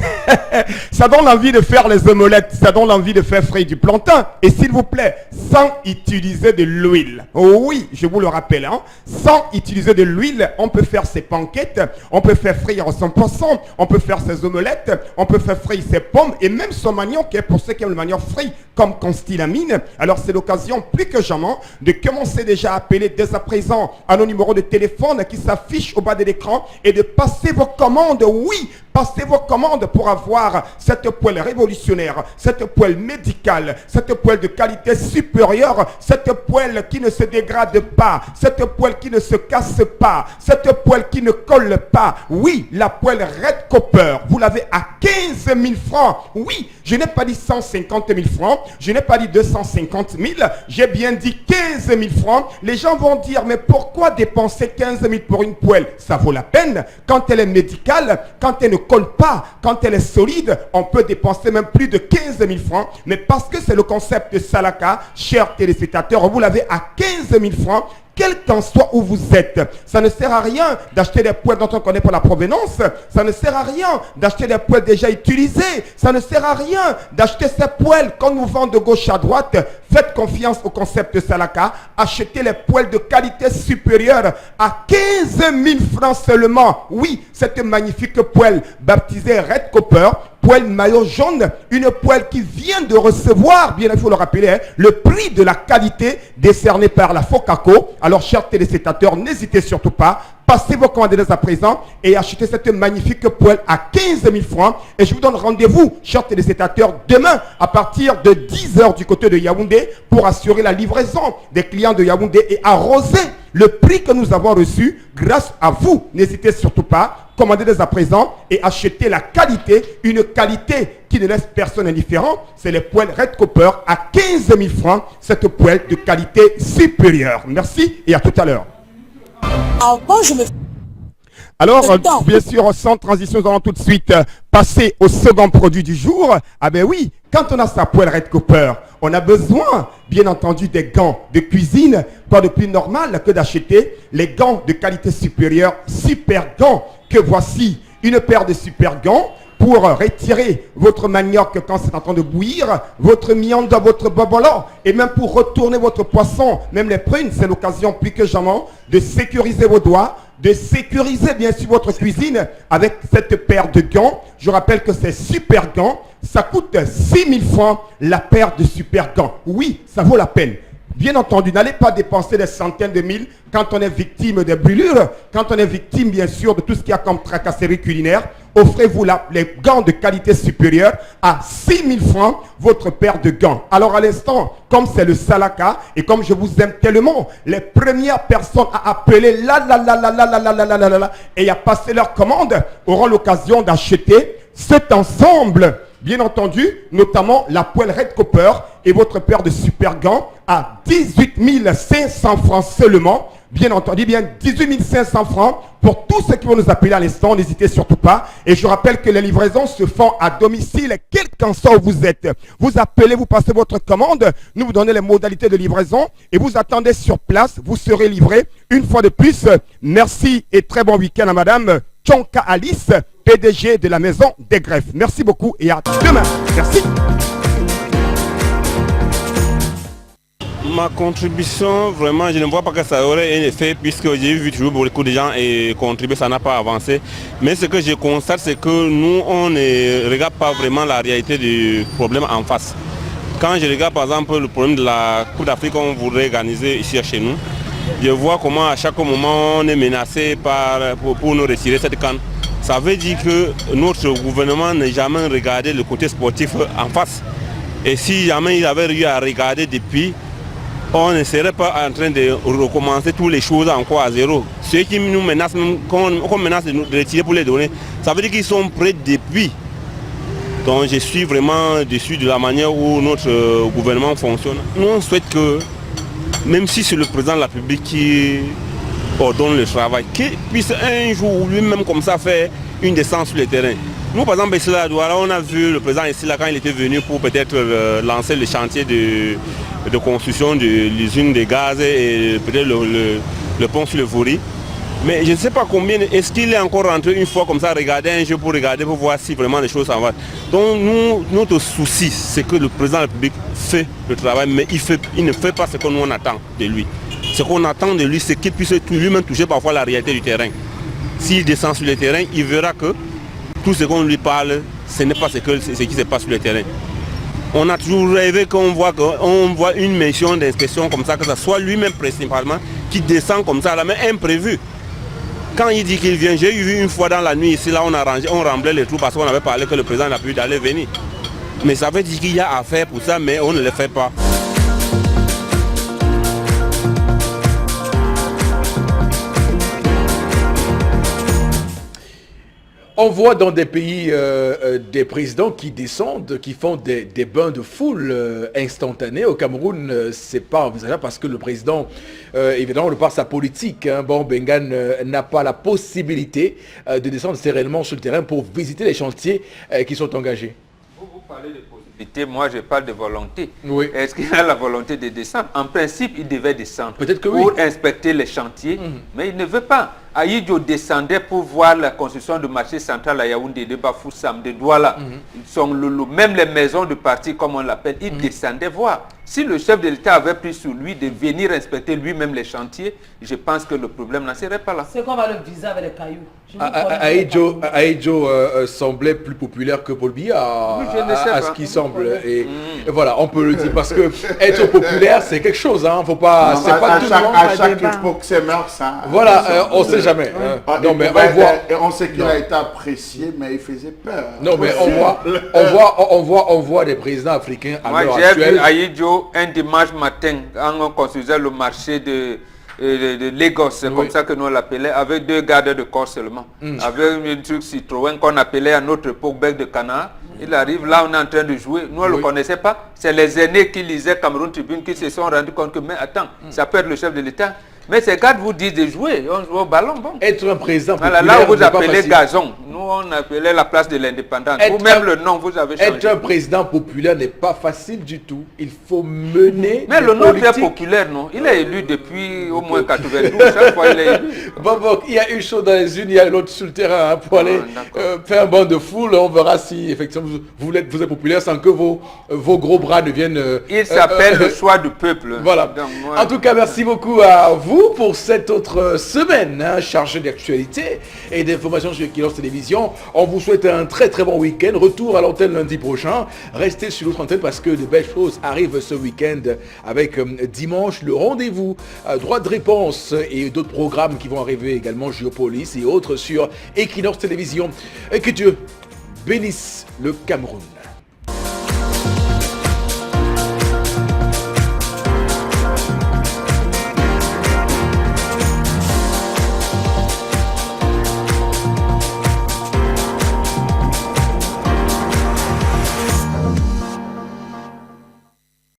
Ça donne l'envie de faire les omelettes. Ça donne l'envie de faire frire du plantain. Et s'il vous plaît, sans utiliser de l'huile. Oh oui, je vous le rappelle. Hein? Sans utiliser de l'huile, on peut faire ses panquettes. On peut faire frire son poisson. On peut faire ses omelettes. On peut faire frire ses pommes. Et même son manioc, pour ceux qui aiment le manioc frit, comme Constilamine. Alors c'est l'occasion plus que jamais de commencer déjà à appeler dès à présent à nos numéros de téléphone qui s'affichent au bas de l'écran et de passer vos commandes. Oui, passez vos commandes pour avoir cette poêle révolutionnaire, cette poêle médicale, cette poêle de qualité supérieure, cette poêle qui ne se dégrade pas, cette poêle qui ne se casse pas, cette poêle qui ne colle pas. Oui, la poêle Red Copper, vous l'avez à 15 000 francs. Oui, je n'ai pas dit 150 000 francs, je n'ai pas dit 250 000, j'ai bien dit 15 000 francs. Les gens vont dire, mais pourquoi dépenser 15 000 pour une poêle? Ça vaut la peine quand elle est médicale, quand elle ne colle pas, quand elle est solide, on peut dépenser même plus de 15 000 francs. Mais parce que c'est le concept de Salaka, chers téléspectateurs, vous l'avez à 15 000 francs. Quel qu'en soit où vous êtes, ça ne sert à rien d'acheter des poêles dont on ne connaît pas la provenance. Ça ne sert à rien d'acheter des poêles déjà utilisées. Ça ne sert à rien d'acheter ces poêles qu'on nous vend de gauche à droite. Faites confiance au concept de Salaka. Achetez les poêles de qualité supérieure à 15 000 francs seulement. Oui, cette magnifique poêle baptisée Red Copper, poêle maillot jaune, une poêle qui vient de recevoir, bien il faut le rappeler, hein, le prix de la qualité décerné par la Focaco. Alors, chers téléspectateurs, n'hésitez surtout pas, passez vos commandes dès à présent et achetez cette magnifique poêle à 15 000 francs. Et je vous donne rendez-vous, chers téléspectateurs, demain à partir de 10 h du côté de Yaoundé pour assurer la livraison des clients de Yaoundé et arroser le prix que nous avons reçu grâce à vous. N'hésitez surtout pas, commandez dès à présent et achetez la qualité, une qualité qui ne laisse personne indifférent. C'est les poêles Red Copper à 15 000 francs, cette poêle de qualité supérieure. Merci et à tout à l'heure. Alors, bien sûr, sans transition, nous allons tout de suite passer au second produit du jour. Ah ben oui, quand on a sa poêle Red Copper, on a besoin, bien entendu, des gants de cuisine. Pas de plus normal que d'acheter les gants de qualité supérieure, super gants, que voici une paire de super gants pour retirer votre manioc quand c'est en train de bouillir, votre miande, votre bobolo, et même pour retourner votre poisson, même les prunes. C'est l'occasion plus que jamais de sécuriser vos doigts, de sécuriser bien sûr votre cuisine avec cette paire de gants. Je rappelle que ces super gants, ça coûte 6 000 francs la paire de super gants. Oui, ça vaut la peine. Bien entendu, n'allez pas dépenser des centaines de mille quand on est victime des brûlures, quand on est victime bien sûr de tout ce qu'il y a comme tracasserie culinaire. Offrez-vous les gants de qualité supérieure à 6 000 francs, votre paire de gants. Alors à l'instant, comme c'est le Salaka et comme je vous aime tellement, les premières personnes à appeler et à passer leur commande auront l'occasion d'acheter cet ensemble. Bien entendu, notamment la poêle Red Copper et votre paire de super gants à 18 500 francs seulement. Bien entendu, bien 18 500 francs pour tous ceux qui vont nous appeler à l'instant. N'hésitez surtout pas. Et je rappelle que les livraisons se font à domicile, quel qu'en soit où vous êtes. Vous appelez, vous passez votre commande, nous vous donnons les modalités de livraison et vous attendez sur place. Vous serez livré une fois de plus. Merci et très bon week-end à Madame Tchonka Alice, PDG de la Maison des Greffes. Merci beaucoup et à demain. Merci.
Ma contribution, vraiment, je ne vois pas que ça aurait un effet puisque j'ai vu toujours beaucoup de gens et contribuer, ça n'a pas avancé. Mais ce que je constate, c'est que nous, on ne regarde pas vraiment la réalité du problème en face. Quand je regarde par exemple le problème de la Coupe d'Afrique qu'on voudrait organiser ici chez nous, je vois comment à chaque moment on est menacé pour nous retirer cette canne. Ça veut dire que notre gouvernement n'a jamais regardé le côté sportif en face. Et si jamais il avait eu à regarder depuis, on ne serait pas en train de recommencer toutes les choses encore à zéro. Ceux qui nous menacent, qu'on menace de nous retirer pour les donner, ça veut dire qu'ils sont prêts depuis. Donc je suis vraiment déçu de la manière où notre gouvernement fonctionne. Nous on souhaite que, même si c'est le président de la République qui ordonne le travail, qu'il puisse un jour lui-même comme ça faire une descente sur le terrain. Nous, par exemple, ici à Douala, on a vu le président ici là, quand il était venu pour peut-être lancer le chantier de construction de l'usine de gaz et peut-être le pont sur le Vouri. Mais je ne sais pas combien, est-ce qu'il est encore rentré une fois comme ça, regarder un jeu pour regarder, pour voir si vraiment les choses s'en vont. Donc notre souci, c'est que le président de la République fait le travail, mais il ne fait pas ce que nous on attend de lui. Ce qu'on attend de lui, c'est qu'il puisse lui-même toucher parfois la réalité du terrain. S'il descend sur le terrain, il verra que tout ce qu'on lui parle, ce n'est pas ce qui se passe sur le terrain. On a toujours rêvé qu'on voit une mission d'inspection comme ça, que ce soit lui-même principalement, qui descend comme ça, là, mais imprévu. Quand il dit qu'il vient, j'ai vu une fois dans la nuit ici, là on remblait les trous parce qu'on avait parlé que le président n'a plus d'aller venir. Mais ça veut dire qu'il y a à faire pour ça, mais on ne le fait pas.
On voit dans des pays des présidents qui descendent, qui font des bains de foule instantanés. Au Cameroun, c'est pas envisageable parce que le président, évidemment, de par sa politique, Bengan n'a pas la possibilité de descendre sereinement sur le terrain pour visiter les chantiers qui sont engagés.
Vous parlez de possibilité, moi je parle de volonté.
Oui.
Est-ce qu'il a la volonté de descendre? En principe, il devait descendre
Peut-être que
pour
oui.
inspecter les chantiers, mais il ne veut pas. Aïdjo descendait pour voir la construction du marché central à Yaoundé, de Bafoussam, de Douala, même les maisons de parti, comme on l'appelle, il descendait voir. Si le chef de l'État avait pris sur lui de venir inspecter lui-même les chantiers, je pense que le problème n'en serait pas là.
C'est qu'on va le viser avec les cailloux.
Aïdjo semblait plus populaire que Paul Biya,
Oui, je ne sais
à
pas.
ce qui semble. Et voilà, on peut le dire parce que être populaire, c'est quelque chose. Hein. Faut pas. C'est pas tout le monde.
À chaque époque, c'est mœurs. Hein.
Voilà, on sait jamais. Non, mais on voit.
On sait qu'il a été apprécié, mais il faisait peur.
Non, mais on voit des présidents africains à
Moi,
l'heure
j'ai vu
actuelle.
Aïdjo un dimanche matin, quand on construisait le marché de Lagos, c'est comme ça que nous l'appelait, avec 2 gardes de corps seulement. Avec un truc Citroën qu'on appelait à notre époque bec de canard. Il arrive, là on est en train de jouer, nous on ne le connaissait pas. C'est les aînés qui lisaient Cameroun Tribune qui se sont rendus compte que, mais attends, ça peut être le chef de l'État. Mais ces gardes vous disent de jouer, on joue au ballon, bon.
Être un président
Voilà,
populaire,
là où vous
n'est pas
appelez
facile.
Gazon, nous on appelait la place de l'indépendance.
Être
Ou même
un-
le nom, vous avez changé.
Être un président populaire n'est pas facile du tout. Il faut mener.
Mais
des
le nôtre est
politiques.
populaire, non? Il est élu depuis au moins 92, chaque fois il est élu.
Bon, il y a une chose dans les unes, il y a l'autre sur le terrain. Hein, pour aller faire un banc de foule, on verra si effectivement vous êtes populaire sans que vos gros bras deviennent...
Il s'appelle le choix du peuple.
Voilà.
Donc, moi,
En tout cas, merci beaucoup à vous pour cette autre semaine chargée d'actualité et d'informations sur Equinox Télévision. On vous souhaite un très très bon week-end. Retour à l'antenne lundi prochain. Restez sur notre antenne parce que de belles choses arrivent ce week-end avec dimanche le rendez-vous droit de réponse et d'autres programmes qui vont arriver également, Géopolis et autres sur Equinox Télévision. Et que Dieu bénisse le Cameroun.